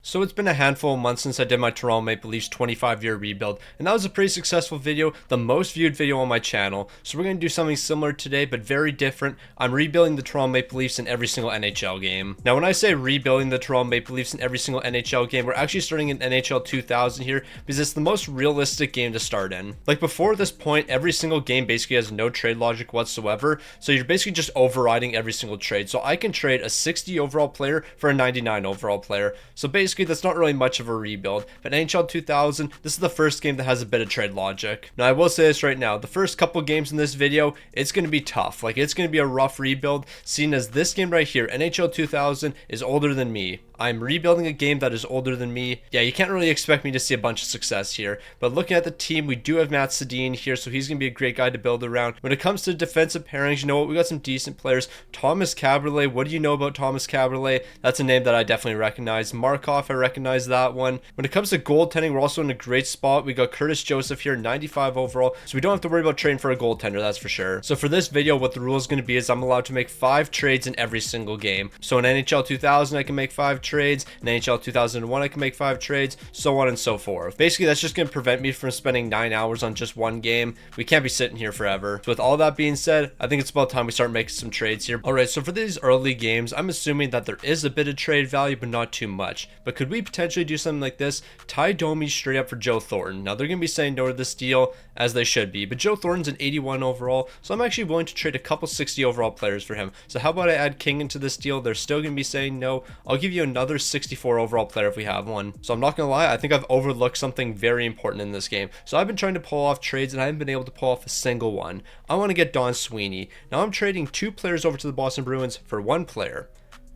So it's been a handful of months since I did my Toronto Maple Leafs 25-year rebuild, and that was a pretty successful video, the most viewed video on my channel. So we're going to do something similar today, but very different. I'm rebuilding the Toronto Maple Leafs in every single NHL game. Now when I say rebuilding the Toronto Maple Leafs in every single NHL game, we're actually starting in NHL 2000 here, because it's the most realistic game to start in. Like before this point, every single game basically has no trade logic whatsoever, so you're basically just overriding every single trade. So I can trade a 60 overall player for a 99 overall player. So basically that's not really much of a rebuild, but NHL 2000, this is the first game that has a bit of trade logic. Now I will say this right now, the first couple games in this video, it's going to be tough. Like it's going to be a rough rebuild, seeing as this game right here, NHL 2000, is older than me. I'm rebuilding a game that is older than me. Yeah, you can't really expect me to see a bunch of success here. But looking at the team, we do have Matt Sedin here, so he's going to be a great guy to build around. When it comes to defensive pairings, you know what? We got some decent players. Thomas Caberlet, what do you know about Thomas Caberlet? That's a name that I definitely recognize. Markov, I recognize that one. When it comes to goaltending, we're also in a great spot. We got Curtis Joseph here, 95 overall, so we don't have to worry about trading for a goaltender, that's for sure. So for this video, what the rule is going to be is I'm allowed to make 5 trades in every single game. So in NHL 2000, I can make 5 trades. In NHL 2001, I can make 5 trades, so on and so forth. Basically, that's just going to prevent me from spending 9 hours on just one game. We can't be sitting here forever. So with all that being said, I think it's about time we start making some trades here. Alright, so for these early games, I'm assuming that there is a bit of trade value, but not too much. But could we potentially do something like this? Ty Domi straight up for Joe Thornton. Now, they're going to be saying no to this deal, as they should be. But Joe Thornton's an 81 overall, so I'm actually willing to trade a couple 60 overall players for him. So how about I add King into this deal? They're still going to be saying no. I'll give you another 64 overall player if we have one. So I'm not gonna lie, I think I've overlooked something very important in this game. So I've been trying to pull off trades and I haven't been able to pull off a single one. I want to get Don Sweeney. Now I'm trading 2 players over to the Boston Bruins for 1 player.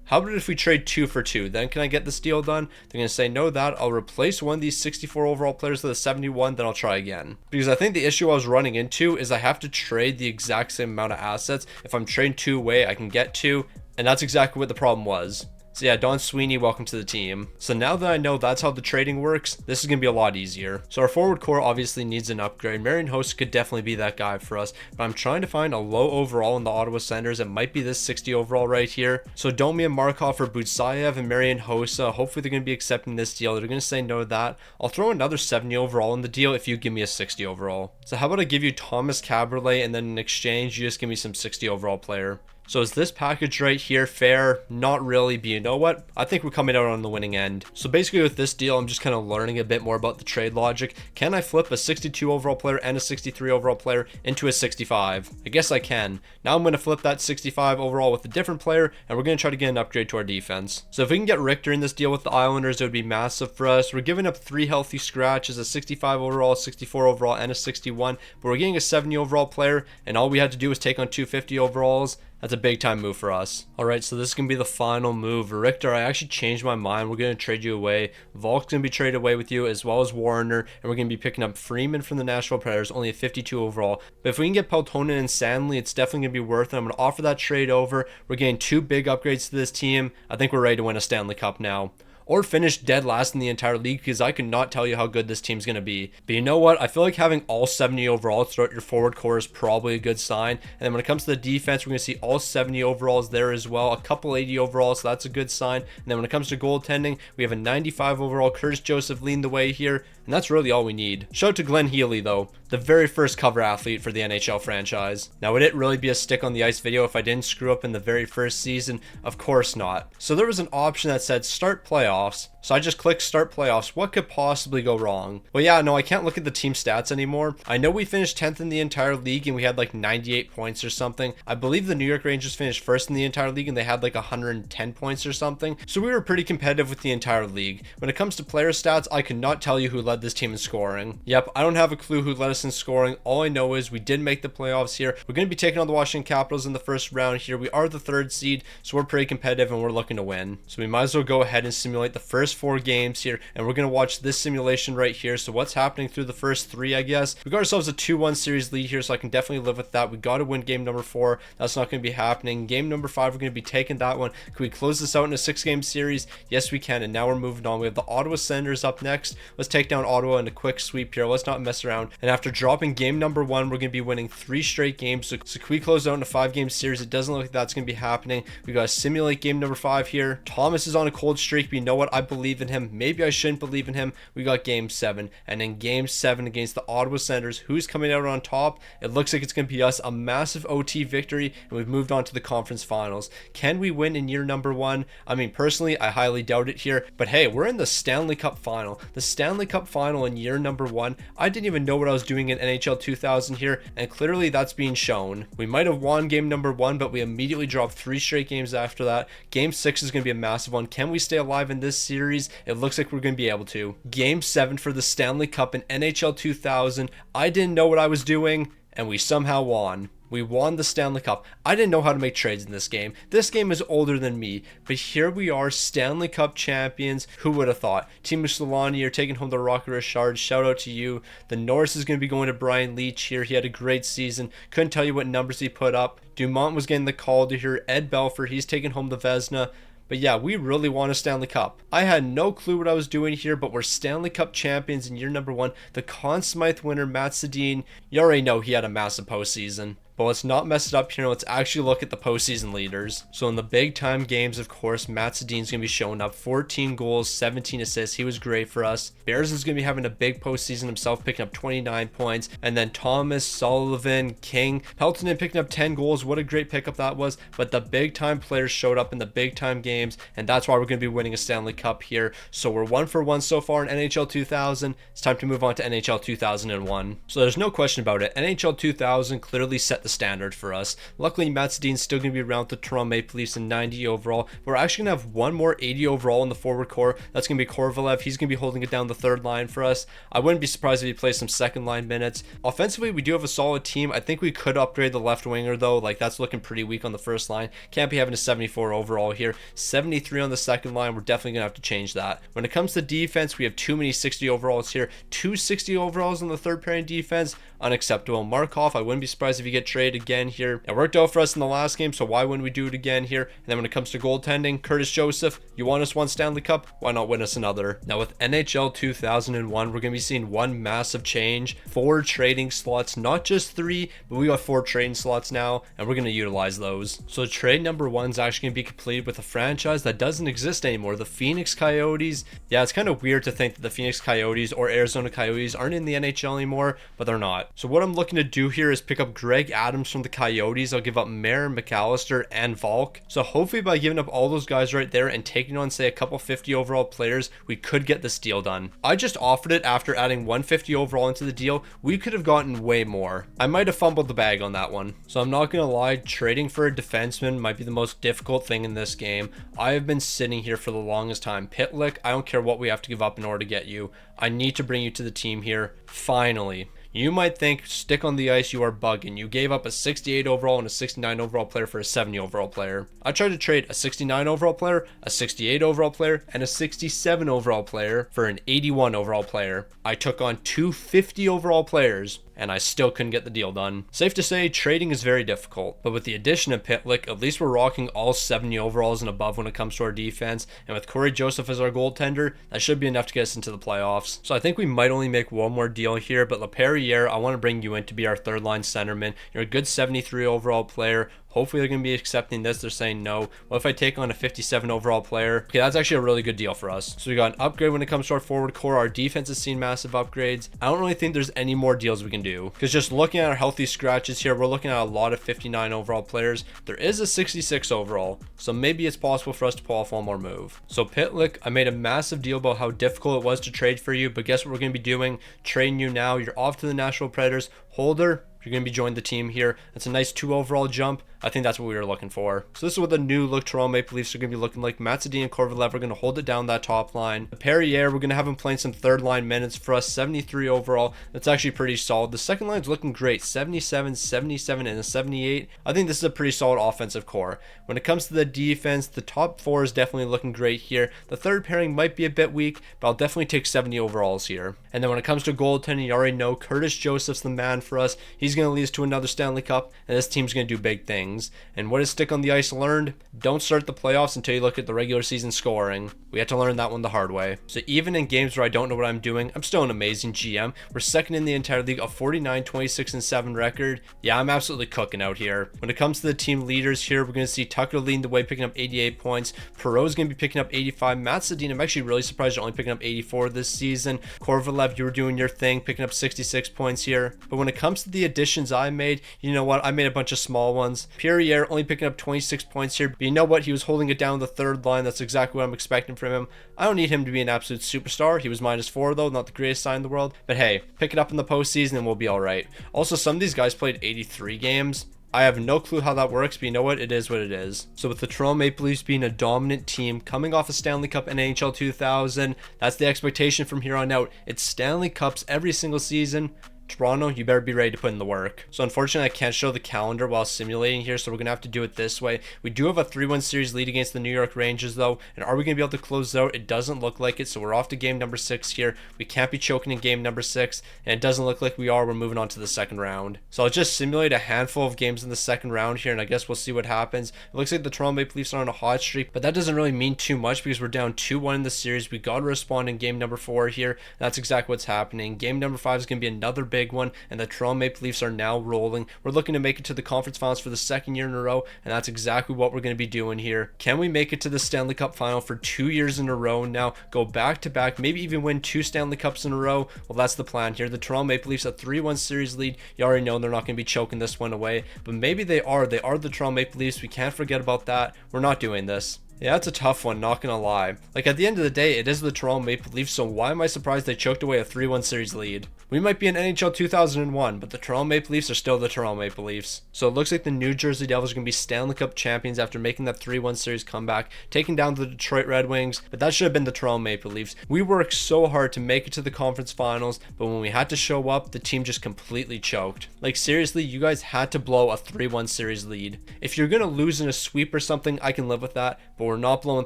How about if we trade 2 for 2? Then can I get this deal done? They're going to say no that. I'll replace one of these 64 overall players with a 71, then I'll try again. Because I think the issue I was running into is I have to trade the exact same amount of assets. If I'm trading 2 away, I can get 2. And that's exactly what the problem was. So yeah, Don Sweeney, welcome to the team. So now that I know that's how the trading works, this is going to be a lot easier. So our forward core obviously needs an upgrade. Marian Hossa could definitely be that guy for us, but I'm trying to find a low overall in the Ottawa Senators. It might be this 60 overall right here. So Domi and Markov for Butsayev and Marian Hossa. Hopefully they're going to be accepting this deal. They're going to say no to that. I'll throw another 70 overall in the deal if you give me a 60 overall. So how about I give you Thomas Caberlet and then in exchange, you just give me some 60 overall player. So is this package right here fair? Not really, but you know what? I think we're coming out on the winning end. So basically with this deal, I'm just kind of learning a bit more about the trade logic. Can I flip a 62 overall player and a 63 overall player into a 65? I guess I can. Now I'm going to flip that 65 overall with a different player, and we're going to try to get an upgrade to our defense. So if we can get Richter in this deal with the Islanders, it would be massive for us. We're giving up 3 healthy scratches, a 65 overall, 64 overall, and a 61, but we're getting a 70 overall player, and all we had to do was take on 250 overalls. That's a big time move for us. Alright, so this is going to be the final move. Richter, I actually changed my mind. We're going to trade you away. Volk's going to be traded away with you, as well as Warner. And we're going to be picking up Freeman from the Nashville Predators, only a 52 overall. But if we can get Peltonen and Stanley, it's definitely going to be worth it. I'm going to offer that trade over. We're getting 2 big upgrades to this team. I think we're ready to win a Stanley Cup now. Or finish dead last in the entire league, because I could not tell you how good this team's going to be. But you know what? I feel like having all 70 overalls throughout your forward core is probably a good sign. And then when it comes to the defense, we're going to see all 70 overalls there as well. A couple 80 overalls, so that's a good sign. And then when it comes to goaltending, we have a 95 overall Curtis Joseph leading the way here. And that's really all we need. Shout out to Glenn Healy though, the very first cover athlete for the NHL franchise. Now would it really be a stick on the ice video if I didn't screw up in the very first season? Of course not. So there was an option that said start playoffs. So I just clicked start playoffs. What could possibly go wrong? Well, yeah, no, I can't look at the team stats anymore. I know we finished 10th in the entire league and we had like 98 points or something. I believe the New York Rangers finished first in the entire league and they had like 110 points or something. So we were pretty competitive with the entire league. When it comes to player stats, I could not tell you who led this team in scoring. Yep, I don't have a clue who led us in scoring. All I know is we did make the playoffs here. We're going to be taking on the Washington Capitals in the first round here. We are the 3rd seed, so we're pretty competitive and we're looking to win. So we might as well go ahead and simulate the first 4 games here, and we're going to watch this simulation right here. So what's happening through the first 3, I guess. We got ourselves a 2-1 series lead here, so I can definitely live with that. We got to win game number 4. That's not going to be happening. Game number 5, we're going to be taking that one. Can we close this out in a 6-game series? Yes, we can, and now we're moving on. We have the Ottawa Senators up next. Let's take down Ottawa in a quick sweep here. Let's not mess around. And after dropping game number 1, we're going to be winning 3 straight games. So can we close out in a 5-game series? It doesn't look like that's going to be happening. We got to simulate game number 5 here. Thomas is on a cold streak, but you know what? I believe believe in him. Maybe I shouldn't believe in him. We got game 7. And in game 7 against the Ottawa Senators, who's coming out on top? It looks like it's going to be us. A massive OT victory, and we've moved on to the conference finals. Can we win in year number 1? I mean, personally, I highly doubt it here. But hey, we're in the Stanley Cup final. The Stanley Cup final in year number 1. I didn't even know what I was doing in NHL 2000 here, and clearly that's being shown. We might have won game number 1, but we immediately dropped 3 straight games after that. Game 6 is going to be a massive one. Can we stay alive in this series? It looks like we're going to be able to. Game 7 for the Stanley Cup in NHL 2000. I didn't know what I was doing, and we somehow won. We won the Stanley Cup. I didn't know how to make trades in this game. This game is older than me, but here we are, Stanley Cup champions. Who would have thought? Team Solani are taking home the Rocket Richard. Shout out to you. The Norris is going to be going to Brian Leach here. He had a great season. Couldn't tell you what numbers he put up. Dumont was getting the call to here. Ed Belfour, he's taking home the Vezina. But yeah, we really won a Stanley Cup. I had no clue what I was doing here, but we're Stanley Cup champions in year number 1. The Conn Smythe winner, Matt Sedin, you already know he had a massive postseason. But let's not mess it up here. Let's actually look at the postseason leaders. So in the big time games, of course, Matt Sedin's going to be showing up. 14 goals, 17 assists. He was great for us. Bears is going to be having a big postseason himself, picking up 29 points. And then Thomas, Sullivan, King, Peltonen picking up 10 goals. What a great pickup that was. But the big time players showed up in the big time games. And that's why we're going to be winning a Stanley Cup here. So we're 1 for 1 so far in NHL 2000. It's time to move on to NHL 2001. So there's no question about it. NHL 2000 clearly set the standard for us. Luckily, Matt Sedin's still going to be around the Toronto Maple Leafs in 90 overall. We're actually going to have one more 80 overall in the forward core. That's going to be Korvalev. He's going to be holding it down the third line for us. I wouldn't be surprised if he plays some second line minutes. Offensively, we do have a solid team. I think we could upgrade the left winger though. Like, that's looking pretty weak on the first line. Can't be having a 74 overall here. 73 on the second line. We're definitely going to have to change that. When it comes to defense, we have too many 60 overalls here. 260 overalls on the third pairing defense. Unacceptable. Markov, I wouldn't be surprised if you get traded again here. It worked out for us in the last game, so why wouldn't we do it again here? And then when it comes to goaltending, Curtis Joseph, you won us one Stanley Cup, why not win us another? Now with NHL 2001, we're going to be seeing one massive change. 4 trading slots, not just 3, but we got 4 trading slots now, and we're going to utilize those. So trade number 1 is actually going to be completed with a franchise that doesn't exist anymore, the Phoenix Coyotes. Yeah, it's kind of weird to think that the Phoenix Coyotes or Arizona Coyotes aren't in the NHL anymore, but they're not. So what I'm looking to do here is pick up Greg Adams from the Coyotes. I'll give up Marin, McAllister, and Volk. So hopefully by giving up all those guys right there and taking on, say, a couple 50 overall players, we could get this deal done. I just offered it after adding 150 overall into the deal. We could have gotten way more. I might have fumbled the bag on that one. So I'm not going to lie, trading for a defenseman might be the most difficult thing in this game. I have been sitting here for the longest time. Pitlick, I don't care what we have to give up in order to get you. I need to bring you to the team here. Finally. You might think, stick on the ice, you are bugging. You gave up a 68 overall and a 69 overall player for a 70 overall player. I tried to trade a 69 overall player, a 68 overall player, and a 67 overall player for an 81 overall player. I took on 2 50 overall players, and I still couldn't get the deal done. Safe to say, trading is very difficult, but with the addition of Pitlick, at least we're rocking all 70 overalls and above when it comes to our defense, and with Corey Joseph as our goaltender, that should be enough to get us into the playoffs. So I think we might only make one more deal here, but LaPerriere, I want to bring you in to be our third line centerman. You're a good 73 overall player. Hopefully they're going to be accepting this. They're saying no. What if I take on a 57 overall player? Okay, that's actually a really good deal for us. So we got an upgrade when it comes to our forward core. Our defense has seen massive upgrades. I don't really think there's any more deals we can do, because just looking at our healthy scratches here, we're looking at a lot of 59 overall players. There is a 66 overall, so maybe it's possible for us to pull off one more move. So Pitlick, I made a massive deal about how difficult it was to trade for you, but guess what we're going to be doing? Trading you now. You're off to the Nashville Predators. Holder, you're going to be joining the team here. That's a nice 2 overall jump. I think that's what we were looking for. So this is what the new look Toronto Maple Leafs are going to be looking like. Matt Sedin and Korvalev are going to hold it down that top line. Perrier, we're going to have him playing some third line minutes for us. 73 overall. That's actually pretty solid. The second line's looking great. 77, 77, and a 78. I think this is a pretty solid offensive core. When it comes to the defense, the top 4 is definitely looking great here. The third pairing might be a bit weak, but I'll definitely take 70 overalls here. And then when it comes to goaltending, you already know Curtis Joseph's the man for us. He's going to lead us to another Stanley Cup, and this team's going to do big things. Wings. And what is stick on the ice learned? Don't start the playoffs until you look at the regular season scoring. We had to learn that one the hard way. So even in games where I don't know what I'm doing, I'm still an amazing GM. We're second in the entire league, a 49, 26, and 7 record. Yeah, I'm absolutely cooking out here. When it comes to the team leaders here, we're going to see Tucker leading the way, picking up 88 points. Perot's going to be picking up 85. Matt Sedin, I'm actually really surprised you're only picking up 84 this season. Korvalev, you were doing your thing, picking up 66 points here. But when it comes to the additions I made, you know what? I made a bunch of small ones. Perrier only picking up 26 points here. But you know what? He was holding it down the third line. That's exactly what I'm expecting from him. I don't need him to be an absolute superstar. He was -4 though, not the greatest sign in the world. But hey, pick it up in the postseason and we'll be alright. Also, some of these guys played 83 games. I have no clue how that works, but you know what? It is what it is. So with the Toronto Maple Leafs being a dominant team, coming off a Stanley Cup and NHL 2000, that's the expectation from here on out. It's Stanley Cups every single season. Toronto, you better be ready to put in the work. So unfortunately, I can't show the calendar while simulating here, so we're going to have to do it this way. We do have a 3-1 series lead against the New York Rangers, though, and are we going to be able to close it out? It doesn't look like it, so we're off to game number 6 here. We can't be choking in game number 6, and it doesn't look like we are. We're moving on to the second round. So I'll just simulate a handful of games in the second round here, and I guess we'll see what happens. It looks like the Toronto Maple Leafs are on a hot streak, but that doesn't really mean too much because we're down 2-1 in the series. We got to respond in game number 4 here, and that's exactly what's happening. Game number 5 is going to be another big one, and the Toronto Maple Leafs are now rolling. We're looking to make it to the conference finals for the second year in a row, and that's exactly what we're going to be doing here. Can we make it to the Stanley Cup final for 2 years in a row now, go back to back, maybe even win 2 Stanley Cups in a row? Well, that's the plan here. The Toronto Maple Leafs, a 3-1 series lead. You already know they're not going to be choking this one away, but maybe they are. They are the Toronto Maple Leafs. We can't forget about that. We're not doing this. Yeah, that's a tough one, not gonna lie. Like, at the end of the day, it is the Toronto Maple Leafs, so why am I surprised they choked away a 3-1 series lead? We might be in NHL 2001, but the Toronto Maple Leafs are still the Toronto Maple Leafs. So it looks like the New Jersey Devils are gonna be Stanley Cup champions after making that 3-1 series comeback, taking down the Detroit Red Wings, but that should have been the Toronto Maple Leafs. We worked so hard to make it to the conference finals, but when we had to show up, the team just completely choked. Like, seriously, you guys had to blow a 3-1 series lead. If you're gonna lose in a sweep or something, I can live with that, but we're not blowing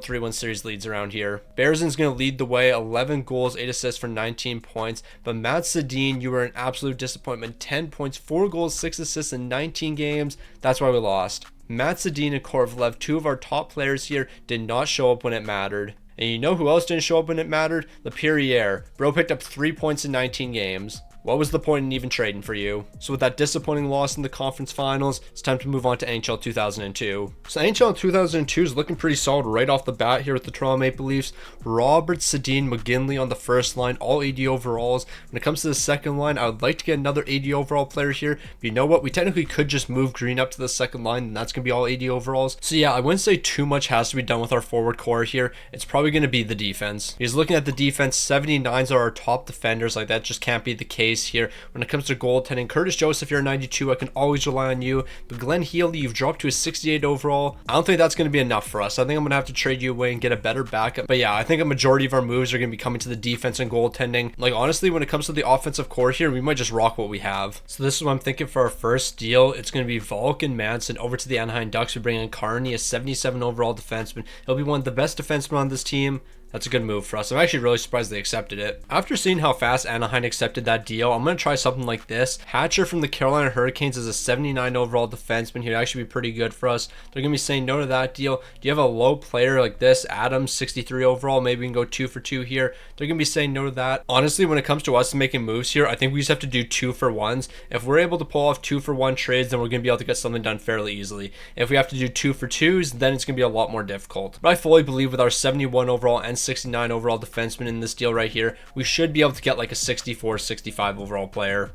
3-1 series leads around here. Berzin's going to lead the way, 11 goals, 8 assists for 19 points. But Matt Sedin, you were an absolute disappointment. 10 points, 4 goals, 6 assists in 19 games. That's why we lost. Matt Sedin and Korvalev, 2 of our top players here, did not show up when it mattered. And you know who else didn't show up when it mattered? Perrier. Bro picked up 3 points in 19 games. What was the point in even trading for you? So with that disappointing loss in the conference finals, it's time to move on to NHL 2002. So NHL 2002 is looking pretty solid right off the bat here with the Toronto Maple Leafs. Robert, Sedin, McGinley on the first line, all 80 overalls. When it comes to the second line, I would like to get another 80 overall player here. But you know what? We technically could just move Green up to the second line, and that's going to be all 80 overalls. So yeah, I wouldn't say too much has to be done with our forward core here. It's probably going to be the defense. Because looking at the defense, 79s are our top defenders. Like, that just can't be the case here. When it comes to goaltending, Curtis Joseph, you're a 92. I can always rely on you. But Glenn Healy, you've dropped to a 68 overall. I don't think that's going to be enough for us. I think I'm going to have to trade you away and get a better backup. But yeah, I think a majority of our moves are going to be coming to the defense and goaltending. Like, honestly, when it comes to the offensive core here, we might just rock what we have. So this is what I'm thinking for our first deal. It's going to be Volk and Manson over to the Anaheim Ducks. We bring in Carney, a 77 overall defenseman. He'll be one of the best defensemen on this team. That's a good move for us. I'm actually really surprised they accepted it. After seeing how fast Anaheim accepted that deal, I'm going to try something like this. Hatcher from the Carolina Hurricanes is a 79 overall defenseman. He'd actually be pretty good for us. They're going to be saying no to that deal. Do you have a low player like this? Adams, 63 overall. Maybe we can go 2 for 2 here. They're going to be saying no to that. Honestly, when it comes to us making moves here, I think we just have to do 2 for 1s. If we're able to pull off 2 for 1 trades, then we're going to be able to get something done fairly easily. If we have to do 2 for 2s, then it's going to be a lot more difficult. But I fully believe with our 71 overall and 69 overall defenseman in this deal right here, we should be able to get like a 64, 65 overall player.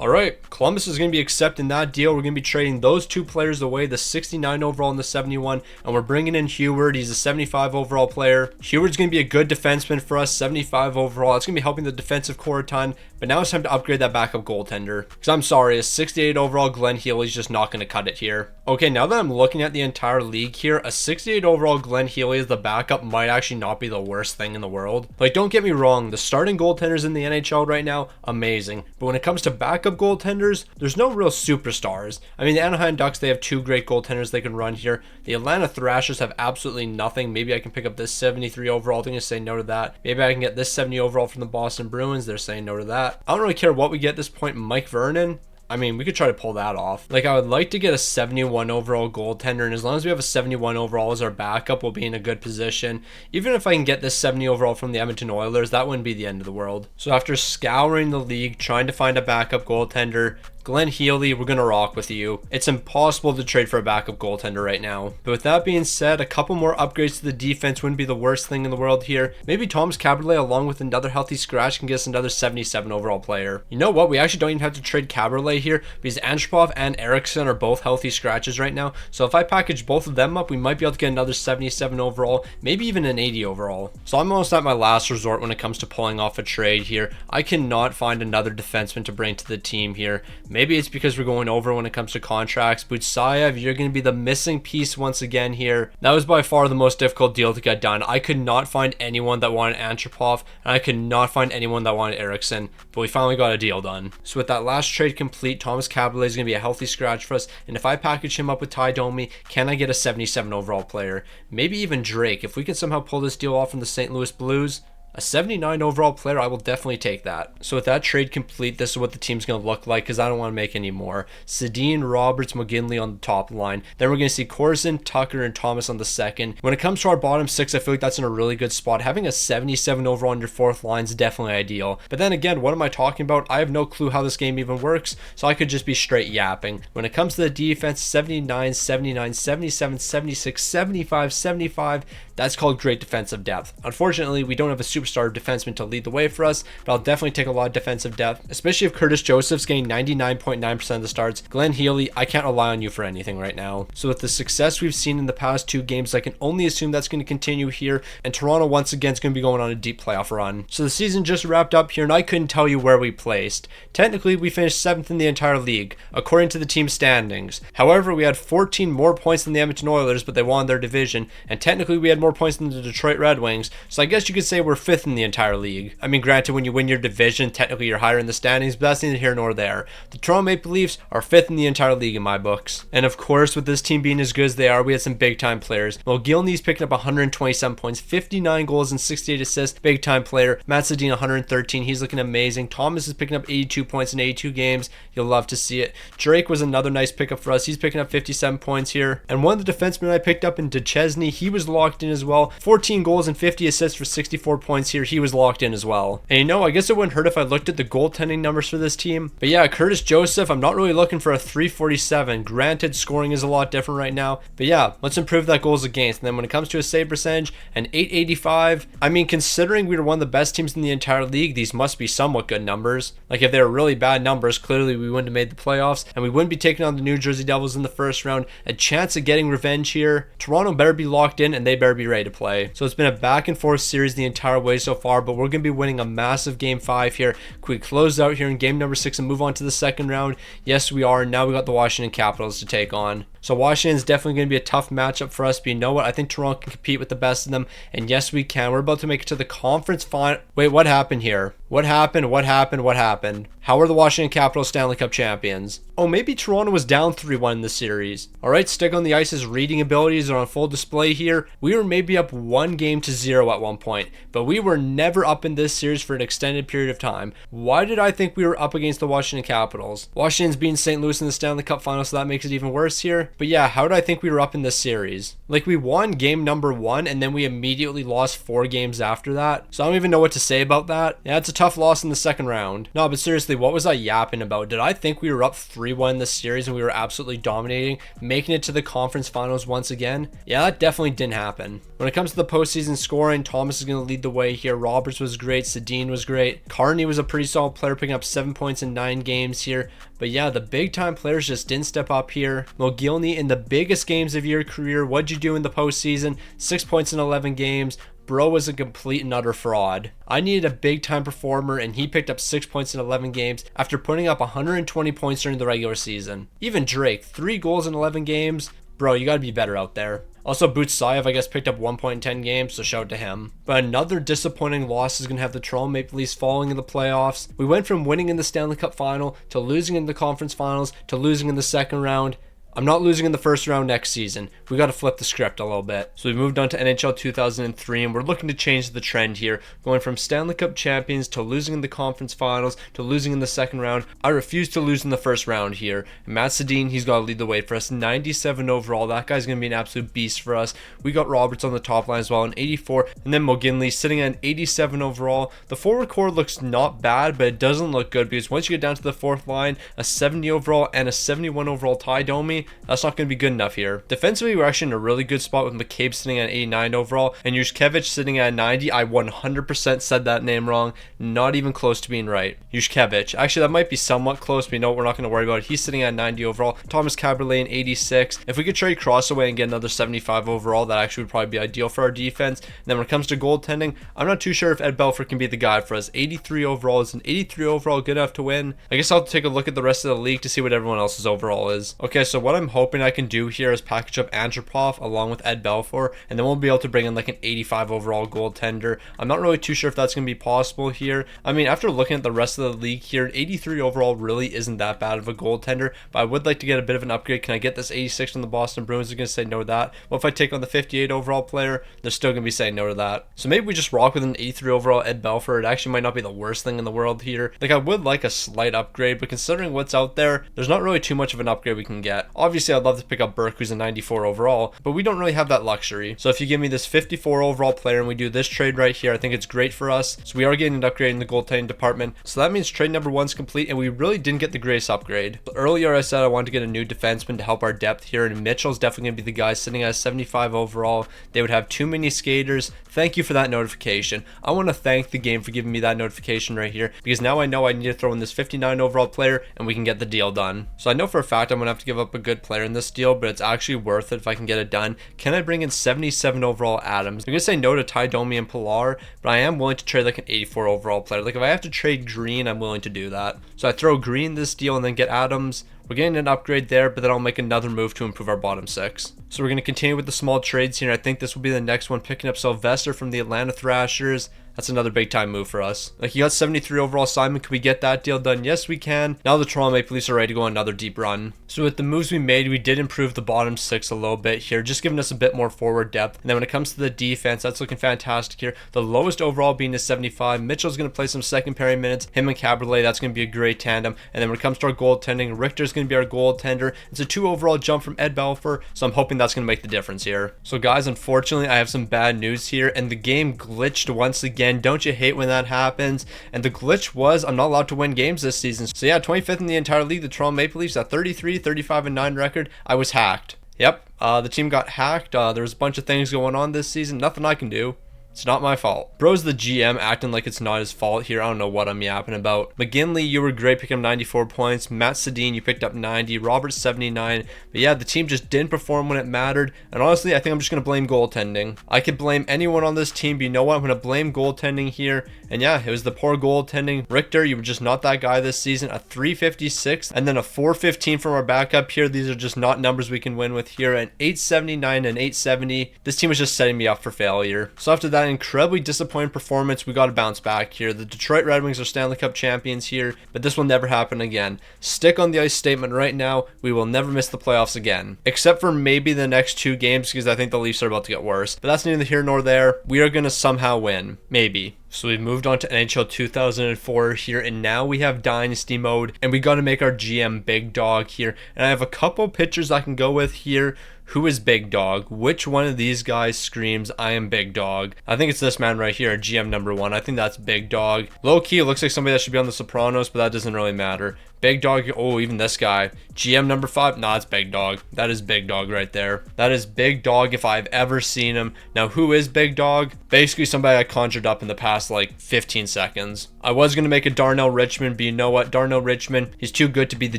All right, Columbus is going to be accepting that deal. We're going to be trading those 2 players away, the 69 overall and the 71, and we're bringing in Heward. He's a 75 overall player. Heward's going to be a good defenseman for us, 75 overall. It's going to be helping the defensive core a ton, but now it's time to upgrade that backup goaltender. Because I'm sorry, a 68 overall Glenn Healy's just not going to cut it here. Okay, now that I'm looking at the entire league here, a 68 overall Glenn Healy as the backup might actually not be the worst thing in the world. Like, don't get me wrong, the starting goaltenders in the NHL right now, amazing. But when it comes to backup goaltenders, there's no real superstars. I mean, the Anaheim Ducks, they have 2 great goaltenders they can run here. The Atlanta Thrashers have absolutely nothing. Maybe I can pick up this 73 overall. They're going to say no to that. Maybe I can get this 70 overall from the Boston Bruins. They're saying no to that. I don't really care what we get at this point. Mike Vernon, I mean, we could try to pull that off. Like, I would like to get a 71 overall goaltender, and as long as we have a 71 overall as our backup, we'll be in a good position. Even if I can get this 70 overall from the Edmonton Oilers, that wouldn't be the end of the world. So after scouring the league, trying to find a backup goaltender, Glenn Healy, we're going to rock with you. It's impossible to trade for a backup goaltender right now. But with that being said, a couple more upgrades to the defense wouldn't be the worst thing in the world here. Maybe Thomas Caberlet, along with another healthy scratch, can get us another 77 overall player. You know what? We actually don't even have to trade Caberlet here because Antropov and Eriksson are both healthy scratches right now. So if I package both of them up, we might be able to get another 77 overall, maybe even an 80 overall. So I'm almost at my last resort when it comes to pulling off a trade here. I cannot find another defenseman to bring to the team here. Maybe it's because we're going over when it comes to contracts. Butsayev, you're going to be the missing piece once again here. That was by far the most difficult deal to get done. I could not find anyone that wanted Antropov, and I could not find anyone that wanted Eriksson, but we finally got a deal done. So with that last trade complete, Thomas Caberlet is going to be a healthy scratch for us, and if I package him up with Ty Domi, can I get a 77 overall player? Maybe even Drake. If we can somehow pull this deal off from the St. Louis Blues, a 79 overall player, I will definitely take that. So with that trade complete, this is what the team's going to look like because I don't want to make any more. Sedin, Roberts, McGinley on the top line. Then we're going to see Corson, Tucker, and Thomas on the second. When it comes to our bottom six, I feel like that's in a really good spot. Having a 77 overall on your fourth line is definitely ideal. But then again, what am I talking about? I have no clue how this game even works, so I could just be straight yapping. When it comes to the defense, 79, 79, 77, 76, 75, 75, that's called great defensive depth. Unfortunately, we don't have a superstar defenseman to lead the way for us, but I'll definitely take a lot of defensive depth, especially if Curtis Joseph's getting 99.9% of the starts. Glenn Healy, I can't rely on you for anything right now. So with the success we've seen in the past two games, I can only assume that's going to continue here, and Toronto once again is going to be going on a deep playoff run. So the season just wrapped up here, and I couldn't tell you where we placed. Technically, we finished 7th in the entire league, according to the team standings. However, we had 14 more points than the Edmonton Oilers, but they won their division, and technically we had more points than the Detroit Red Wings, so I guess you could say we're 5th in the entire league. I mean, granted, when you win your division, technically you're higher in the standings, but that's neither here nor there. The Toronto Maple Leafs are 5th in the entire league in my books. And of course, with this team being as good as they are, we had some big time players. Well, Gilney's picking up 127 points, 59 goals and 68 assists, big time player. Matt Sedin 113, he's looking amazing. Thomas is picking up 82 points in 82 games. You'll love to see it. Drake was another nice pickup for us. He's picking up 57 points here. And one of the defensemen I picked up in Duchesne, he was locked in as well. 14 goals and 50 assists for 64 points here. He was locked in as well. And you know, I guess it wouldn't hurt if I looked at the goaltending numbers for this team. But yeah, Curtis Joseph, I'm not really looking for a 347. Granted, scoring is a lot different right now. But yeah, let's improve that goals against. And then when it comes to a save percentage, an 885. I mean, considering we were one of the best teams in the entire league, these must be somewhat good numbers. Like if they were really bad numbers, clearly we wouldn't have made the playoffs. And we wouldn't be taking on the New Jersey Devils in the first round. A chance of getting revenge here. Toronto better be locked in and they better be ready to play. So it's been a back and forth series the entire way so far, but we're going to be winning a massive game 5 here. Can we close out here in game number 6 and move on to the second round? Yes, we are. And now we got the Washington Capitals to take on. So Washington's definitely going to be a tough matchup for us, but you know what? I think Toronto can compete with the best of them, and yes, we can. We're about to make it to the conference final. Wait, what happened here? What happened? What happened? What happened? How are the Washington Capitals Stanley Cup champions? Oh, maybe Toronto was down 3-1 in the series. All right, Stick on the Ice's reading abilities are on full display here. We were maybe up 1-0 at one point, but we were never up in this series for an extended period of time. Why did I think we were up against the Washington Capitals? Washington's beating St. Louis in the Stanley Cup final, so that makes it even worse here. But yeah, how did I think we were up in this series? Like, we won game number 1, and then we immediately lost 4 games after that. So I don't even know what to say about that. Yeah, it's a tough loss in the second round. No, but seriously, what was I yapping about? Did I think we were up 3-1 in this series and we were absolutely dominating, making it to the conference finals once again? Yeah, that definitely didn't happen. When it comes to the postseason scoring, Thomas is going to lead the way here. Roberts was great. Sedin was great. Carney was a pretty solid player, picking up 7 points in 9 games here. But yeah, the big time players just didn't step up here. Mogilny, in the biggest games of your career, what'd you do in the postseason? 6 points in 11 games. Bro was a complete and utter fraud. I needed a big time performer, and he picked up 6 points in 11 games after putting up 120 points during the regular season. Even Drake, 3 goals in 11 games. Bro, you gotta be better out there. Also, Butsayev, I guess, picked up 1 point in 10 games, so shout out to him. But another disappointing loss is going to have the Toronto Maple Leafs falling in the playoffs. We went from winning in the Stanley Cup final to losing in the conference finals to losing in the second round. I'm not losing in the first round next season. We got to flip the script a little bit. So we moved on to NHL 2003, and we're looking to change the trend here, going from Stanley Cup champions to losing in the conference finals to losing in the second round. I refuse to lose in the first round here. And Matt Sedin, he's got to lead the way for us. 97 overall. That guy's going to be an absolute beast for us. We got Roberts on the top line as well in 84, and then McGinley sitting at 87 overall. The forward core looks not bad, but it doesn't look good because once you get down to the fourth line, a 70 overall and a 71 overall Ty Domi, that's not going to be good enough here. Defensively, we're actually in a really good spot with McCabe sitting at 89 overall and Yushkevich sitting at 90. I 100% said that name wrong. Not even close to being right. Yushkevich. Actually, that might be somewhat close, but you know what? We're not going to worry about it. He's sitting at 90 overall. Thomas Caberlet in 86. If we could trade Crossaway and get another 75 overall, that actually would probably be ideal for our defense. And then when it comes to goaltending, I'm not too sure if Ed Belfour can be the guy for us. 83 overall. Is an 83 overall good enough to win? I guess I'll have to take a look at the rest of the league to see what everyone else's overall is. Okay, so what I'm hoping I can do here is package up Antropov along with Ed Belfour, and then we'll be able to bring in like an 85 overall goaltender. I'm not really too sure if that's going to be possible here. I mean, after looking at the rest of the league here, 83 overall really isn't that bad of a goaltender, but I would like to get a bit of an upgrade. Can I get this 86 from the Boston Bruins? They're going to say no to that. Well, if I take on the 58 overall player, they're still going to be saying no to that. So maybe we just rock with an 83 overall Ed Belfour. It actually might not be the worst thing in the world here. Like, I would like a slight upgrade, but considering what's out there, there's not really too much of an upgrade we can get. Obviously, I'd love to pick up Burke, who's a 94 overall, but we don't really have that luxury. So if you give me this 54 overall player and we do this trade right here, I think it's great for us. So we are getting an upgrade in the goaltending department. So that means trade number one's complete, and we really didn't get the Grace upgrade. So earlier I said I wanted to get a new defenseman to help our depth here, and Mitchell's definitely going to be the guy sitting at 75 overall. They would have too many skaters. Thank you for that notification. I want to thank the game for giving me that notification right here, because now I know I need to throw in this 59 overall player and we can get the deal done. So I know for a fact I'm going to have to give up a good player in this deal, but it's actually worth it if I can get it done. Can I bring in 77 overall Adams? I'm going to say no to Ty Domi and Pilar, but I am willing to trade like an 84 overall player. Like if I have to trade Green, I'm willing to do that. So I throw Green this deal and then get Adams. We're getting an upgrade there, but then I'll make another move to improve our bottom six. So we're going to continue with the small trades here. I think this will be the next one, picking up Sylvester from the Atlanta Thrashers. That's another big time move for us. Like, you got 73 overall Simon. Can we get that deal done? Yes, we can. Now the Toronto Maple Leafs are ready to go on another deep run. So with the moves we made, we did improve the bottom six a little bit here, just giving us a bit more forward depth. And then when it comes to the defense, that's looking fantastic here. The lowest overall being a 75. Mitchell's going to play some second pairing minutes. Him and Caberlet, that's going to be a great tandem. And then when it comes to our goaltending, Richter's going to be our goaltender. It's a 2 overall jump from Ed Belfour, so I'm hoping that's going to make the difference here. So guys, unfortunately, I have some bad news here, and the game glitched once again. Don't you hate when that happens? And the glitch was I'm not allowed to win games this season. So yeah, 25th in the entire league. The Toronto Maple Leafs at 33, 35 and 9 record. I was hacked. Yep, the team got hacked. There was a bunch of things going on this season. Nothing I can do. It's not my fault. Bro's the GM acting like it's not his fault here. I don't know what I'm yapping about. McGinley, you were great, picking up 94 points. Matt Sedin, you picked up 90. Roberts, 79. But yeah, the team just didn't perform when it mattered. And honestly, I think I'm just going to blame goaltending. I could blame anyone on this team, but you know what? I'm going to blame goaltending here. And yeah, it was the poor goaltending. Richter, you were just not that guy this season. A 356 and then a 415 from our backup here. These are just not numbers we can win with here. An 879 and 870. This team was just setting me up for failure. So after that incredibly disappointing performance, we got to bounce back here. The Detroit Red Wings are Stanley Cup champions here, but this will never happen again. Stick on the ice statement right now. We will never miss the playoffs again, except for maybe the next 2 games, because I think the Leafs are about to get worse, but that's neither here nor there. We are going to somehow win, maybe. So we've moved on to NHL 2004 here, and now we have Dynasty mode, and we got to make our GM Big Dog here. And I have a couple pictures I can go with here. Who is Big Dog? Which one of these guys screams, I am Big Dog? I think it's this man right here, GM number 1. I think that's Big Dog. Low key, it looks like somebody that should be on The Sopranos, but that doesn't really matter. Big Dog, oh, even this guy. GM number 5, nah, it's Big Dog. That is Big Dog right there. That is Big Dog if I've ever seen him. Now, who is Big Dog? Basically somebody I conjured up in the past, like, 15 seconds. I was going to make a Darnell Richmond, but you know what? Darnell Richmond, he's too good to be the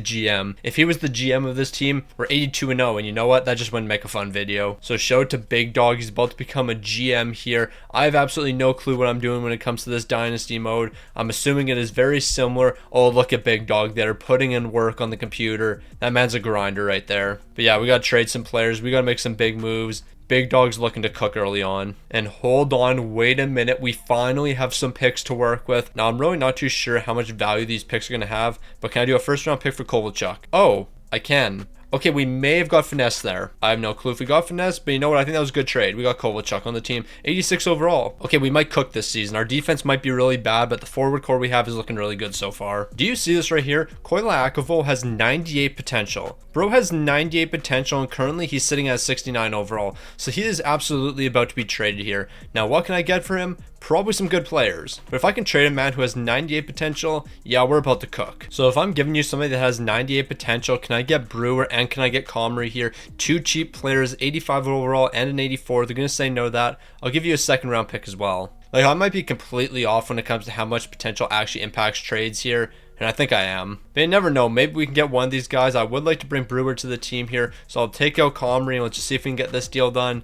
GM. If he was the GM of this team, we're 82-0, and you know what? That just wouldn't make a fun video. So show it to Big Dog. He's about to become a GM here. I have absolutely no clue what I'm doing when it comes to this Dynasty mode. I'm assuming it is very similar. Oh, look at Big Dog there, putting in work on the computer. That man's a grinder right there. But yeah, we got to trade some players. We got to make some big moves. Big Dog's looking to cook early on. And hold on, wait a minute. We finally have some picks to work with. Now, I'm really not too sure how much value these picks are going to have, but can I do a first round pick for Kovalchuk? Oh, I can. Okay, we may have got finesse there. I have no clue if we got finesse, but you know what? I think that was a good trade. We got Kovalchuk on the team. 86 overall. Okay, we might cook this season. Our defense might be really bad, but the forward core we have is looking really good so far. Do you see this right here? Koila Akovo has 98 potential. Bro has 98 potential, and currently he's sitting at 69 overall. So he is absolutely about to be traded here. Now, what can I get for him? Probably some good players. But if I can trade a man who has 98 potential, yeah, we're about to cook. So if I'm giving you somebody that has 98 potential, can I get Brewer and can I get Comrie here? Two cheap players, 85 overall and an 84. They're going to say no to that. I'll give you a second round pick as well. Like, I might be completely off when it comes to how much potential actually impacts trades here. And I think I am. But you never know. Maybe we can get one of these guys. I would like to bring Brewer to the team here. So I'll take out Comrie and let's just see if we can get this deal done.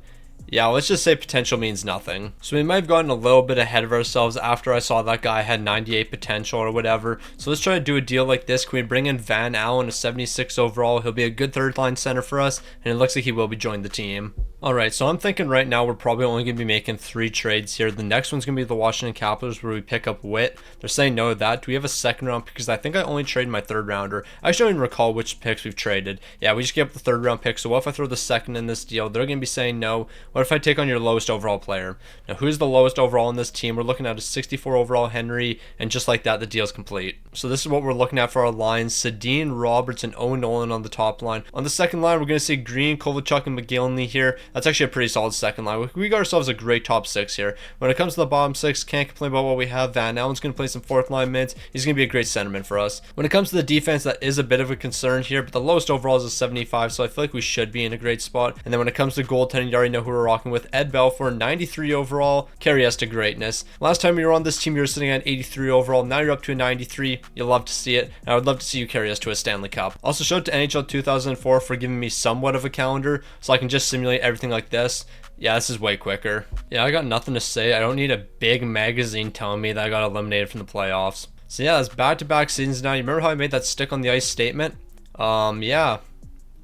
Yeah, let's just say potential means nothing. So we might have gotten a little bit ahead of ourselves after I saw that guy had 98 potential or whatever. So let's try to do a deal like this. Can we bring in Van Allen, a 76 overall? He'll be a good third line center for us, and it looks like he will be joining the team. Alright, so I'm thinking right now we're probably only going to be making 3 trades here. The next one's going to be the Washington Capitals where we pick up Witt. They're saying no to that. Do we have a second round? Because I think I only traded my third rounder. I actually don't even recall which picks we've traded. Yeah, we just gave up the third round pick. So what if I throw the second in this deal? They're going to be saying no. What if I take on your lowest overall player? Now, who's the lowest overall in this team? We're looking at a 64 overall Henry, and just like that, the deal's complete. So this is what we're looking at for our lines. Sedin, Roberts, and Owen Nolan on the top line. On the second line, we're going to see Green, Kovalchuk, and McGillney here. That's actually a pretty solid second line. We got ourselves a great top 6 here. When it comes to the bottom 6, can't complain about what we have. Van Allen's going to play some fourth line minutes. He's going to be a great centerman for us. When it comes to the defense, that is a bit of a concern here, but the lowest overall is a 75, so I feel like we should be in a great spot. And then when it comes to goaltending, you already know who we're rocking with. Ed Belfour, 93 overall. Carry us to greatness. Last time you were on this team, you were sitting at 83 overall. Now you're up to a 93. You'll love to see it. And I would love to see you carry us to a Stanley Cup. Also, shout out to NHL 2004 for giving me somewhat of a calendar, so I can just simulate everything like this. Yeah, this is way quicker. Yeah, I got nothing to say. I don't need a big magazine telling me that I got eliminated from the playoffs. So yeah, that's back-to-back seasons now. You remember how I made that stick on the ice statement? Yeah.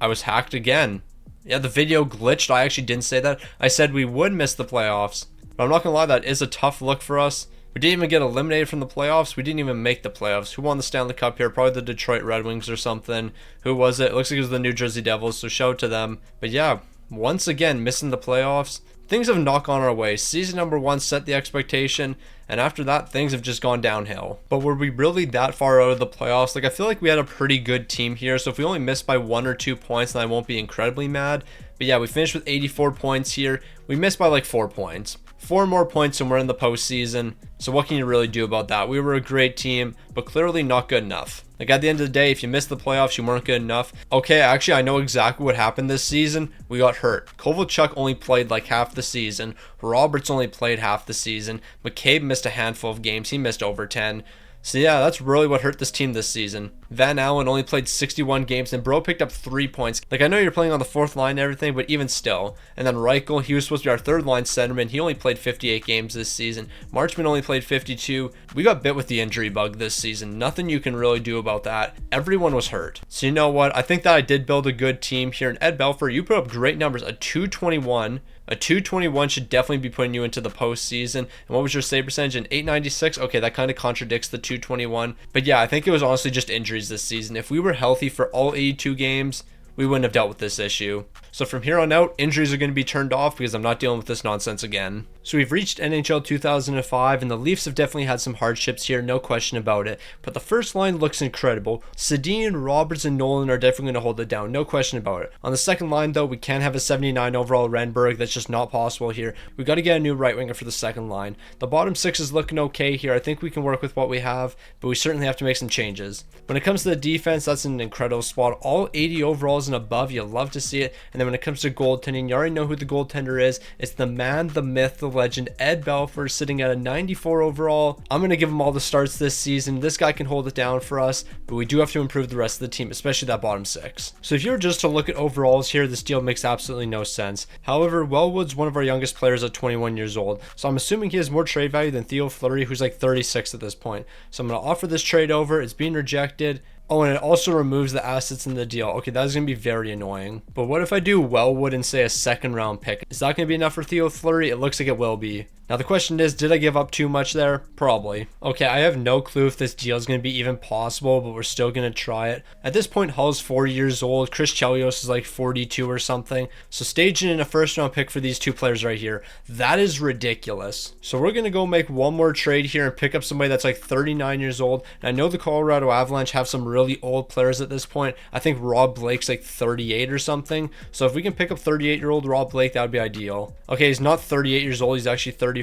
I was hacked again. Yeah, the video glitched. I actually didn't say that. I said we would miss the playoffs. But I'm not gonna lie, that is a tough look for us. We didn't even get eliminated from the playoffs. We didn't even make the playoffs. Who won the Stanley Cup here? Probably the Detroit Red Wings or something. Who was it? It looks like it was the New Jersey Devils, so shout out to them. But yeah, once again, missing the playoffs. Things have not gone our way. Season number 1 set the expectation, and after that, things have just gone downhill. But were we really that far out of the playoffs? Like, I feel like we had a pretty good team here, so if we only missed by 1 or 2 points, then I won't be incredibly mad. But yeah, we finished with 84 points here. We missed by like 4 points. 4 more points and we're in the postseason. So what can you really do about that? We were a great team, but clearly not good enough. Like, at the end of the day, if you missed the playoffs, you weren't good enough. Okay, actually, I know exactly what happened this season. We got hurt. Kovalchuk only played like half the season. Roberts only played half the season. McCabe missed a handful of games. He missed over 10. So yeah, that's really what hurt this team this season. Van Allen only played 61 games and bro picked up 3 points. Like, I know you're playing on the 4th line and everything, but even still. And then Reichel, he was supposed to be our 3rd line centerman. He only played 58 games this season. Marchman only played 52. We got bit with the injury bug this season. Nothing you can really do about that. Everyone was hurt. So you know what? I think that I did build a good team here. And Ed Belfour, you put up great numbers. A 221. A 221 should definitely be putting you into the postseason. And what was your save percentage? An 896? Okay, that kind of contradicts the 221. But yeah, I think it was honestly just injuries this season. If we were healthy for all 82 games, we wouldn't have dealt with this issue. So from here on out, injuries are going to be turned off because I'm not dealing with this nonsense again. So we've reached NHL 2005, and the Leafs have definitely had some hardships here, no question about it. But the first line looks incredible. Sedin, Roberts, and Nolan are definitely going to hold it down, no question about it. On the second line, though, we can't have a 79 overall Renberg. That's just not possible here. We got to get a new right winger for the second line. The bottom 6 is looking okay here. I think we can work with what we have, but we certainly have to make some changes. When it comes to the defense, that's an incredible spot. All 80 overalls and above, you'll love to see it. And then when it comes to goaltending, you already know who the goaltender is. It's the man, the myth, the legend, Ed Belfour, sitting at a 94 overall. I'm going to give him all the starts this season. This guy can hold it down for us, but we do have to improve the rest of the team, especially that bottom 6. So if you were just to look at overalls here, this deal makes absolutely no sense. However, Wellwood's one of our youngest players at 21 years old, so I'm assuming he has more trade value than Theo Fleury, who's like 36 at this point. So I'm going to offer this trade over. It's being rejected. Oh, and it also removes the assets in the deal. Okay, that's going to be very annoying. But what if I do Wellwood and say a second round pick? Is that going to be enough for Theo Fleury? It looks like it will be. Now the question is, did I give up too much there? Probably. Okay, I have no clue if this deal is going to be even possible, but we're still going to try it. At this point, Hull's 4 years old. Chris Chelios is like 42 or something. So staging in a first round pick for these two players right here, that is ridiculous. So we're going to go make one more trade here and pick up somebody that's like 39 years old. And I know the Colorado Avalanche have some really old players at this point. I think Rob Blake's like 38 or something. So if we can pick up 38-year-old Rob Blake, that would be ideal. Okay, he's not 38 years old. He's actually 34.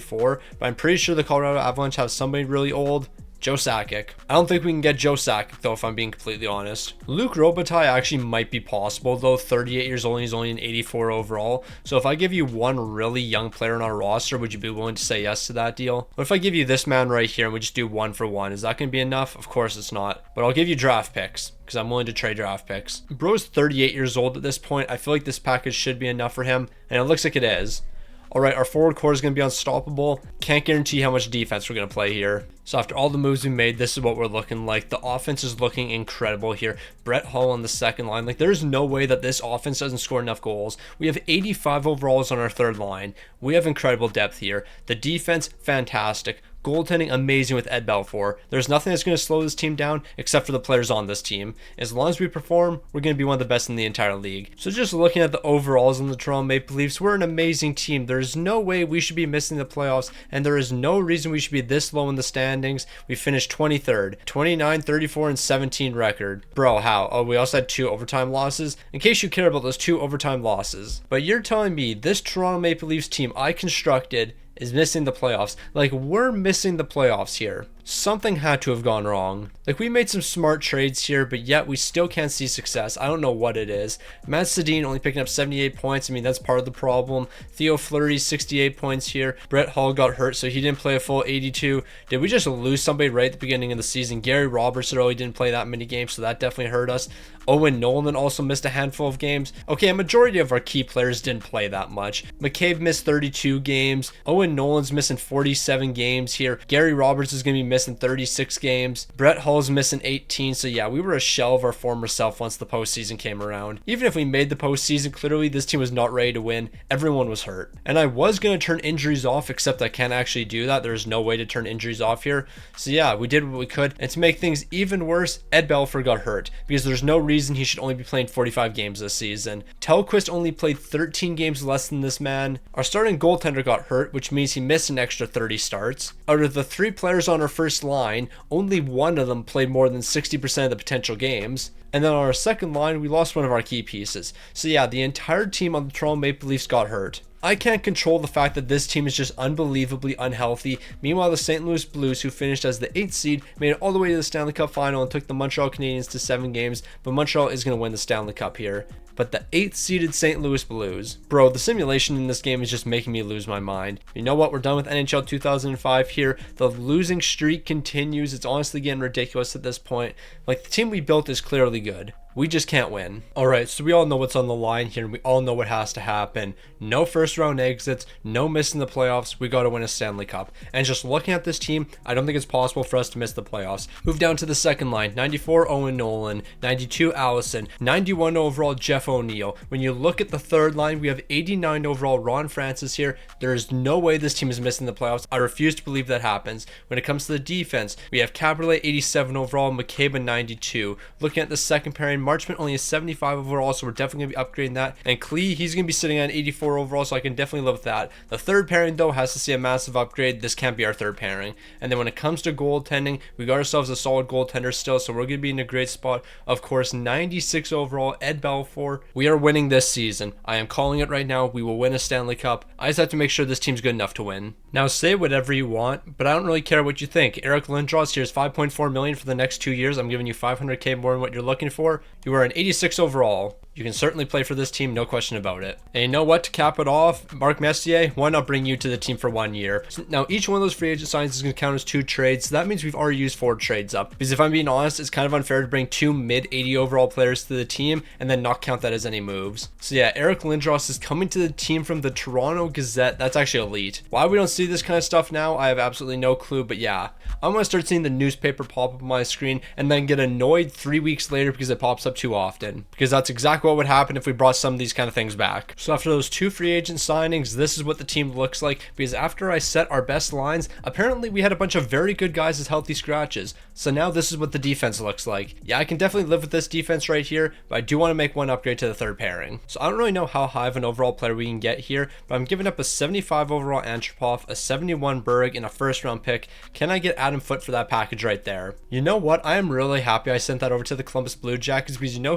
But I'm pretty sure the Colorado Avalanche have somebody really old. Joe Sakic. I don't think we can get Joe Sakic though, if I'm being completely honest. Luke Robitaille actually might be possible though, 38 years old and he's only an 84 overall. So if I give you one really young player on our roster, would you be willing to say yes to that deal? What if I give you this man right here and we just do 1-for-1? Is that going to be enough? Of course it's not. But I'll give you draft picks, because I'm willing to trade draft picks. Bro's 38 years old at this point. I feel like this package should be enough for him, and it looks like it is. All right, our forward core is going to be unstoppable. Can't guarantee how much defense we're going to play here. So after all the moves we made, this is what we're looking like. The offense is looking incredible here. Brett Hull on the second line. Like, there's no way that this offense doesn't score enough goals. We have 85 overalls on our third line. We have incredible depth here. The defense, fantastic. Goaltending, amazing with Ed Belfour. There's nothing that's going to slow this team down except for the players on this team. As long as we perform, we're going to be one of the best in the entire league. So just looking at the overalls in the Toronto Maple Leafs, we're an amazing team. There's no way we should be missing the playoffs, and there is no reason we should be this low in the standings. We finished 23rd, 29, 34, and 17 record. Bro, how? Oh, we also had 2 overtime losses. In case you care about those 2 overtime losses. But you're telling me this Toronto Maple Leafs team I constructed is missing the playoffs. Like, we're missing the playoffs here. Something had to have gone wrong. Like, we made some smart trades here, but yet we still can't see success. I don't know what it is. Matt Sedin only picking up 78 points. I mean, that's part of the problem. Theo Fleury, 68 points here. Brett Hull got hurt, so he didn't play a full 82. Did we just lose somebody right at the beginning of the season? Gary Roberts really didn't play that many games, so that definitely hurt us. Owen Nolan also missed a handful of games. Okay, a majority of our key players didn't play that much. McCabe missed 32 games. Owen Nolan's missing 47 games here. Gary Roberts is going to be missing 36 games. Brett Hull's missing 18. So yeah, we were a shell of our former self once the postseason came around. Even if we made the postseason, clearly this team was not ready to win. Everyone was hurt. And I was going to turn injuries off, except I can't actually do that. There's no way to turn injuries off here. So yeah, we did what we could. And to make things even worse, Ed Belfour got hurt because there's no reason he should only be playing 45 games this season. Telquist only played 13 games less than this man. Our starting goaltender got hurt, which means he missed an extra 30 starts. Out of the 3 players on our first line, only one of them played more than 60% of the potential games. And then on our second line, we lost one of our key pieces. So yeah, the entire team on the Toronto Maple Leafs got hurt. I can't control the fact that this team is just unbelievably unhealthy. Meanwhile, the St. Louis Blues, who finished as the 8th seed, made it all the way to the Stanley Cup final and took the Montreal Canadiens to 7 games, but Montreal is going to win the Stanley Cup here. But the 8th seeded St. Louis Blues. Bro, the simulation in this game is just making me lose my mind. You know what? We're done with NHL 2005 here. The losing streak continues. It's honestly getting ridiculous at this point. Like, the team we built is clearly good. We just can't win. All right, so we all know what's on the line here, and we all know what has to happen. No first round exits, no missing the playoffs. We got to win a Stanley Cup. And just looking at this team, I don't think it's possible for us to miss the playoffs. Move down to the second line. 94 Owen Nolan, 92 Allison, 91 overall Jeff O'Neill. When you look at the third line, we have 89 overall Ron Francis here. There is no way this team is missing the playoffs. I refuse to believe that happens. When it comes to the defense, we have Caberlet 87 overall, McCabe 92. Looking at the second pairing, Marchment only has 75 overall, so we're definitely going to be upgrading that. And Klee, he's going to be sitting on 84 overall, so I can definitely live with that. The third pairing, though, has to see a massive upgrade. This can't be our third pairing. And then when it comes to goaltending, we got ourselves a solid goaltender still, so we're going to be in a great spot. Of course, 96 overall, Ed Belfour. We are winning this season. I am calling it right now. We will win a Stanley Cup. I just have to make sure this team's good enough to win. Now, say whatever you want, but I don't really care what you think. Eric Lindros, here's $5.4 million for the next 2 years. I'm giving you $500K more than what you're looking for. You are an 86 overall. You can certainly play for this team, no question about it. And you know what, to cap it off, Mark Messier, why not bring you to the team for 1 year? Now, each one of those free agent signings is going to count as 2 trades, so that means we've already used 4 trades up. Because if I'm being honest, it's kind of unfair to bring 2 mid-80 overall players to the team and then not count that as any moves. So yeah, Eric Lindros is coming to the team from the Toronto Gazette. That's actually elite. Why we don't see this kind of stuff now, I have absolutely no clue, but yeah. I'm going to start seeing the newspaper pop up on my screen and then get annoyed 3 weeks later because it pops up too often. Because that's exactly what would happen if we brought some of these kind of things back. So after those 2 free agent signings, this is what the team looks like, because after I set our best lines, apparently we had a bunch of very good guys as healthy scratches. So now this is what the defense looks like. Yeah, I can definitely live with this defense right here, but I do want to make one upgrade to the 3rd pairing. So I don't really know how high of an overall player we can get here, but I'm giving up a 75 overall Antropov, a 71 Berg, and a 1st round pick. Can I get Adam Foote for that package right there? You know what? I am really happy I sent that over to the Columbus Blue Jackets, because you know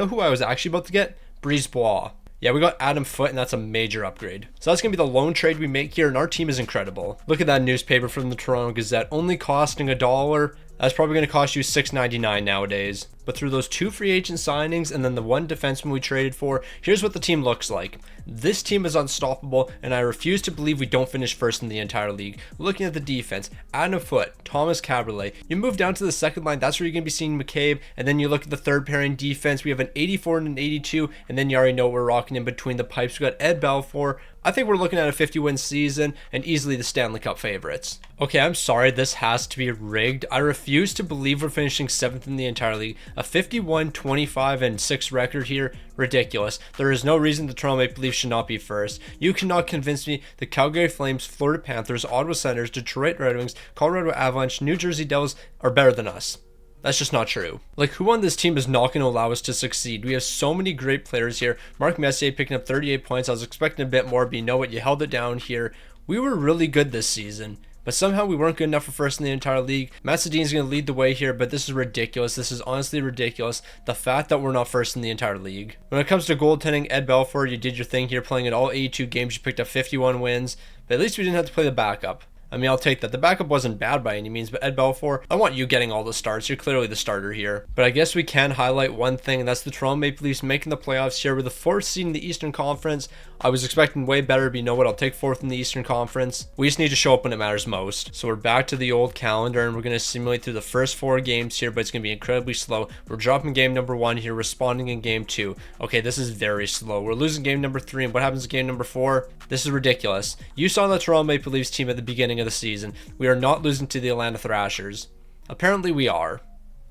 who I was actually about to get? Brise Bois. Yeah, we got Adam Foote, and that's a major upgrade. So that's going to be the lone trade we make here, and our team is incredible. Look at that newspaper from the Toronto Gazette, only costing $1. That's probably going to cost you $6.99 nowadays. But through those 2 free agent signings and then the 1 defenseman we traded for, here's what the team looks like. This team is unstoppable, and I refuse to believe we don't finish 1st in the entire league. Looking at the defense, Adam Foote, Thomas Caberlet. You move down to the 2nd line, that's where you're going to be seeing McCabe, and then you look at the 3rd pairing defense, we have an 84 and an 82, and then you already know what we're rocking in between the pipes. We got Ed Belfour. I think we're looking at a 50-win season and easily the Stanley Cup favorites. Okay, I'm sorry, this has to be rigged. I refuse to believe we're finishing 7th in the entire league. A 51, 25, and 6 record here, ridiculous. There is no reason the Toronto Maple Leafs should not be 1st. You cannot convince me the Calgary Flames, Florida Panthers, Ottawa Senators, Detroit Red Wings, Colorado Avalanche, New Jersey Devils are better than us. That's just not true. Like, who on this team is not going to allow us to succeed? We have so many great players here. Mark Messier picking up 38 points. I was expecting a bit more, but you know what? You held it down here. We were really good this season, but somehow we weren't good enough for 1st in the entire league. Matt Sedin's going to lead the way here, but this is ridiculous. This is honestly ridiculous. The fact that we're not 1st in the entire league. When it comes to goaltending, Ed Belfour, you did your thing here, playing in all 82 games. You picked up 51 wins, but at least we didn't have to play the backup. I mean, I'll take that. The backup wasn't bad by any means, but Ed Belfour, I want you getting all the starts. You're clearly the starter here. But I guess we can highlight one thing, and that's the Toronto Maple Leafs making the playoffs here. We're the 4th seed in the Eastern Conference. I was expecting way better, but you know what? I'll take 4th in the Eastern Conference. We just need to show up when it matters most. So we're back to the old calendar, and we're going to simulate through the first 4 games here, but it's going to be incredibly slow. We're dropping game number 1 here, responding in game 2. Okay, this is very slow. We're losing game number 3, and what happens in game number 4? This is ridiculous. You saw the Toronto Maple Leafs team at the beginning of the season. We are not losing to the Atlanta Thrashers. Apparently we are.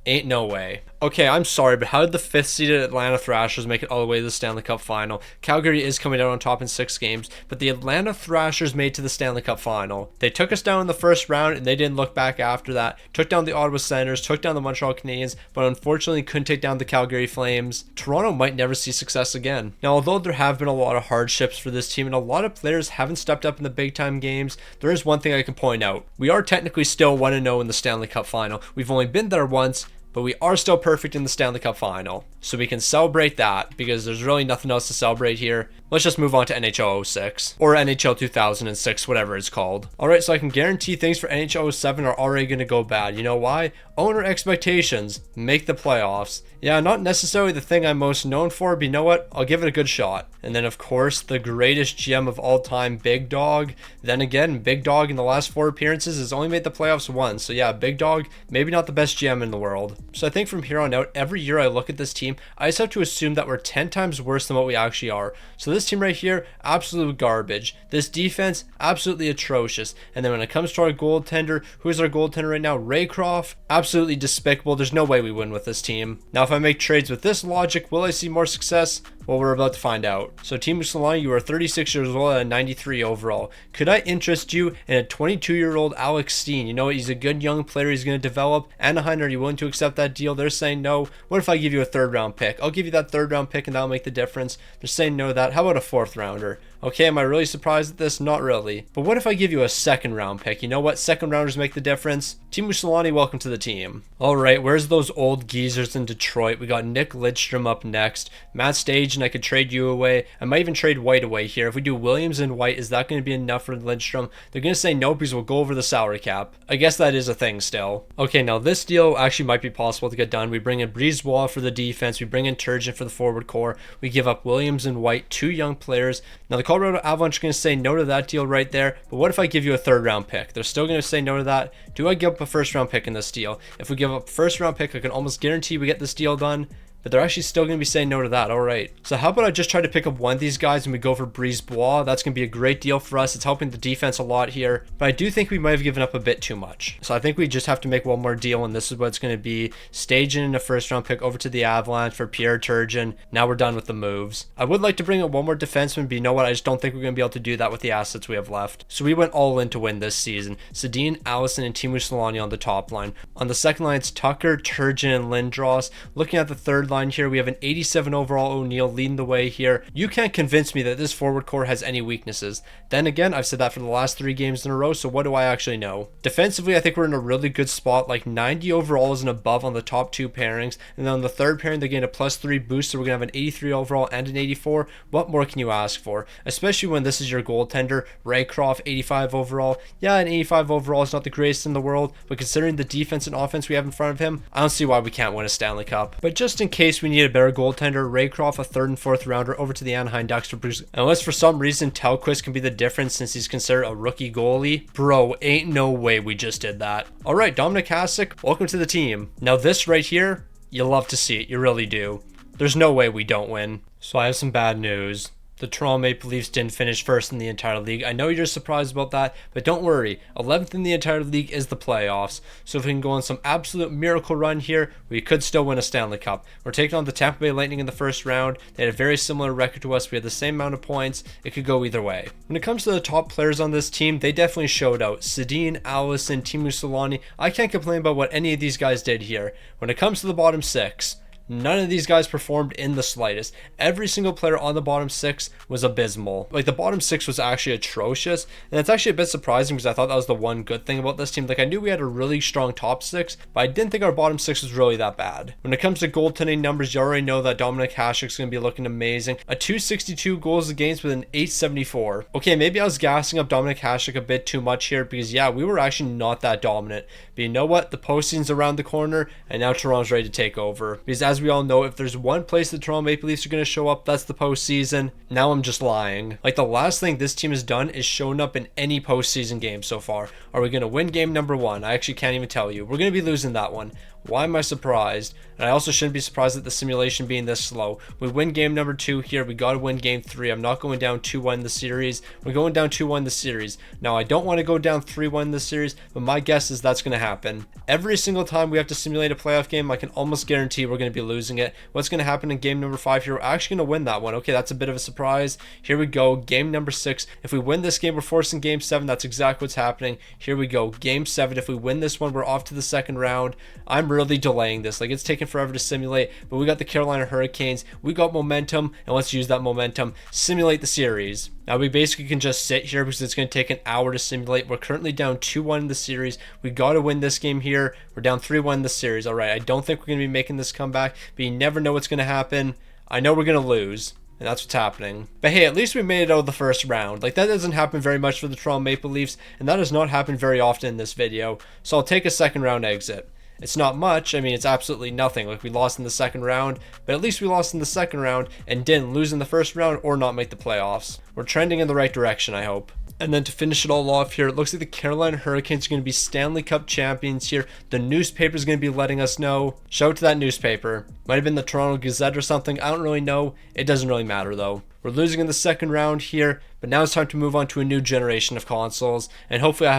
Ain't no way. Okay, I'm sorry, but how did the 5th seeded Atlanta Thrashers make it all the way to the Stanley Cup final? Calgary is coming out on top in 6 games, but the Atlanta Thrashers made to the Stanley Cup final. They took us down in the 1st round, and they didn't look back after that. Took down the Ottawa Senators, took down the Montreal Canadiens, but unfortunately couldn't take down the Calgary Flames. Toronto might never see success again. Now, although there have been a lot of hardships for this team, and a lot of players haven't stepped up in the big-time games, there is one thing I can point out. We are technically still 1-0 in the Stanley Cup final. We've only been there once, but we are still perfect in the Stanley Cup final. So we can celebrate that, because there's really nothing else to celebrate here. Let's just move on to NHL 06, or NHL 2006, whatever it's called. Alright, so I can guarantee things for NHL 07 are already going to go bad. You know why? Owner expectations, make the playoffs. Yeah, not necessarily the thing I'm most known for, but you know what? I'll give it a good shot. And then, of course, the greatest GM of all time, Big Dog. Then again, Big Dog in the last 4 appearances has only made the playoffs once. So yeah, Big Dog, maybe not the best GM in the world. So I think from here on out, every year I look at this team, I just have to assume that we're 10 times worse than what we actually are. So this team right here, absolute garbage. This defense, absolutely atrocious. And then when it comes to our goaltender, who's our goaltender right now? Raycroft, absolutely despicable. There's no way we win with this team. Now, if I make trades with this logic, will I see more success? Well, we're about to find out. So Team Solana, you are 36 years old at a 93 overall. Could I interest you in a 22-year-old Alex Steen? You know what? He's a good young player. He's going to develop. Anaheim, are you willing to accept that deal? They're saying no. What if I give you a 3rd round pick? I'll give you that 3rd round pick and that'll make the difference. They're saying no to that. How about a 4th rounder? Okay, am I really surprised at this? Not really. But what if I give you a second round pick? You know what? Second rounders make the difference. Teemu Selanne, welcome to the team. Alright, where's those old geezers in Detroit? We got Nick Lidstrom up next. Matt Stage, and I could trade you away. I might even trade White away here. If we do Williams and White, is that going to be enough for Lidstrom? They're going to say no because we'll go over the salary cap. I guess that is a thing still. Okay, now this deal actually might be possible to get done. We bring in Brisebois for the defense. We bring in Turgeon for the forward core. We give up Williams and White, two young players. Now the Colorado Avalanche are going to say no to that deal right there. But what if I give you a third round pick? They're still going to say no to that. Do I give up a first round pick in this deal? If we give up a first round pick, I can almost guarantee we get this deal done. But they're actually still going to be saying no to that. All right. So how about I just try to pick up one of these guys and we go for Brisebois? That's going to be a great deal for us. It's helping the defense a lot here. But I do think we might have given up a bit too much. So I think we just have to make one more deal, and this is what it's going to be. Staging in a first round pick over to the Avalanche for Pierre Turgeon. Now we're done with the moves. I would like to bring up one more defenseman, but you know what? I just don't think we're going to be able to do that with the assets we have left. So we went all in to win this season. Sedin, Allison, and Teemu Selanne on the top line. On the second line, it's Tucker, Turgeon, and Lindros. Looking at the third line here, we have an 87 overall O'Neill leading the way here. You can't convince me that this forward core has any weaknesses. Then again, I've said that for the last 3 games in a row, so what do I actually know? Defensively, I think we're in a really good spot, like 90 overalls and above on the top 2 pairings, and then on the third pairing, they gain a +3 boost, so we're going to have an 83 overall and an 84. What more can you ask for? Especially when this is your goaltender, Raycroft, 85 overall. Yeah, an 85 overall is not the greatest in the world, but considering the defense and offense we have in front of him, I don't see why we can't win a Stanley Cup. But just in case we need a better goaltender, Raycroft, a 3rd and 4th rounder, over to the Anaheim Ducks for Bruce. Unless for some reason Telquist can be the difference since he's considered a rookie goalie. Bro, ain't no way we just did that. Alright, Dominic Hasek, welcome to the team. Now this right here, you love to see it, you really do. There's no way we don't win. So I have some bad news. The Toronto Maple Leafs didn't finish first in the entire league. I know you're surprised about that, but don't worry. 11th in the entire league is the playoffs. So if we can go on some absolute miracle run here, we could still win a Stanley Cup. We're taking on the Tampa Bay Lightning in the first round. They had a very similar record to us. We had the same amount of points. It could go either way. When it comes to the top players on this team, they definitely showed out. Sedin, Allison, Teemu Selanne. I can't complain about what any of these guys did here. When it comes to the bottom 6, none of these guys performed in the slightest. Every single player on the bottom 6 was abysmal. Like, the bottom 6 was actually atrocious, and it's actually a bit surprising because I thought that was the one good thing about this team. Like, I knew we had a really strong top 6, but I didn't think our bottom 6 was really that bad. When it comes to goaltending numbers, you already know that Dominic Hasek's going to be looking amazing. A 262 goals against with an 874. Okay, maybe I was gassing up Dominic Hasek a bit too much here because, yeah, we were actually not that dominant. But you know what? The postseason's around the corner, and now Toronto's ready to take over. Because as we all know, if there's one place the Toronto Maple Leafs are going to show up, that's the postseason. Now I'm just lying. Like, the last thing this team has done is shown up in any postseason game so far. Are we going to win game number 1? I actually can't even tell you. We're going to be losing that one. Why am I surprised? And I also shouldn't be surprised at the simulation being this slow. We win game number 2 here. We got to win game 3. I'm not going down 2-1 in the series. We're going down 2-1 in the series. Now, I don't want to go down 3-1 in the series, but my guess is that's going to happen. Every single time we have to simulate a playoff game, I can almost guarantee we're going to be losing it. What's going to happen in game number 5 here? We're actually going to win that one. Okay, that's a bit of a surprise. Here we go. Game number 6. If we win this game, we're forcing game 7. That's exactly what's happening. Here we go. Game 7. If we win this one, we're off to the second round. I'm really delaying this. Like, it's taking forever to simulate, but we got the Carolina Hurricanes. We got momentum, and let's use that momentum. Simulate the series. Now, we basically can just sit here because it's going to take an hour to simulate. We're currently down 2-1 in the series. We got to win this game here. We're down 3-1 in the series. All right, I don't think we're going to be making this comeback, but you never know what's going to happen. I know we're going to lose, and that's what's happening. But hey, at least we made it out of the first round. Like, that doesn't happen very much for the Toronto Maple Leafs, and that does not happen very often in this video. So I'll take a second round exit. It's not much. I mean, it's absolutely nothing. Like, we lost in the second round, but at least we lost in the second round and didn't lose in the first round or not make the playoffs. We're trending in the right direction, I hope. And then to finish it all off here, it looks like the Carolina Hurricanes are going to be Stanley Cup champions here. The newspaper's going to be letting us know. Shout out to that newspaper. Might have been the Toronto Gazette or something. I don't really know. It doesn't really matter, though. We're losing in the second round here, but now it's time to move on to a new generation of consoles, and hopefully I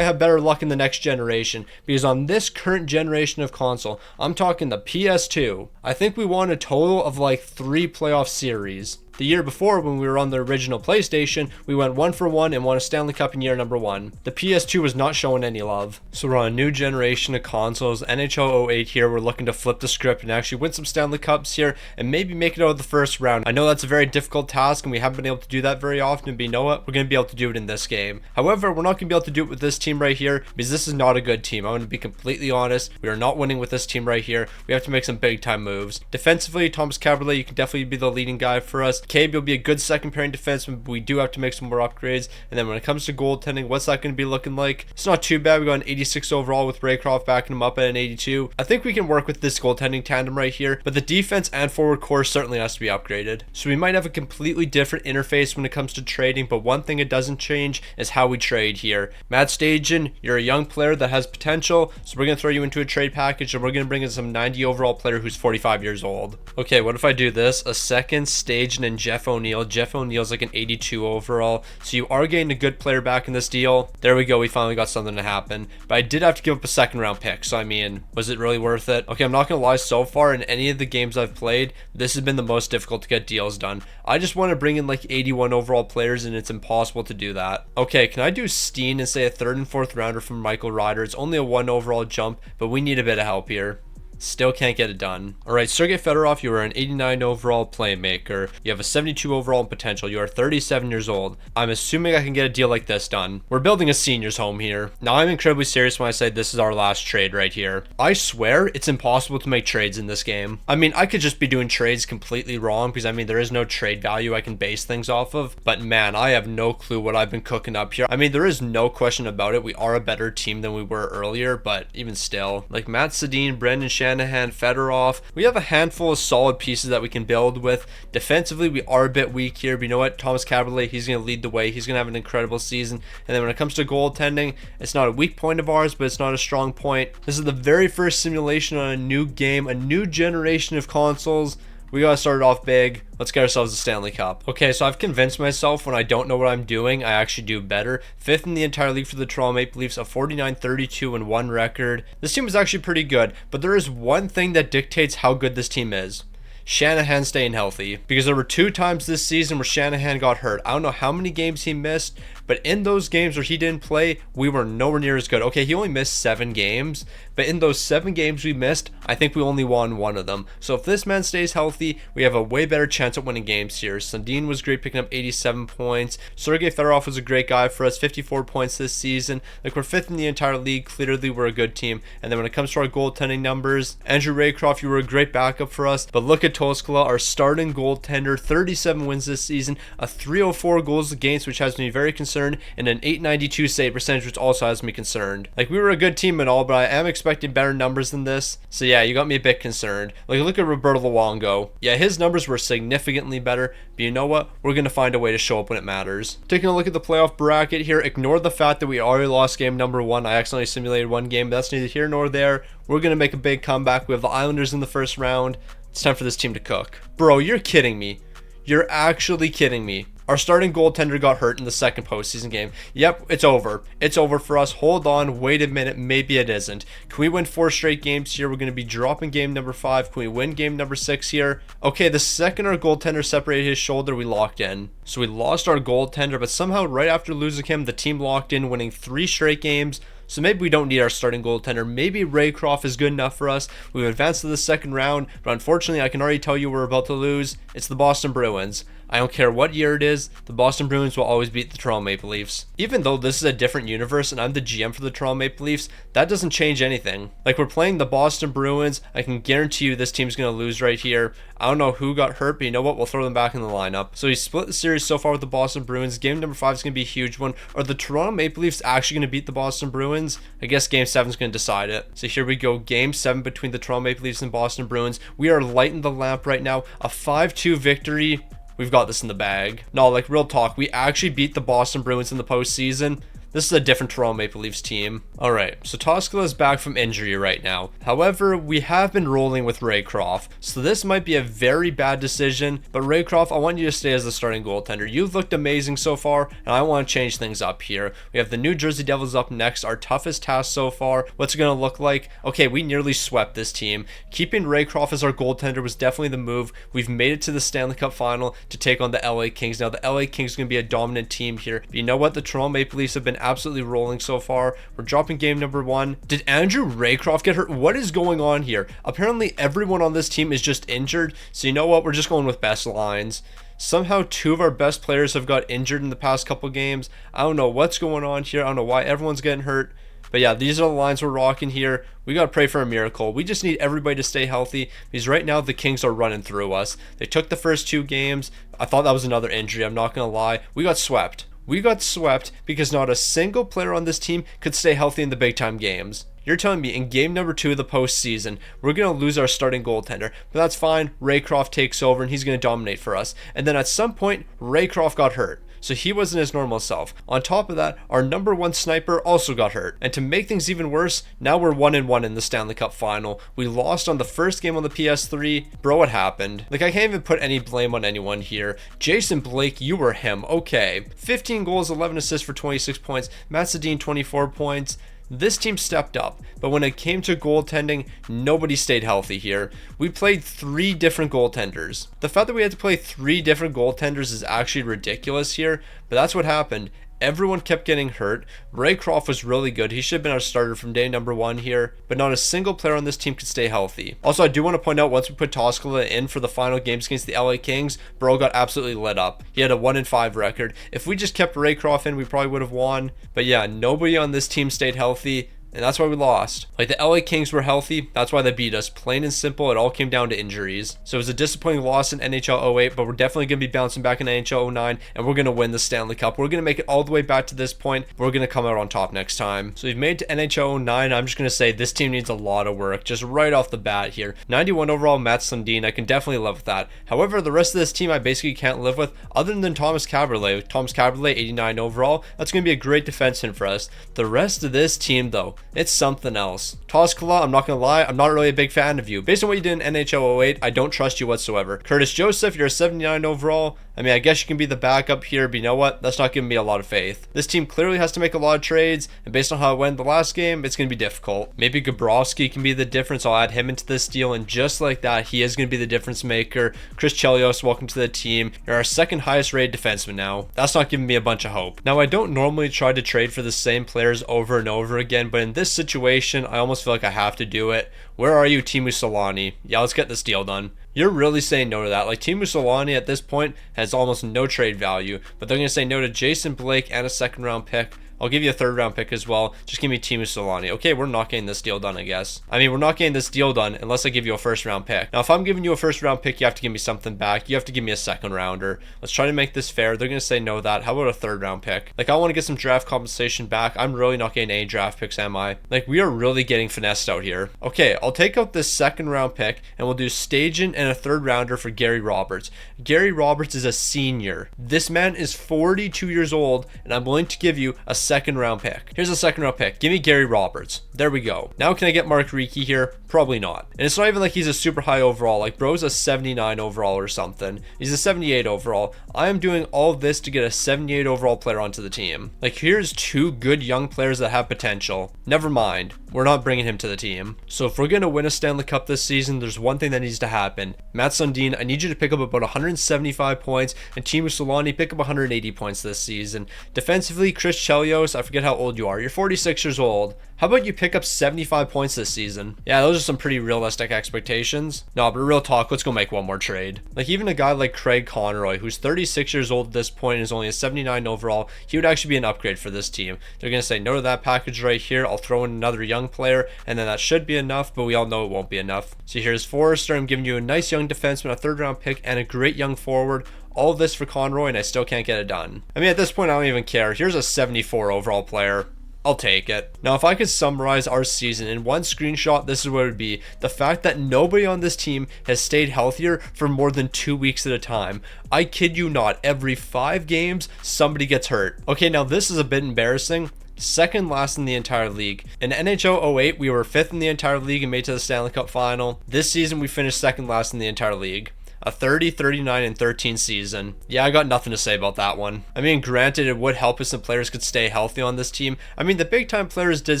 have better luck in the next generation, because on this current generation of console, I'm talking the PS2, I think we won a total of like 3 playoff series. The year before, when we were on the original PlayStation, we went 1-for-1 and won a Stanley Cup in year number 1. The PS2 was not showing any love. So we're on a new generation of consoles. NHL 08 here. We're looking to flip the script and actually win some Stanley Cups here and maybe make it out of the first round. I know that's a very difficult task and we haven't been able to do that very often, but you know what? We're going to be able to do it in this game. However, we're not going to be able to do it with this team right here because this is not a good team. I'm going to be completely honest. We are not winning with this team right here. We have to make some big time moves. Defensively, Thomas Caberlet, you can definitely be the leading guy for us. Cabe, you'll be a good second pairing defenseman, but we do have to make some more upgrades. And then when it comes to goaltending, what's that going to be looking like? It's not too bad. We got an 86 overall with Raycroft backing him up at an 82. I think we can work with this goaltending tandem right here, but the defense and forward core certainly has to be upgraded. So we might have a completely different interface when it comes to trading, but one thing it doesn't change is how we trade here. Matt Stajan, you're a young player that has potential, so we're going to throw you into a trade package and we're going to bring in some 90 overall player who's 45 years old. Okay, what if I do this? A second, Stajan and Jeff O'Neill. Jeff O'Neill's like an 82 overall, so you are getting a good player back in this deal. There we go, we finally got something to happen. But I did have to give up a second round pick, so I mean, was it really worth it? Okay, I'm not going to lie, so far in any of the games I've played, this has been the most difficult to get deals done. I just want to bring in like 81 overall players and it's impossible to do that. Okay, can I do Steen and say a third and fourth rounder from Michael Ryder? It's only a 1 overall jump, but we need a bit of help here. Still can't get it done. All right, Sergei Fedorov, you are an 89 overall playmaker. You have a 72 overall potential. You are 37 years old. I'm assuming I can get a deal like this done. We're building a seniors home here. Now, I'm incredibly serious when I say this is our last trade right here. I swear it's impossible to make trades in this game. I mean, I could just be doing trades completely wrong because, I mean, there is no trade value I can base things off of. But man, I have no clue what I've been cooking up here. I mean, there is no question about it. We are a better team than we were earlier, but even still, like Matt Sedin, Brendan Shanahan, Fedorov, we have a handful of solid pieces that we can build with. Defensively, we are a bit weak here, but you know what? Thomas Caberlet, he's going to lead the way. He's going to have an incredible season. And then when it comes to goaltending, it's not a weak point of ours, but it's not a strong point. This is the very first simulation on a new game, a new generation of consoles. We gotta start it off big. Let's get ourselves a Stanley Cup. Okay, so I've convinced myself when I don't know what I'm doing, I actually do better. 5th in the entire league for the Toronto Maple Leafs, a 49-32-1 record. This team is actually pretty good, but there is one thing that dictates how good this team is. Shanahan staying healthy, because there were 2 times this season where Shanahan got hurt. I don't know how many games he missed, but in those games where he didn't play, we were nowhere near as good. Okay, he only missed 7 games, but in those 7 games we missed, I think we only won 1 of them. So if this man stays healthy, we have a way better chance at winning games here. Sundin was great, picking up 87 points. Sergei Fedorov was a great guy for us, 54 points this season. Like, we're 5th in the entire league. Clearly, we're a good team. And then when it comes to our goaltending numbers, Andrew Raycroft, you were a great backup for us. But look at Toskala, our starting goaltender, 37 wins this season, a 304 goals against, which has me very concerned, and an 892 save percentage, which also has me concerned. Like, we were a good team and all, but I am expecting better numbers than this. So yeah, you got me a bit concerned. Like, look at Roberto Luongo. Yeah, his numbers were significantly better, but you know what? We're going to find a way to show up when it matters. Taking a look at the playoff bracket here, ignore the fact that we already lost game number 1. I accidentally simulated 1 game, but that's neither here nor there. We're going to make a big comeback. We have the Islanders in the first round. It's time for this team to cook. Bro, you're kidding me. You're actually kidding me. Our starting goaltender got hurt in the second postseason game. Yep, it's over. It's over for us. Hold on. Wait a minute. Maybe it isn't. Can we win 4 straight games here? We're going to be dropping game number 5. Can we win game number 6 here? Okay, the second our goaltender separated his shoulder, we locked in. So we lost our goaltender, but somehow right after losing him, the team locked in, winning 3 straight games. So maybe we don't need our starting goaltender. Maybe Raycroft is good enough for us. We've advanced to the second round, but unfortunately, I can already tell you we're about to lose. It's the Boston Bruins. I don't care what year it is, the Boston Bruins will always beat the Toronto Maple Leafs. Even though this is a different universe and I'm the GM for the Toronto Maple Leafs, that doesn't change anything. Like, we're playing the Boston Bruins. I can guarantee you this team's going to lose right here. I don't know who got hurt, but you know what? We'll throw them back in the lineup. So we split the series so far with the Boston Bruins. Game number 5 is going to be a huge one. Are the Toronto Maple Leafs actually going to beat the Boston Bruins? I guess Game 7 is going to decide it. So here we go. Game 7 between the Toronto Maple Leafs and Boston Bruins. We are lighting the lamp right now. A 5-2 victory. We've got this in the bag. No, like, real talk. We actually beat the Boston Bruins in the postseason. This is a different Toronto Maple Leafs team. Alright, so Toskala is back from injury right now. However, we have been rolling with Raycroft, so this might be a very bad decision, but Raycroft, I want you to stay as the starting goaltender. You've looked amazing so far, and I want to change things up here. We have the New Jersey Devils up next, our toughest task so far. What's it going to look like? Okay, we nearly swept this team. Keeping Raycroft as our goaltender was definitely the move. We've made it to the Stanley Cup final to take on the LA Kings. Now, the LA Kings are going to be a dominant team here, but you know what? The Toronto Maple Leafs have been absolutely rolling so far. We're dropping game number 1. Did Andrew Raycroft get hurt? What is going on here? Apparently, everyone on this team is just injured, so you know what? We're just going with best lines. Somehow 2 of our best players have got injured in the past couple games. I don't know what's going on here. I don't know why everyone's getting hurt. But yeah, these are the lines we're rocking here. We got to pray for a miracle. We just need everybody to stay healthy because right now the Kings are running through us. They took the first 2 games. I thought that was another injury. I'm not going to lie. We got swept. We got swept because not a single player on this team could stay healthy in the big time games. You're telling me in game number 2 of the postseason, we're going to lose our starting goaltender, but that's fine. Raycroft takes over and he's going to dominate for us. And then at some point, Raycroft got hurt, so he wasn't his normal self. On top of that, our number 1 sniper also got hurt. And to make things even worse, now we're 1-1 in the Stanley Cup final. We lost on the first game on the PS3. Bro, what happened? Like, I can't even put any blame on anyone here. Jason Blake, you were him. Okay. 15 goals, 11 assists for 26 points. Matt Sedin, 24 points. This team stepped up, but when it came to goaltending, nobody stayed healthy here. We played 3 different goaltenders. The fact that we had to play 3 different goaltenders is actually ridiculous here, but that's what happened. Everyone kept getting hurt. Raycroft was really good. He should have been our starter from day number 1 here, but not a single player on this team could stay healthy. Also, I do want to point out, once we put Toskala in for the final games against the LA Kings, bro got absolutely lit up. He had a 1-5 record. If we just kept Raycroft in, we probably would have won. But yeah, nobody on this team stayed healthy. And that's why we lost. Like, the LA Kings were healthy. That's why they beat us. Plain and simple, it all came down to injuries. So it was a disappointing loss in NHL 08, but we're definitely going to be bouncing back in NHL 09, and we're going to win the Stanley Cup. We're going to make it all the way back to this point. We're going to come out on top next time. So we've made it to NHL 09. I'm just going to say this team needs a lot of work, just right off the bat here. 91 overall, Matt Sundin. I can definitely live with that. However, the rest of this team I basically can't live with, other than Thomas Caberlet. Thomas Caberlet, 89 overall. That's going to be a great defenseman for us. The rest of this team, though, it's something else. Toskala, I'm not going to lie, I'm not really a big fan of you. Based on what you did in NHL 08, I don't trust you whatsoever. Curtis Joseph, you're a 79 overall. I mean, I guess you can be the backup here, but you know what? That's not giving me a lot of faith. This team clearly has to make a lot of trades, and based on how it went the last game, it's going to be difficult. Maybe Gabrowski can be the difference. I'll add him into this deal, and just like that, he is going to be the difference maker. Chris Chelios, welcome to the team. You're our 2nd highest rated defenseman now. That's not giving me a bunch of hope. Now, I don't normally try to trade for the same players over and over again, but in this situation, I almost feel like I have to do it. Where are you, Teemu Solani? Yeah, let's get this deal done. You're really saying no to that. Like, Teemu Solani at this point has almost no trade value, but they're going to say no to Jason Blake and a 2nd round pick. I'll give you a 3rd round pick as well. Just give me Teemu Solani. Okay, we're not getting this deal done, I guess. I mean, we're not getting this deal done unless I give you a 1st round pick. Now, if I'm giving you a 1st round pick, you have to give me something back. You have to give me a 2nd rounder. Let's try to make this fair. They're going to say no to that. How about a 3rd round pick? Like, I want to get some draft compensation back. I'm really not getting any draft picks, am I? Like, we are really getting finessed out here. Okay, I'll take out this 2nd round pick, and we'll do Stajan and a 3rd rounder for Gary Roberts. Gary Roberts is a senior. This man is 42 years old, and I'm willing to give you a 2nd round pick. Here's a 2nd round pick. Give me Gary Roberts. There we go. Now, can I get Mark Ricci here? Probably not. And it's not even like he's a super high overall. Like, bro's a 79 overall or something. He's a 78 overall. I am doing all this to get a 78 overall player onto the team. Like, here's 2 good young players that have potential. Never mind. We're not bringing him to the team. So if we're going to win a Stanley Cup this season, there's one thing that needs to happen. Matt Sundin, I need you to pick up about 175 points, and Teemu Solani, pick up 180 points this season. Defensively, Chris Chelios, I forget how old you are. You're 46 years old. How about you pick up 75 points this season? Yeah, those are some pretty realistic expectations. No, but real talk, let's go make one more trade. Like, even a guy like Craig Conroy, who's 36 years old at this point and is only a 79 overall, he would actually be an upgrade for this team. They're going to say no to that package right here. I'll throw in another young player, and then that should be enough, but we all know it won't be enough. So here's Forrester. I'm giving you a nice young defenseman, a 3rd round pick, and a great young forward. All of this for Conroy, and I still can't get it done. I mean, at this point, I don't even care. Here's a 74 overall player. I'll take it. Now, if I could summarize our season in one screenshot, this is what it would be. The fact that nobody on this team has stayed healthier for more than 2 weeks at a time. I kid you not, every 5 games, somebody gets hurt. Okay, now this is a bit embarrassing. second last in the entire league. In NHL 08, we were 5th in the entire league and made to the Stanley Cup final. This season, we finished second last in the entire league. A 30, 39, and 13 season. Yeah, I got nothing to say about that one. I mean, granted, it would help if some players could stay healthy on this team. I mean, the big time players did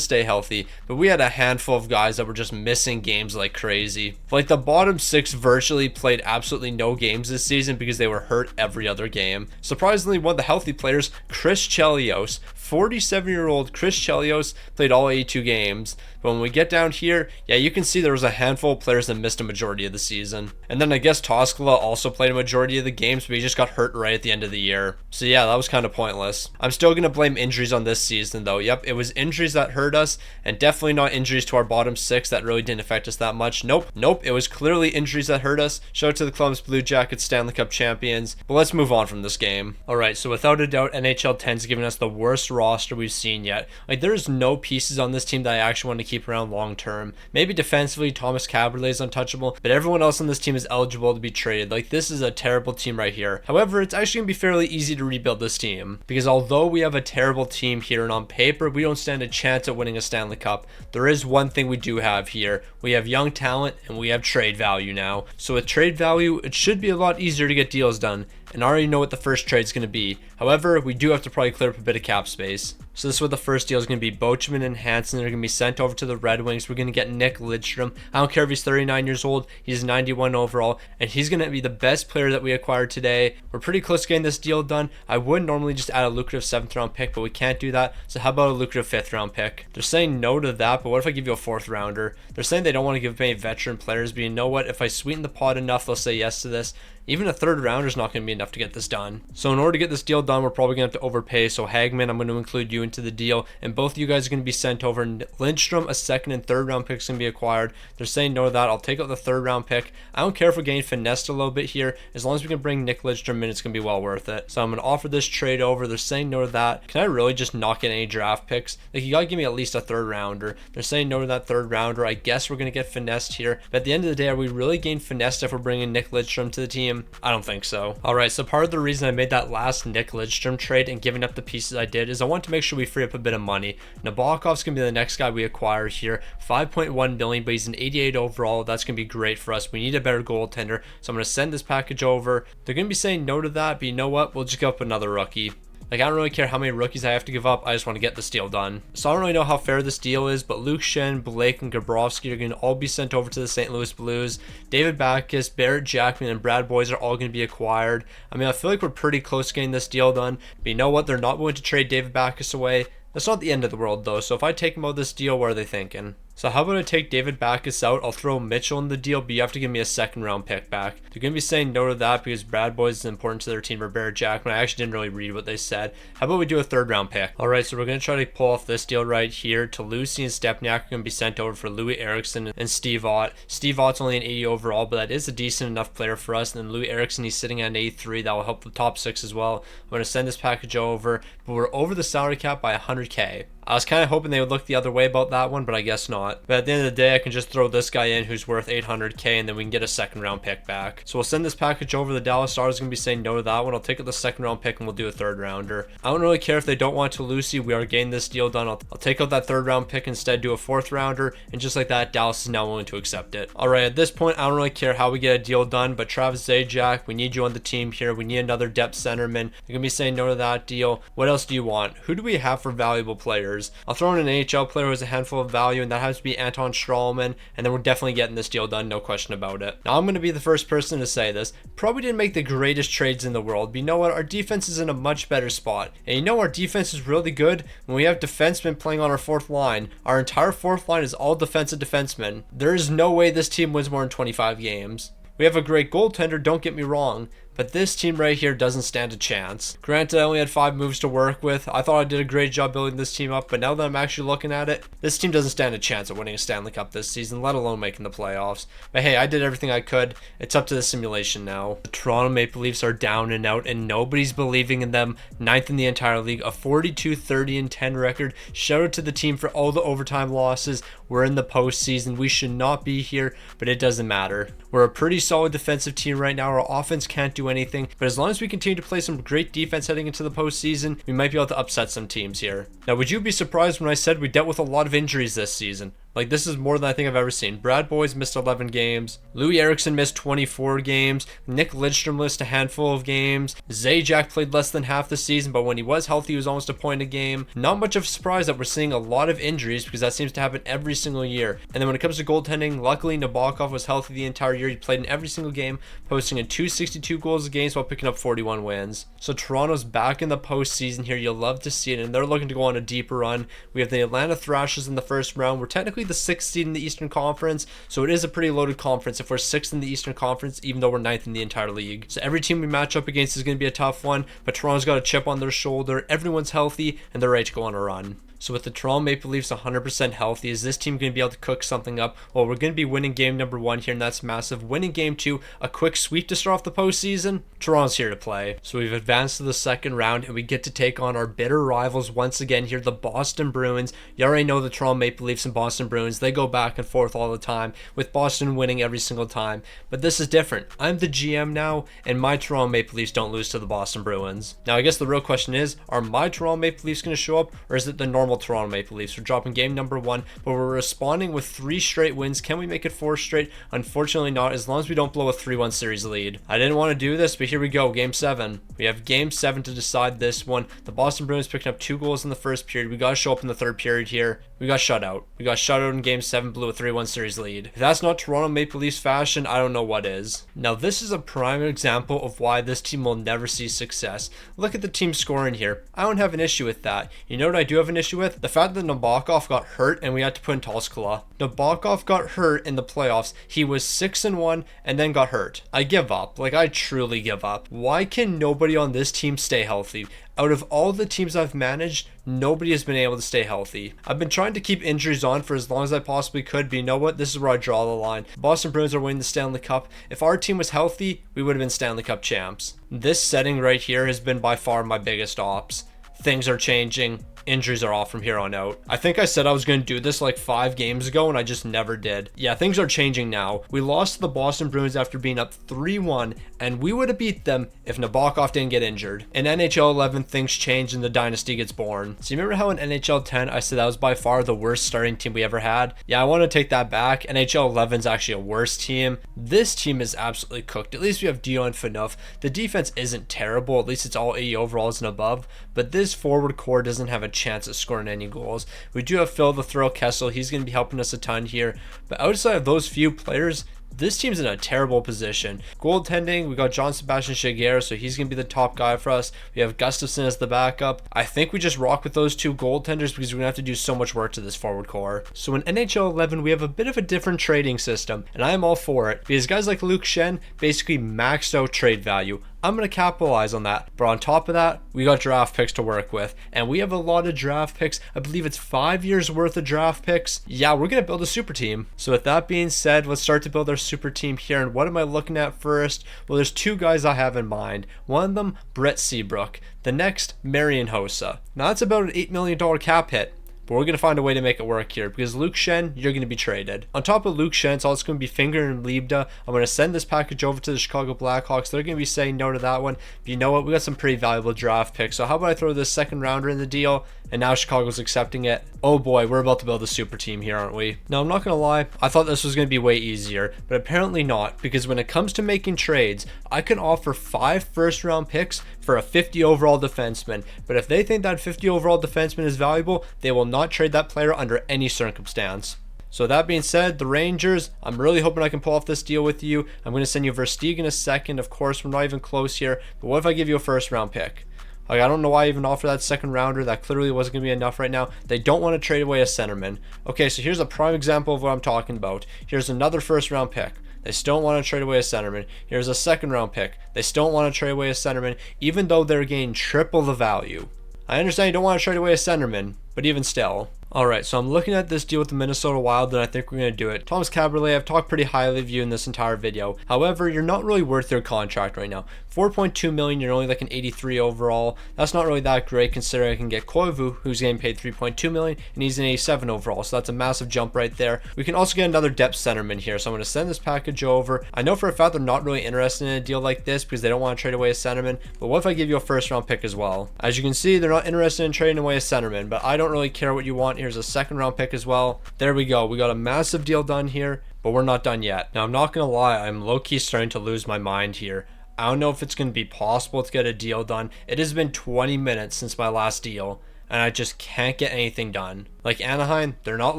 stay healthy, but we had a handful of guys that were just missing games like crazy. Like, the bottom 6 virtually played absolutely no games this season because they were hurt every other game. Surprisingly, one of the healthy players, Chris Chelios, 47-year-old Chris Chelios, played all 82 games. But when we get down here, yeah, you can see there was a handful of players that missed a majority of the season. And then I guess Toskala also played a majority of the games, but he just got hurt right at the end of the year. So yeah, that was kind of pointless. I'm still going to blame injuries on this season though. Yep, it was injuries that hurt us, and definitely not injuries to our bottom 6 that really didn't affect us that much. Nope, it was clearly injuries that hurt us. Shout out to the Columbus Blue Jackets, Stanley Cup champions. But let's move on from this game. Alright, so without a doubt, NHL 10's giving us the worst roster we've seen yet. Like, there's no pieces on this team that I actually want to keep around long term. Maybe defensively, Thomas Caberlet is untouchable, but everyone else on this team is eligible to be traded. Like, this is a terrible team right here. However, it's actually going to be fairly easy to rebuild this team, because although we have a terrible team here and on paper we don't stand a chance at winning a Stanley Cup, there is one thing we do have here. We have young talent and we have trade value now. So with trade value, it should be a lot easier to get deals done, and I already know what the first trade is going to be. However, we do have to probably clear up a bit of cap space. So this is what the first deal is going to be. Boachman and Hansen are going to be sent over to the Red Wings. We're going to get Nick Lidstrom. I don't care if he's 39 years old. He's 91 overall, and he's going to be the best player that we acquired today. We're pretty close to getting this deal done. I would normally just add a lucrative 7th round pick, but we can't do that. So how about a lucrative 5th round pick? They're saying no to that, but what if I give you a 4th rounder? They're saying they don't want to give any veteran players, but you know what? If I sweeten the pot enough, they'll say yes to this. Even a 3rd rounder is not going to be enough to get this done. So in order to get this deal done, we're probably going to have to overpay. So Hagman, I'm going to include you into the deal, and both of you guys are going to be sent over. Lindstrom, a 2nd and 3rd round pick is going to be acquired. They're saying no to that. I'll take out the 3rd round pick. I don't care if we're getting finessed a little bit here. As long as we can bring Nick Lidstrom in, it's going to be well worth it. So I'm going to offer this trade over. They're saying no to that. Can I really just not get any draft picks? Like, you got to give me at least a 3rd rounder. They're saying no to that 3rd rounder. I guess we're going to get finessed here. But at the end of the day, are we really getting finessed if we're bringing Nick Lidstrom to the team? I don't think so. Alright, so part of the reason I made that last Nick Lidstrom trade and giving up the pieces I did is I want to make sure we free up a bit of money. Nabokov's going to be the next guy we acquire here. 5.1 million, but he's an 88 overall. That's going to be great for us. We need a better goaltender, so I'm going to send this package over. They're going to be saying no to that, but you know what? We'll just give up another rookie. Like, I don't really care how many rookies I have to give up. I just want to get this deal done. So I don't really know how fair this deal is, but Luke Schenn, Blake, and Gabrovsky are going to all be sent over to the St. Louis Blues. David Backes, Barrett Jackman, and Brad Boyes are all going to be acquired. I mean, I feel like we're pretty close to getting this deal done, but you know what? They're not going to trade David Backes away. That's not the end of the world, though. So if I take him out of this deal, what are they thinking? So how about I take David Backes out? I'll throw Mitchell in the deal, but you have to give me a 2nd round pick back. They're going to be saying no to that because Brad Boyes is important to their team, or Barrett Jackman. I actually didn't really read what they said. How about we do a 3rd round pick? Alright, so we're going to try to pull off this deal right here. Lucy and Stepniak are going to be sent over for Louis Eriksson and Steve Ott. Steve Ott's only an 80 overall, but that is a decent enough player for us. And then Louis Eriksson, he's sitting at an 83. That will help the top 6 as well. I'm going to send this package over, but we're over the salary cap by 100K. I was kind of hoping they would look the other way about that one, but I guess not. But at the end of the day, I can just throw this guy in who's worth 800K, and then we can get a 2nd round pick back. So we'll send this package over. The Dallas Stars are going to be saying no to that one. I'll take out the 2nd round pick, and we'll do a 3rd rounder. I don't really care if they don't want Lucy. We are getting this deal done. I'll take out that 3rd round pick, instead do a 4th rounder, and just like that, Dallas is now willing to accept it. Alright, at this point, I don't really care how we get a deal done, but Travis Zajac, we need you on the team here. We need another depth centerman. They're going to be saying no to that deal. What else do you want? Who do we have for valuable players? I'll throw in an NHL player who has a handful of value, and that has to be Anton Strahlman, and then we're definitely getting this deal done, no question about it. Now, I'm going to be the first person to say this. Probably didn't make the greatest trades in the world, but you know what? Our defense is in a much better spot. And you know our defense is really good when we have defensemen playing on our 4th line. Our entire 4th line is all defensive defensemen. There is no way this team wins more than 25 games. We have a great goaltender, don't get me wrong, but this team right here doesn't stand a chance. Granted, I only had 5 moves to work with. I thought I did a great job building this team up, but now that I'm actually looking at it, this team doesn't stand a chance at winning a Stanley Cup this season, let alone making the playoffs. But hey, I did everything I could. It's up to the simulation now. The Toronto Maple Leafs are down and out, and nobody's believing in them. 9th in the entire league, a 42-30-10 record. Shout out to the team for all the overtime losses. We're in the postseason. We should not be here, but it doesn't matter. We're a pretty solid defensive team right now. Our offense can't do do anything, but as long as we continue to play some great defense heading into the postseason, we might be able to upset some teams here. Now, would you be surprised when I said we dealt with a lot of injuries this season? Like, this is more than I think I've ever seen. Brad Boyes missed 11 games. Louis Eriksson missed 24 games. Nick Lidstrom missed a handful of games. Zajac played less than half the season, but when he was healthy, he was almost a point a game. Not much of a surprise that we're seeing a lot of injuries because that seems to happen every single year. And then when it comes to goaltending, luckily Nabokov was healthy the entire year. He played in every single game, posting in 262 goals a game while picking up 41 wins. So Toronto's back in the postseason here. You'll love to see it, and they're looking to go on a deeper run. We have the Atlanta Thrashers in the first round. We're technically the 6th seed in the Eastern Conference, so it is a pretty loaded conference if we're 6th in the Eastern Conference, even though we're 9th in the entire league. So every team we match up against is going to be a tough one, but Toronto's got a chip on their shoulder. Everyone's healthy, and they're ready to go on a run. So with the Toronto Maple Leafs 100% healthy, is this team going to be able to cook something up? Well, we're going to be winning game number 1 here, and that's massive. Winning game 2, a quick sweep to start off the postseason. Toronto's here to play. So we've advanced to the second round, and we get to take on our bitter rivals once again here, the Boston Bruins. You already know the Toronto Maple Leafs and Boston Bruins. They go back and forth all the time, with Boston winning every single time. But this is different. I'm the GM now, and my Toronto Maple Leafs don't lose to the Boston Bruins. Now, I guess the real question is, are my Toronto Maple Leafs going to show up, or is it the normal Toronto Maple Leafs? We're dropping game number 1, but we're responding with 3 straight wins. Can we make it 4 straight? Unfortunately not, as long as we don't blow a 3-1 series lead. I didn't want to do this, but here we go. Game 7. We have game 7 to decide this one. The Boston Bruins picking up 2 goals in the first period. We got to show up in the third period here. We got shut out. We got shut out in game 7, blew a 3-1 series lead. If that's not Toronto Maple Leafs fashion, I don't know what is. Now, this is a prime example of why this team will never see success. Look at the team scoring here. I don't have an issue with that. You know what I do have an issue with? The fact that Nabokov got hurt and we had to put in Tolskala. Nabokov got hurt in the playoffs. He was 6-1 and then got hurt. I give up. Like, I truly give up. Why can nobody on this team stay healthy? Out of all the teams I've managed, nobody has been able to stay healthy. I've been trying to keep injuries on for as long as I possibly could, but you know what? This is where I draw the line. The Boston Bruins are winning the Stanley Cup. If our team was healthy, we would have been Stanley Cup champs. This setting right here has been by far my biggest ops. Things are changing. Injuries are off from here on out. I think I said I was going to do this like 5 games ago and I just never did. Yeah, things are changing now. We lost to the Boston Bruins after being up 3-1, and we would have beat them if Nabokov didn't get injured. In NHL 11, things change and the dynasty gets born. So you remember how in NHL 10 I said that was by far the worst starting team we ever had? Yeah, I want to take that back. NHL 11 is actually a worse team. This team is absolutely cooked. At least we have Dion Phaneuf. The defense isn't terrible. At least it's all 80 overalls and above. But this forward core doesn't have a chance at scoring any goals. We do have Phil the Thrill Kessel. He's going to be helping us a ton here. But outside of those few players, this team's in a terrible position. Goaltending, we got John Sebastian Shigera, so he's going to be the top guy for us. We have Gustafsson as the backup. I think we just rock with those 2 goaltenders because we're going to have to do so much work to this forward core. So in NHL 11, we have a bit of a different trading system, and I am all for it because guys like Luke Schenn basically maxed out trade value. I'm going to capitalize on that. But on top of that, we got draft picks to work with. And we have a lot of draft picks. I believe it's 5 years worth of draft picks. Yeah, we're going to build a super team. So with that being said, let's start to build our super team here. And what am I looking at first? Well, there's 2 guys I have in mind. One of them, Brett Seabrook. The next, Marian Hossa. Now that's about an $8 million cap hit. But we're going to find a way to make it work here because Luke Schenn, you're going to be traded. On top of Luke Schenn, it's also going to be Finger and Liebda. I'm going to send this package over to the Chicago Blackhawks. They're going to be saying no to that one. But you know what? We got some pretty valuable draft picks. So how about I throw this second rounder in the deal? And now Chicago's accepting it. Oh boy, we're about to build a super team here, aren't we? Now, I'm not going to lie. I thought this was going to be way easier. But apparently not. Because when it comes to making trades, I can offer 5 first-round picks for a 50 overall defenseman. But if they think that 50 overall defenseman is valuable, they will not trade that player under any circumstance. So that being said, the Rangers, I'm really hoping I can pull off this deal with you. I'm going to send you Versteeg in a second. Of course, we're not even close here. But what if I give you a first-round pick? Like, I don't know why I even offer that second rounder. That clearly wasn't going to be enough right now. They don't want to trade away a centerman. Okay, so here's a prime example of what I'm talking about. Here's another first-round pick. They still don't want to trade away a centerman. Here's a second-round pick. They still don't want to trade away a centerman, even though they're getting triple the value. I understand you don't want to trade away a centerman, but even still. Alright, so I'm looking at this deal with the Minnesota Wild, and I think we're going to do it. Thomas Caberlet, I've talked pretty highly of you in this entire video. However, you're not really worth your contract right now. 4.2 million, you're only like an 83 overall. That's not really that great considering I can get Koivu, who's getting paid 3.2 million, and he's an 87 overall. So that's a massive jump right there. We can also get another depth centerman here. So I'm going to send this package over. I know for a fact they're not really interested in a deal like this because they don't want to trade away a centerman. But what if I give you a first round pick as well? As you can see, they're not interested in trading away a centerman, but I don't really care what you want. Here's a second round pick as well. There we go. We got a massive deal done here, but we're not done yet. Now, I'm not going to lie. I'm low-key starting to lose my mind here. I don't know if it's going to be possible to get a deal done. It has been 20 minutes since my last deal, and I just can't get anything done. Like Anaheim, they're not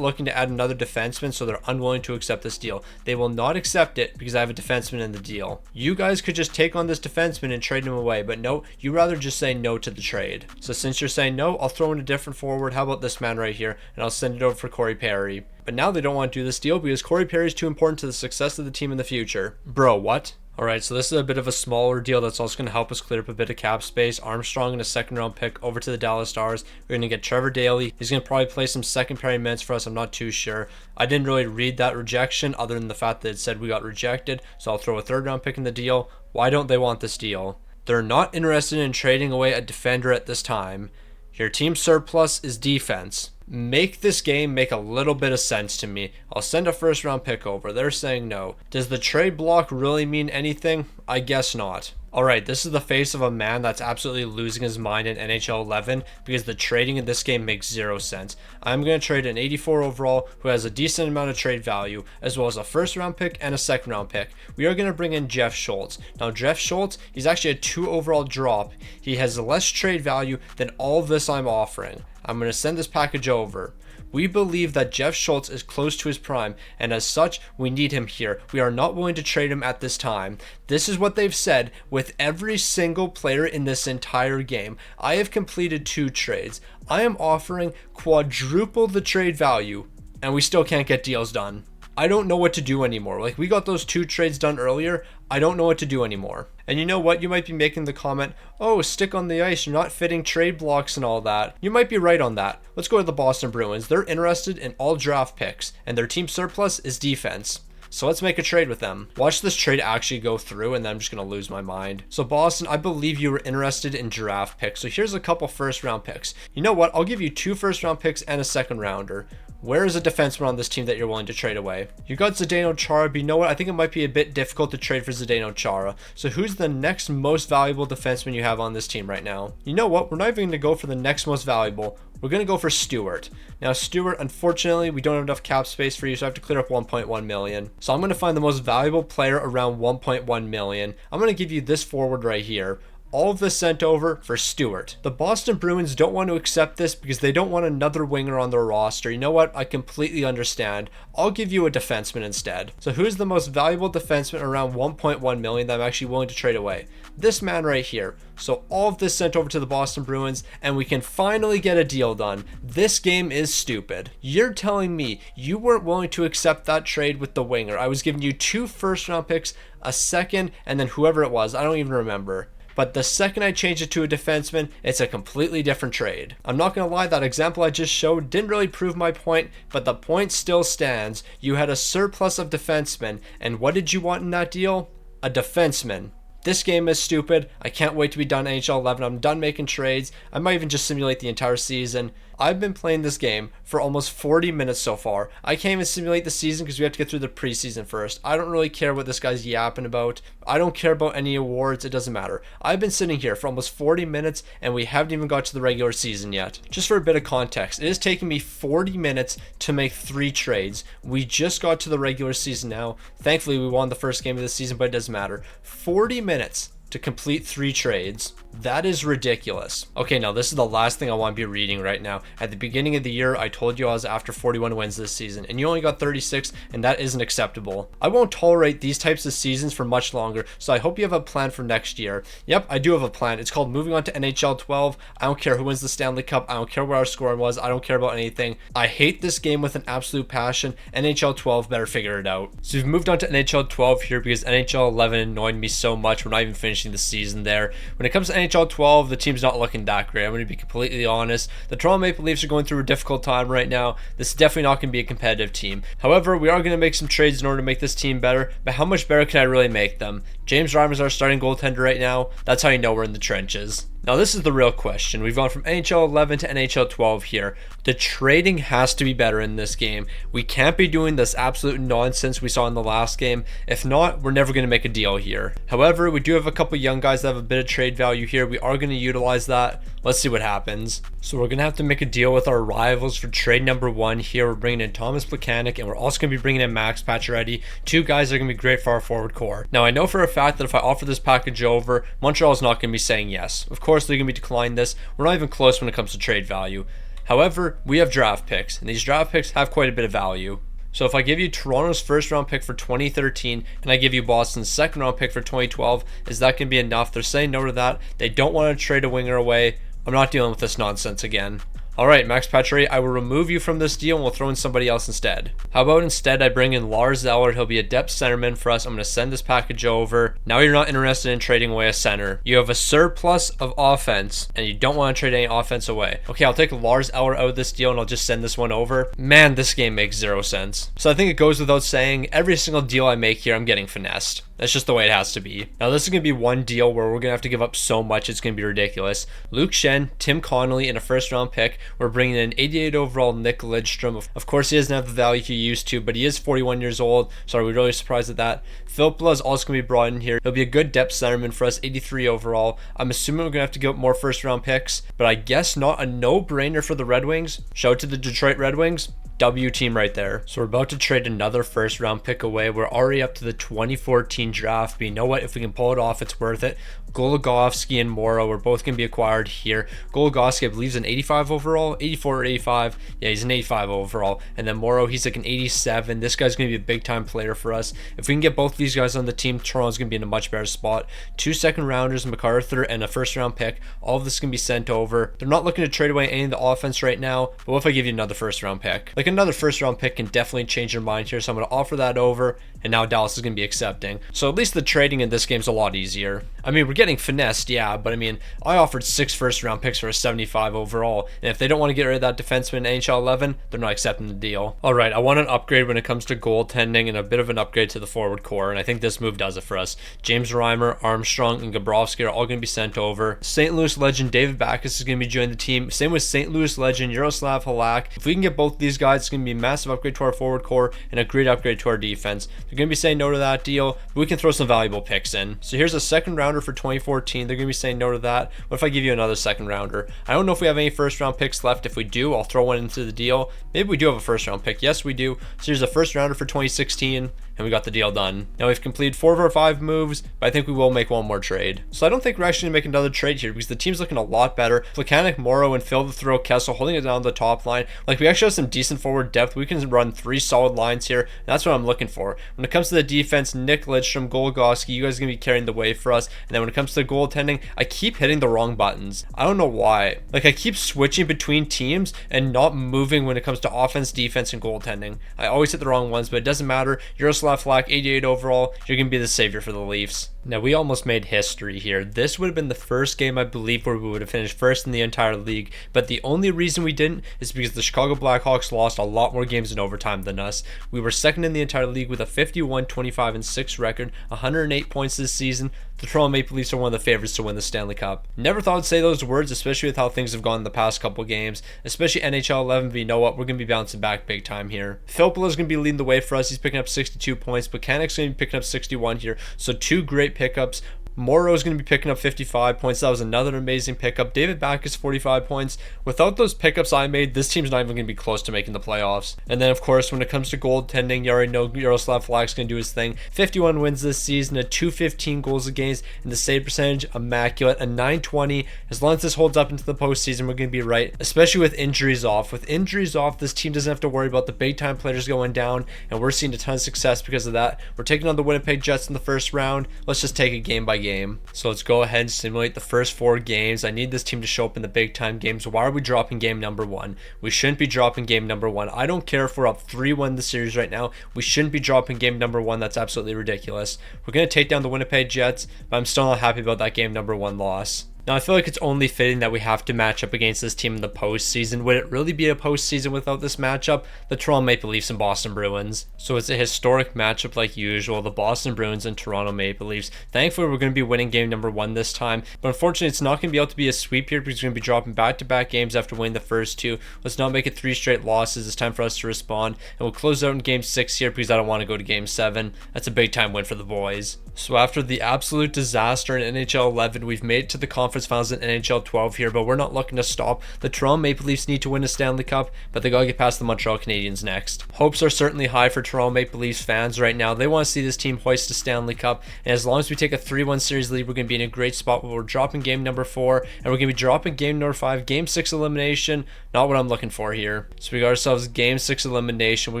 looking to add another defenseman, so they're unwilling to accept this deal. They will not accept it because I have a defenseman in the deal. You guys could just take on this defenseman and trade him away, but no, you rather just say no to the trade. So since you're saying no, I'll throw in a different forward. How about this man right here? And I'll send it over for Corey Perry. But now they don't want to do this deal because Corey Perry is too important to the success of the team in the future. Bro, what? Alright, so this is a bit of a smaller deal that's also going to help us clear up a bit of cap space. Armstrong and a second round pick over to the Dallas Stars. We're going to get Trevor Daley. He's going to probably play some second pairing minutes for us. I'm not too sure. I didn't really read that rejection other than the fact that it said we got rejected. So I'll throw a third round pick in the deal. Why don't they want this deal? They're not interested in trading away a defender at this time. Your team surplus is defense. Make this game make a little bit of sense to me. I'll send a first round pick over. They're saying no. Does the trade block really mean anything? I guess not. Alright, this is the face of a man that's absolutely losing his mind in NHL 11 because the trading in this game makes zero sense. I'm going to trade an 84 overall who has a decent amount of trade value, as well as a first round pick and a second round pick. We are going to bring in Jeff Schultz. Now, Jeff Schultz, he's actually a 2 overall drop. He has less trade value than all of this I'm offering. I'm going to send this package over. We believe that Jeff Schultz is close to his prime, and as such, we need him here. We are not willing to trade him at this time. This is what they've said with every single player in this entire game. I have completed 2 trades. I am offering quadruple the trade value, and we still can't get deals done. I don't know what to do anymore. Like, we got those 2 trades done earlier. I don't know what to do anymore. And you know what? You might be making the comment, oh, stick on the ice, you're not fitting trade blocks and all that. You might be right on that. Let's go to the Boston Bruins. They're interested in all draft picks, and their team surplus is defense. So let's make a trade with them. Watch this trade actually go through, and then I'm just going to lose my mind. So Boston, I believe you were interested in draft picks. So here's a couple first round picks. You know what? I'll give you 2 first round picks and a second rounder. Where is a defenseman on this team that you're willing to trade away? You got Zdeno Chara, but you know what? I think it might be a bit difficult to trade for Zdeno Chara. So who's the next most valuable defenseman you have on this team right now? You know what? We're not even going to go for the next most valuable. We're going to go for Stewart. Now, Stewart, unfortunately, we don't have enough cap space for you, so I have to clear up 1.1 million. So I'm going to find the most valuable player around 1.1 million. I'm going to give you this forward right here. All of this sent over for Stewart. The Boston Bruins don't want to accept this because they don't want another winger on their roster. You know what? I completely understand. I'll give you a defenseman instead. So who's the most valuable defenseman around 1.1 million that I'm actually willing to trade away? This man right here. So all of this sent over to the Boston Bruins, and we can finally get a deal done. This game is stupid. You're telling me you weren't willing to accept that trade with the winger. I was giving you 2 first round picks, a second, and then whoever it was. I don't even remember. But the second I change it to a defenseman, it's a completely different trade. I'm not going to lie, that example I just showed didn't really prove my point, but the point still stands. You had a surplus of defensemen, and what did you want in that deal? A defenseman. This game is stupid. I can't wait to be done NHL 11. I'm done making trades. I might even just simulate the entire season. I've been playing this game for almost 40 minutes so far. I can't even simulate the season because we have to get through the preseason first. I don't really care what this guy's yapping about. I don't care about any awards. It doesn't matter. I've been sitting here for almost 40 minutes and we haven't even got to the regular season yet. Just for a bit of context, it has taken me 40 minutes to make 3 trades. We just got to the regular season now. Thankfully, we won the first game of the season, but it doesn't matter. 40 minutes to complete 3 trades. That is ridiculous. Okay, now this is the last thing I want to be reading right now. At the beginning of the year, I told you I was after 41 wins this season, and you only got 36, and that isn't acceptable. I won't tolerate these types of seasons for much longer, so I hope you have a plan for next year. Yep, I do have a plan. It's called moving on to NHL 12. I don't care who wins the Stanley Cup. I don't care what our score was. I don't care about anything. I hate this game with an absolute passion. NHL 12 better figure it out. So we've moved on to NHL 12 here because NHL 11 annoyed me so much. We're not even finishing the season there. When it comes to NHL 12, the team's not looking that great. I'm going to be completely honest. The Toronto Maple Leafs are going through a difficult time right now. This is definitely not going to be a competitive team. However, we are going to make some trades in order to make this team better, but how much better can I really make them? James Reimer's our starting goaltender right now. That's how you know we're in the trenches. Now, this is the real question. We've gone from NHL 11 to NHL 12 here. The trading has to be better in this game. We can't be doing this absolute nonsense we saw in the last game. If not, we're never going to make a deal here. However, we do have a couple young guys that have a bit of trade value here. We are going to utilize that. Let's see what happens. So we're going to have to make a deal with our rivals for trade number 1 here. We're bringing in Thomas Plekanec, and we're also going to be bringing in Max Pacioretty. 2 guys that are going to be great for our forward core. Now, I know for a fact that if I offer this package over, Montreal's not going to be saying yes. Of course, they're going to be declining this. We're not even close when it comes to trade value. However, we have draft picks, and these draft picks have quite a bit of value. So if I give you Toronto's first round pick for 2013 and I give you Boston's second round pick for 2012, is that going to be enough? They're saying no to that. They don't want to trade a winger away. I'm not dealing with this nonsense again. Alright, Max Pacioretty, I will remove you from this deal and we'll throw in somebody else instead. How about instead I bring in Lars Eller? He'll be a depth centerman for us. I'm going to send this package over. Now you're not interested in trading away a center. You have a surplus of offense and you don't want to trade any offense away. Okay, I'll take Lars Eller out of this deal and I'll just send this one over. Man, this game makes 0 sense. So I think it goes without saying, every single deal I make here, I'm getting finessed. That's just the way it has to be. Now this is going to be one deal where we're going to have to give up so much, it's going to be ridiculous. Luke Shen, Tim Connolly, and a first round pick. We're bringing in 88 overall Nick Lidstrom. Of course, he doesn't have the value he used to, but he is 41 years old, so are we really surprised at that? Philpla is also going to be brought in here. He'll be a good depth centerman for us, 83 overall. I'm assuming we're going to have to give up more first round picks, but I guess not a no-brainer for the Red Wings. Shout out to the Detroit Red Wings. W team right there. So we're about to trade another first round pick away. We're already up to the 2014 draft, but you know what? If we can pull it off, it's worth it. Goligoski and Morrow are both going to be acquired here. Goligoski, I believe, is an 85 overall, 84 or 85. Yeah, he's an 85 overall. And then Morrow, he's like an 87. This guy's going to be a big time player for us. If we can get both these guys on the team, Toronto's going to be in a much better spot. 2 second rounders, MacArthur, and a first round pick. All of this can be sent over. They're not looking to trade away any of the offense right now, but what if I give you another first round pick? Like another first round pick can definitely change your mind here, so I'm going to offer that over, and now Dallas is going to be accepting. So at least the trading in this game is a lot easier. I mean, we're getting finessed, yeah, but I mean, I offered 6 first round picks for a 75 overall, and if they don't want to get rid of that defenseman in NHL 11, they're not accepting the deal. Alright, I want an upgrade when it comes to goaltending and a bit of an upgrade to the forward core, and I think this move does it for us. James Reimer, Armstrong, and Gabrovski are all going to be sent over. St. Louis legend David Backes is going to be joining the team. Same with St. Louis legend Yaroslav Halak. If we can get both these guys, it's going to be a massive upgrade to our forward core and a great upgrade to our defense. They're going to be saying no to that deal, but we can throw some valuable picks in. So here's a second rounder for 2014. They're going to be saying no to that. What if I give you another second rounder? I don't know if we have any first round picks left. If we do, I'll throw one into the deal. Maybe we do have a first round pick. Yes, we do. So here's a first rounder for 2016. And we got the deal done. Now we've completed 4 of our 5 moves, but I think we will make one more trade. So I don't think we're actually going to make another trade here because the team's looking a lot better. Plekanec, Morrow, and Phil the Throw Kessel holding it down the top line. Like, we actually have some decent forward depth. We can run 3 solid lines here. And that's what I'm looking for. When it comes to the defense, Nick Lidstrom, Goligoski, you guys are going to be carrying the way for us. And then when it comes to the goaltending, I keep hitting the wrong buttons. I don't know why. Like, I keep switching between teams and not moving when it comes to offense, defense, and goaltending. I always hit the wrong ones, but it doesn't matter. Yaroslav Halak, 88 overall, you're going to be the savior for the Leafs. Now, we almost made history here. This would have been the first game, I believe, where we would have finished first in the entire league, but the only reason we didn't is because the Chicago Blackhawks lost a lot more games in overtime than us. We were second in the entire league with a 51, 25, and 6 record, 108 points this season. The Toronto Maple Leafs are one of the favorites to win the Stanley Cup. Never thought I'd say those words, especially with how things have gone in the past couple games, especially NHL 11, but you know what? We're going to be bouncing back big time here. Philpla is going to be leading the way for us. He's picking up 62 points. Plekanec's going to be picking up 61 here, so 2 great pickups. Morrow is going to be picking up 55 points. That was another amazing pickup. David Backes, 45 points. Without those pickups I made, this team's not even going to be close to making the playoffs. And then, of course, when it comes to goaltending, you already know Yaroslav Halak's going to do his thing. 51 wins this season, a 215 goals against, and the save percentage, immaculate, a 920. As long as this holds up into the postseason, we're going to be right, especially with injuries off. With injuries off, this team doesn't have to worry about the big-time players going down, and we're seeing a ton of success because of that. We're taking on the Winnipeg Jets in the first round. Let's just take it game by game. So let's go ahead and simulate the first 4 games. I need this team to show up in the big time games. Why are we dropping game number 1? We shouldn't be dropping game number 1. I don't care if we're up 3-1 in the series right now. We shouldn't be dropping game number 1. That's absolutely ridiculous. We're going to take down the Winnipeg Jets, but I'm still not happy about that game number 1 loss. Now, I feel like it's only fitting that we have to match up against this team in the postseason. Would it really be a postseason without this matchup? The Toronto Maple Leafs and Boston Bruins. So it's a historic matchup like usual, the Boston Bruins and Toronto Maple Leafs. Thankfully, we're going to be winning game number 1 this time, but unfortunately, it's not going to be able to be a sweep here because we're going to be dropping back-to-back games after winning the first 2. Let's not make it 3 straight losses. It's time for us to respond, and we'll close out in game 6 here because I don't want to go to game 7. That's a big-time win for the boys. So after the absolute disaster in NHL 11, we've made it to the conference finals in NHL 12 here, but we're not looking to stop. The Toronto Maple Leafs need to win a Stanley Cup, but they gotta get past the Montreal Canadiens next. Hopes are certainly high for Toronto Maple Leafs fans right now. They want to see this team hoist a Stanley Cup, and as long as we take a 3-1 series lead, we're going to be in a great spot where we're dropping game number 4, and we're going to be dropping game number 5, game 6 elimination. Not what I'm looking for here. So we got ourselves game 6 elimination. We're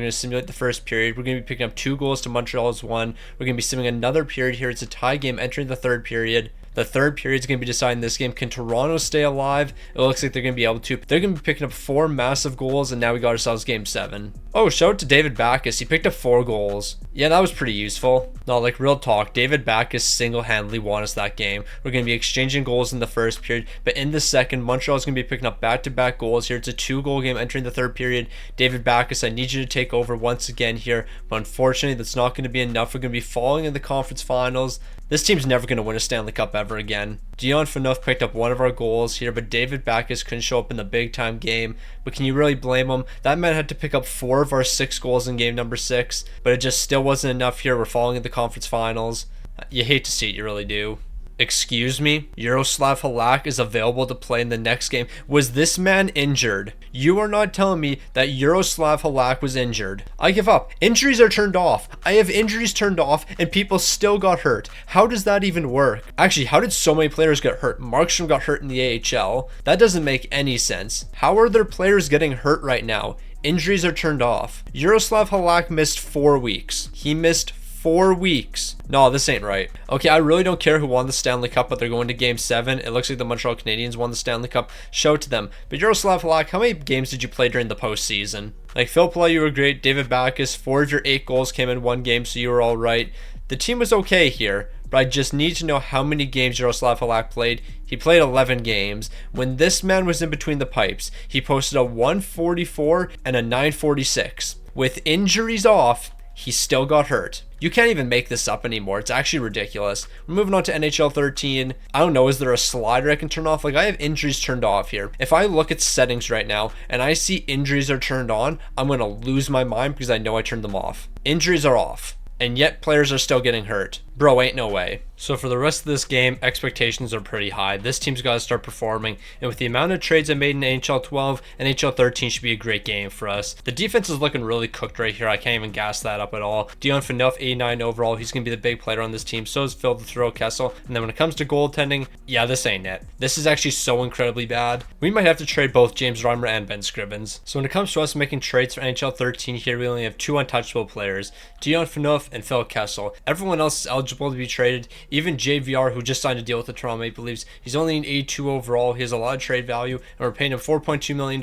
going to simulate the first period. We're going to be picking up 2 goals to Montreal's 1. We're going to be simulating another period here. It's a tie game entering the third period. The third period is going to be deciding this game. Can Toronto stay alive? It looks like they're going to be able to. They're going to be picking up 4 massive goals, and now we got ourselves game 7. Oh, shout out to David Backes. He picked up 4 goals. Yeah, that was pretty useful. No, like real talk, David Backes single-handedly won us that game. We're going to be exchanging goals in the first period, but in the second, Montreal is going to be picking up back-to-back goals here. It's a 2-goal game entering the third period. David Backes, I need you to take over once again here, but unfortunately, that's not going to be enough. We're going to be falling in the conference finals. This team's never going to win a Stanley Cup ever again. Dion Phaneuf picked up 1 of our goals here, but David Backes couldn't show up in the big-time game. But can you really blame him? That man had to pick up 4 of our 6 goals in game number 6, but it just still wasn't enough here. We're falling in the conference finals. You hate to see it, you really do. Excuse me? Yaroslav Halak is available to play in the next game. Was this man injured? You are not telling me that Yaroslav Halak was injured. I give up. Injuries are turned off. I have injuries turned off and people still got hurt. How does that even work? Actually, how did so many players get hurt? Markstrom got hurt in the AHL. That doesn't make any sense. How are there players getting hurt right now? Injuries are turned off. Yaroslav Halak missed 4 weeks. He missed 4 weeks. No, this ain't right. Okay, I really don't care who won the Stanley Cup, but they're going to game 7. It looks like the Montreal Canadiens won the Stanley Cup. Show it to them. But Yaroslav Halak, how many games did you play during the postseason? Like, Phil Play, you were great. David Backes, 4 of your 8 goals came in 1 game, so you were all right. The team was okay here, but I just need to know how many games Yaroslav Halak played. He played 11 games. When this man was in between the pipes, he posted a 144 and a 946. With injuries off, he still got hurt. You can't even make this up anymore. It's actually ridiculous. We're moving on to NHL 13. I don't know, is there a slider I can turn off? Like, I have injuries turned off here. If I look at settings right now and I see injuries are turned on, I'm going to lose my mind because I know I turned them off. Injuries are off, and yet players are still getting hurt. Bro, ain't no way. So for the rest of this game, expectations are pretty high. This team's got to start performing, and with the amount of trades I made in NHL 12, NHL 13 should be a great game for us. The defense is looking really cooked right here. I can't even gas that up at all. Dion Phaneuf, 89 overall. He's going to be the big player on this team. So is Phil the Throw Kessel. And then when it comes to goaltending, yeah, this ain't it. This is actually so incredibly bad. We might have to trade both James Reimer and Ben Scrivens. So when it comes to us making trades for NHL 13 here, we only have 2 untouchable players, Dion Phaneuf and Phil Kessel. Everyone else is eligible to be traded. Even JVR, who just signed a deal with the Toronto Maple Leafs, he's only an 82 overall. He has a lot of trade value, and we're paying him $4.2 million.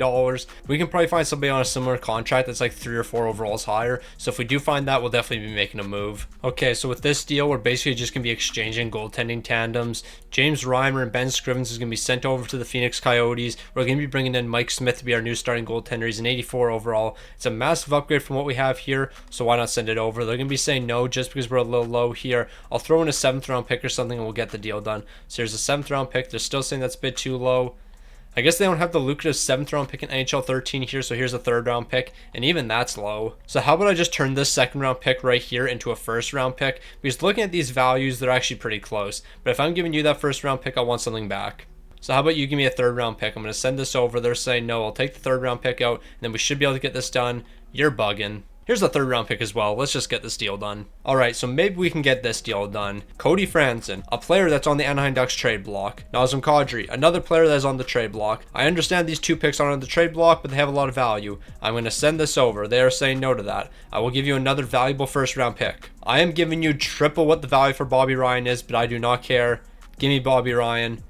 We can probably find somebody on a similar contract that's like 3 or 4 overalls higher. So if we do find that, we'll definitely be making a move. Okay, so with this deal, we're basically just going to be exchanging goaltending tandems. James Reimer and Ben Scrivens is going to be sent over to the Phoenix Coyotes. We're going to be bringing in Mike Smith to be our new starting goaltender. He's an 84 overall. It's a massive upgrade from what we have here, so why not send it over? They're going to be saying no just because we're a little low here. I'll throw in a 7th round pick or something and we'll get the deal done. So here's a 7th round pick. They're still saying that's a bit too low. I guess they don't have the lucrative 7th round pick in NHL 13 here, so here's a 3rd round pick, and even that's low. So how about I just turn this 2nd round pick right here into a 1st round pick? Because looking at these values, they're actually pretty close. But if I'm giving you that 1st round pick, I want something back. So how about you give me a 3rd round pick? I'm going to send this over. They're saying no, I'll take the 3rd round pick out, and then we should be able to get this done. You're bugging. Here's the 3rd round pick as well. Let's just get this deal done. Alright, so maybe we can get this deal done. Cody Franson, a player that's on the Anaheim Ducks trade block. Nazem Kadri, another player that's on the trade block. I understand these 2 picks aren't on the trade block, but they have a lot of value. I'm going to send this over. They are saying no to that. I will give you another valuable 1st round pick. I am giving you triple what the value for Bobby Ryan is, but I do not care. Give me Bobby Ryan.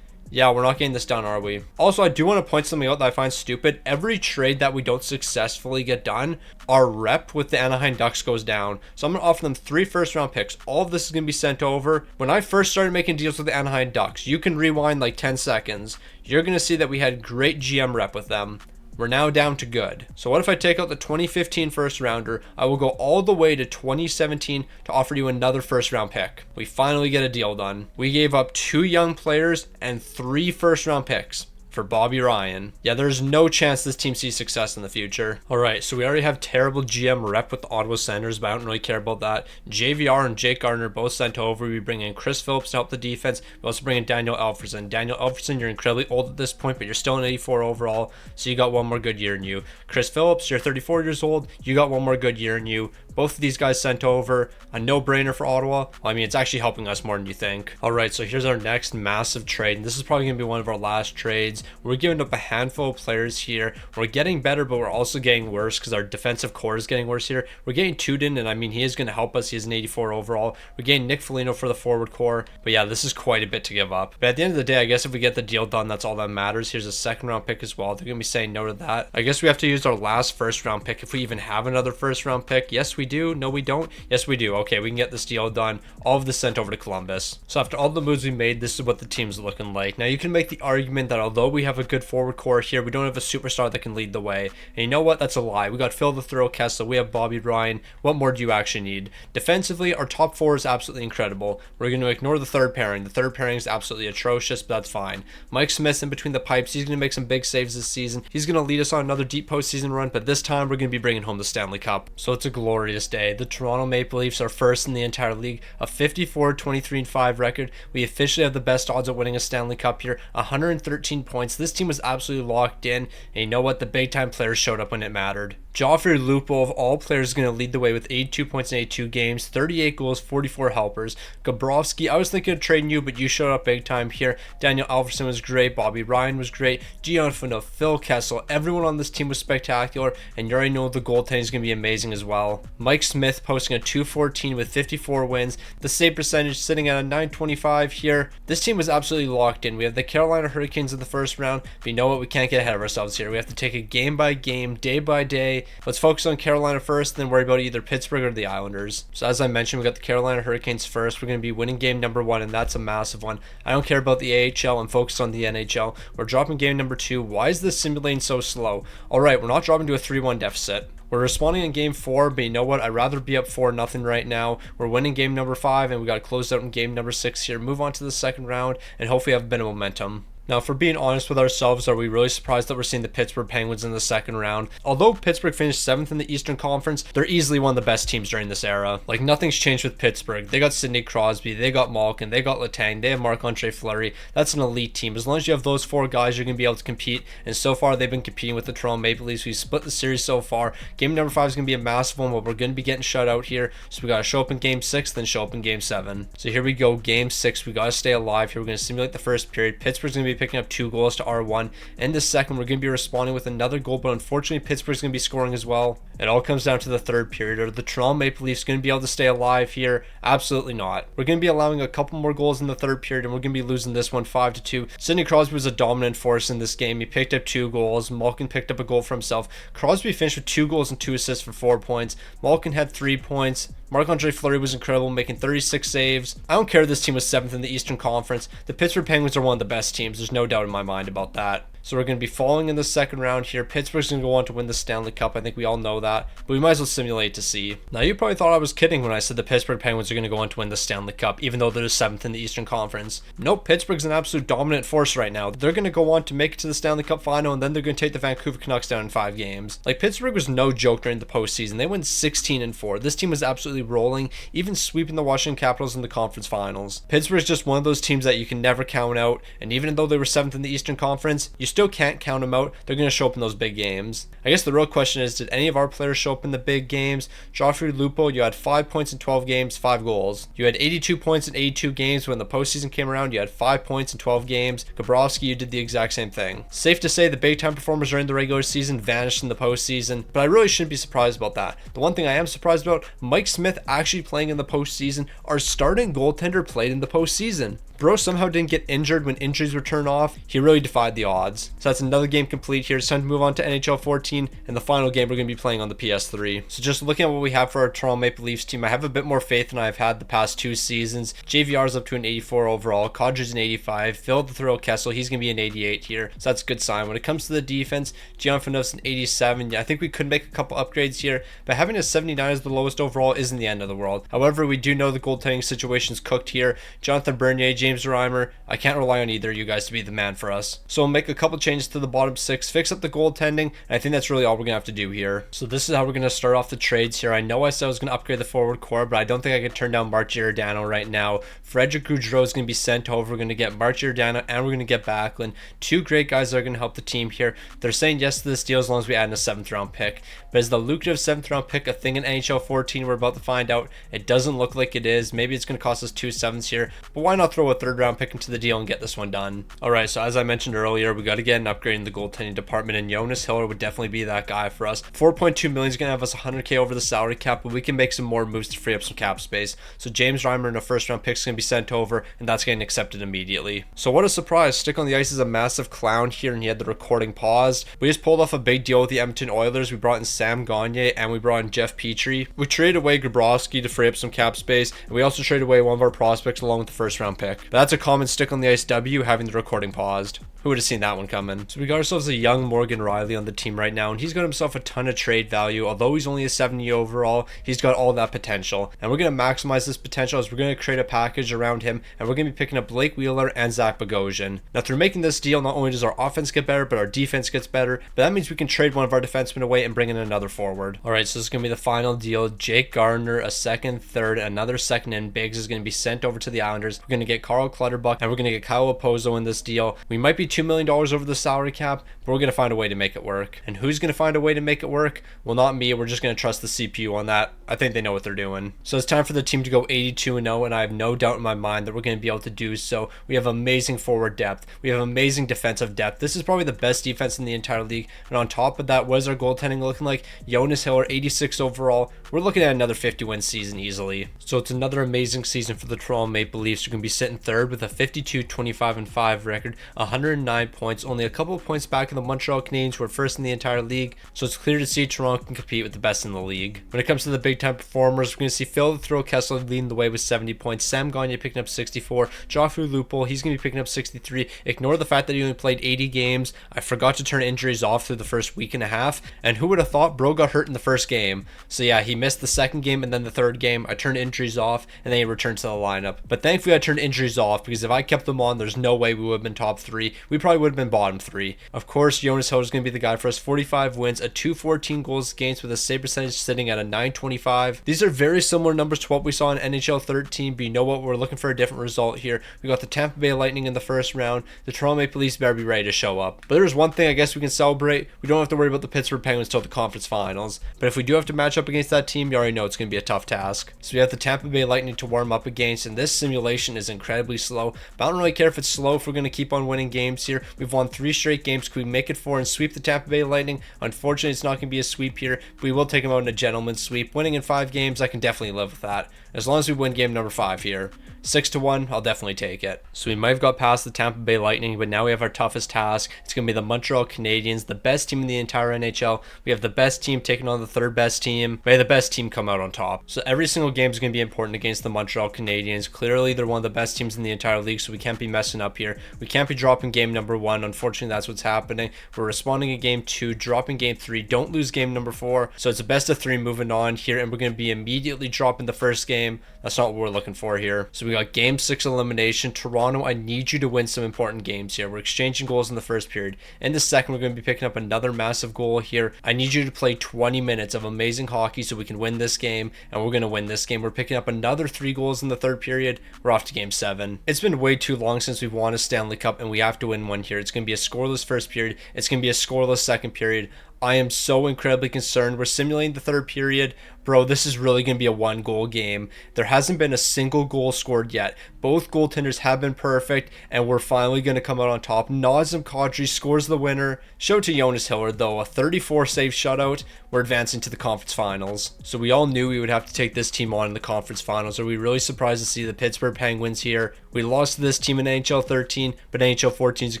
Yeah, we're not getting this done, are we? Also, I do want to point something out that I find stupid. Every trade that we don't successfully get done, our rep with the Anaheim Ducks goes down. So I'm going to offer them 3 first-round picks. All of this is going to be sent over. When I first started making deals with the Anaheim Ducks, you can rewind like 10 seconds. You're going to see that we had great GM rep with them. We're now down to good. So what if I take out the 2015 first rounder? I will go all the way to 2017 to offer you another first round pick. We finally get a deal done. We gave up 2 young players and 3 first round picks for Bobby Ryan. Yeah, there's no chance this team sees success in the future. All right, so we already have terrible GM rep with the Ottawa Senators, but I don't really care about that. JVR and Jake Gardner both sent over. We bring in Chris Phillips to help the defense. We also bring in Daniel Alfredsson. Daniel Alfredsson, you're incredibly old at this point, but you're still an 84 overall, so you got one more good year in you. Chris Phillips, you're 34 years old. You got one more good year in you. Both of these guys sent over. A no-brainer for Ottawa. Well, I mean, it's actually helping us more than you think. All right, so here's our next massive trade, and this is probably going to be one of our last trades. We're giving up a handful of players here. We're getting better, but we're also getting worse because our defensive core is getting worse here. We're getting Tudin, and I mean, he is going to help us. He is an 84 overall. We're getting Nick Foligno for the forward core. But yeah, this is quite a bit to give up. But at the end of the day, I guess if we get the deal done, that's all that matters. Here's a second-round pick as well. They're going to be saying no to that. I guess we have to use our last first-round pick if we even have another first-round pick. Yes, we do. No, we don't. Yes, we do. Okay, we can get this deal done. All of this sent over to Columbus. So after all the moves we made, this is what the team's looking like. Now, you can make the argument that although we have a good forward core here, we don't have a superstar that can lead the way. And you know what? That's a lie. We got Phil the Thrill Kessel. We have Bobby Ryan. What more do you actually need? Defensively, our top 4 is absolutely incredible. We're going to ignore the third pairing. The third pairing is absolutely atrocious, but that's fine. Mike Smith's in between the pipes. He's going to make some big saves this season. He's going to lead us on another deep postseason run, but this time we're going to be bringing home the Stanley Cup. So it's a glorious day. The Toronto Maple Leafs are first in the entire league, a 54-23-5 record. We officially have the best odds of winning a Stanley Cup here, 113 points. This team was absolutely locked in, and you know what? The big time players showed up when it mattered. Joffrey Lupul, of all players, is going to lead the way with 82 points in 82 games, 38 goals, 44 helpers. Gabrovsky, I was thinking of trading you, but you showed up big time here. Daniel Alfredsson was great. Bobby Ryan was great. Gianfino, Phil Kessel, everyone on this team was spectacular, and you already know the goaltending is going to be amazing as well. Mike Smith posting a 214 with 54 wins. The save percentage sitting at a 925 here. This team was absolutely locked in. We have the Carolina Hurricanes in the first round, but you know what? We can't get ahead of ourselves here. We have to take it game by game, day by day. Let's focus on Carolina first, then worry about either Pittsburgh or the Islanders. So as I mentioned, we got the Carolina Hurricanes first. We're going to be winning game number 1, and that's a massive one. I don't care about the AHL. I'm focused on the NHL. We're dropping game number 2. Why is this simulating so slow? All right, we're not dropping to a 3-1 deficit. We're responding in game 4, but you know what? I'd rather be up 4-0 right now. We're winning game number 5, and we got to close out in game number 6 here. Move on to the second round, and hopefully have a bit of momentum. Now, if we're being honest with ourselves, are we really surprised that we're seeing the Pittsburgh Penguins in the second round? Although Pittsburgh finished 7th in the Eastern Conference, they're easily one of the best teams during this era. Like, nothing's changed with Pittsburgh. They got Sidney Crosby, they got Malkin, they got Letang, they have Marc-Andre Fleury. That's an elite team. As long as you have those 4 guys, you're going to be able to compete. And so far, they've been competing with the Toronto Maple Leafs. We split the series so far. Game number 5 is going to be a massive one, but we're going to be getting shut out here. So we got to show up in game 6, then show up in game 7. So here we go, game 6. We got to stay alive here. We're going to simulate the first period. Pittsburgh's going to be picking up 2 goals to R1. In the second, we're going to be responding with another goal, but unfortunately Pittsburgh's going to be scoring as well. It all comes down to the third period. Are the Toronto Maple Leafs going to be able to stay alive here? Absolutely not. We're going to be allowing a couple more goals in the third period, and we're going to be losing this one 5-2. Sidney Crosby was a dominant force in this game. He picked up 2 goals. Malkin picked up a goal for himself. Crosby finished with 2 goals and 2 assists for 4 points. Malkin had 3 points. Marc-Andre Fleury was incredible, making 36 saves. I don't care if this team was 7th in the Eastern Conference. The Pittsburgh Penguins are one of the best teams. There's no doubt in my mind about that. So we're going to be falling in the second round here. Pittsburgh's going to go on to win the Stanley Cup. I think we all know that. But we might as well simulate to see. Now, you probably thought I was kidding when I said the Pittsburgh Penguins are going to go on to win the Stanley Cup, even though they're 7th in the Eastern Conference. Nope, Pittsburgh's an absolute dominant force right now. They're going to go on to make it to the Stanley Cup final, and then they're going to take the Vancouver Canucks down in 5 games. Like, Pittsburgh was no joke during the postseason. They went 16-4. This team was absolutely rolling, even sweeping the Washington Capitals in the conference finals. Pittsburgh's just one of those teams that you can never count out, and even though they were 7th in the Eastern Conference, you still can't count them out. They're going to show up in those big games. I guess the real question is, did any of our players show up in the big games? Joffrey Lupul, you had 5 points in 12 games, 5 goals. You had 82 points in 82 games. When the postseason came around, you had 5 points in 12 games. Gabrovsky, you did the exact same thing. Safe to say the big time performers during the regular season vanished in the postseason, but I really shouldn't be surprised about that. The one thing I am surprised about, Mike Smith actually playing in the postseason. Our starting goaltender played in the postseason. Bro somehow didn't get injured when injuries were turned off. He really defied the odds. So that's another game complete here. It's time to move on to NHL 14 and the final game we're going to be playing on the PS3. So just looking at what we have for our Toronto Maple Leafs team, I have a bit more faith than I've had the past 2 seasons. JVR's up to an 84 overall. Kadri's an 85. Phil the Thrill Kessel, he's going to be an 88 here. So that's a good sign. When it comes to the defense, Gian Fanov's an 87. Yeah, I think we could make a couple upgrades here, but having a 79 as the lowest overall isn't the end of the world. However, we do know the goaltending situation's cooked here. Jonathan Bernier, James Reimer, I can't rely on either of you guys to be the man for us. So we'll make a couple changes to the bottom 6, fix up the goaltending, and I think that's really all we're going to have to do here. So this is how we're going to start off the trades here. I know I said I was going to upgrade the forward core, but I don't think I could turn down Mark Giordano right now. Frederick Gaudreau is going to be sent over. We're going to get Mark Giordano and we're going to get Backlund. 2 great guys that are going to help the team here. They're saying yes to this deal as long as we add in a 7th round pick. But is the lucrative 7th round pick a thing in NHL 14? We're about to find out. It doesn't look like it is. Maybe it's going to cost us 2 7s here, but why not throw a 3rd round pick into the deal and get this one done? Alright, so as I mentioned earlier, we got to get an upgrade in the goaltending department, and Jonas Hiller would definitely be that guy for us. 4.2 million is going to have us 100k over the salary cap, but we can make some more moves to free up some cap space. So James Reimer and a 1st round pick is going to be sent over, and that's getting accepted immediately. So what a surprise. Stick on the Ice is a massive clown here, and he had the recording paused. We just pulled off a big deal with the Edmonton Oilers. We brought in Sam Gagner and we brought in Jeff Petrie. We traded away Grabowski to free up some cap space, and we also traded away one of our prospects along with the 1st round pick. But that's a common stick on the ice W, having the recording paused. Who would have seen that one coming? So we got ourselves a young Morgan Riley on the team right now, and he's got himself a ton of trade value. Although he's only a 70 overall, he's got all that potential, and we're going to maximize this potential as we're going to create a package around him, and we're going to be picking up Blake Wheeler and Zach Bogosian. Now through making this deal, not only does our offense get better, but our defense gets better, but that means we can trade one of our defensemen away and bring in another forward. Alright, so this is going to be the final deal. Jake Gardner, a 2nd, 3rd, another 2nd, and Biggs is going to be sent over to the Islanders. We're going to get Carl Clutterbuck, and we're going to get Kyle Opozo in this deal. We might be $2 million over the salary cap, but we're going to find a way to make it work. And who's going to find a way to make it work? Well, not me. We're just going to trust the CPU on that. I think they know what they're doing. So it's time for the team to go 82-0, and I have no doubt in my mind that we're going to be able to do so. We have amazing forward depth. We have amazing defensive depth. This is probably the best defense in the entire league. And on top of that, what is our goaltending looking like? Jonas Hiller, 86 overall. We're looking at another 50-win season easily. So it's another amazing season for the Toronto Maple Leafs. We're going to be sitting 3rd with a 52-25-5 record, 109 points, only a couple of points back of the Montreal Canadiens, who are 1st in the entire league. So it's clear to see Toronto can compete with the best in the league. When it comes to the big time performers, we're going to see Phil the Thrill Kessel leading the way with 70 points, Sam Gagner picking up 64, Joffrey Lupul, he's going to be picking up 63. Ignore the fact that he only played 80 games. I forgot to turn injuries off through the first week and a half, and who would have thought bro got hurt in the first game? So yeah, he missed the 2nd game and then the 3rd game. I turned injuries off, and then he returned to the lineup. But thankfully I turned injuries off, because if I kept them on, there's no way we would have been top 3. We probably would have been bottom 3. Of course, Jonas Hiller is going to be the guy for us. 45 wins, a 214 goals against with a save percentage sitting at a 925. These are very similar numbers to what we saw in NHL 13, but you know what? We're looking for a different result here. We got the Tampa Bay Lightning in the 1st round. The Toronto Maple Leafs better be ready to show up. But there's one thing I guess we can celebrate. We don't have to worry about the Pittsburgh Penguins till the conference finals. But if we do have to match up against that team, you already know it's going to be a tough task. So we have the Tampa Bay Lightning to warm up against, and this simulation is incredibly slow. But I don't really care if it's slow if we're going to keep on winning games here. We've won 3 straight games. Could we make it 4 and sweep the Tampa Bay Lightning? Unfortunately, it's not going to be a sweep here, but we will take them out in a gentleman's sweep. Winning in 5 games, I can definitely live with that. As long as we win game number 5 here. 6-1, I'll definitely take it. So we might have got past the Tampa Bay Lightning, but now we have our toughest task. It's going to be the Montreal Canadiens, the best team in the entire NHL. We have the best team taking on the 3rd best team. We have the best team come out on top. So every single game is going to be important against the Montreal Canadiens. Clearly, they're one of the best teams in the entire league, so we can't be messing up here. We can't be dropping game number 1. Unfortunately, that's what's happening. We're responding in game 2, dropping game 3. Don't lose game number 4. So it's a best of 3 moving on here, and we're going to be immediately dropping the first game. That's not what we're looking for here. So we got game 6 elimination. Toronto, I need you to win some important games here. We're exchanging goals in the first period. In the second, we're going to be picking up another massive goal here. I need you to play 20 minutes of amazing hockey so we can win this game, and we're going to win this game. We're picking up another 3 goals in the 3rd period. We're off to game 7. It's been way too long since we've won a Stanley Cup, and we have to win one here. It's going to be a scoreless first period. It's going to be a scoreless second period. I am so incredibly concerned. We're simulating the 3rd period. Bro, this is really going to be a 1-goal game. There hasn't been a single goal scored yet. Both goaltenders have been perfect, and we're finally going to come out on top. Nazem Kadri scores the winner. Show to Jonas Hiller, though, a 34 save shutout. We're advancing to the conference finals. So we all knew we would have to take this team on in the conference finals. Are we really surprised to see the Pittsburgh Penguins here? We lost to this team in NHL 13, but NHL 14 is a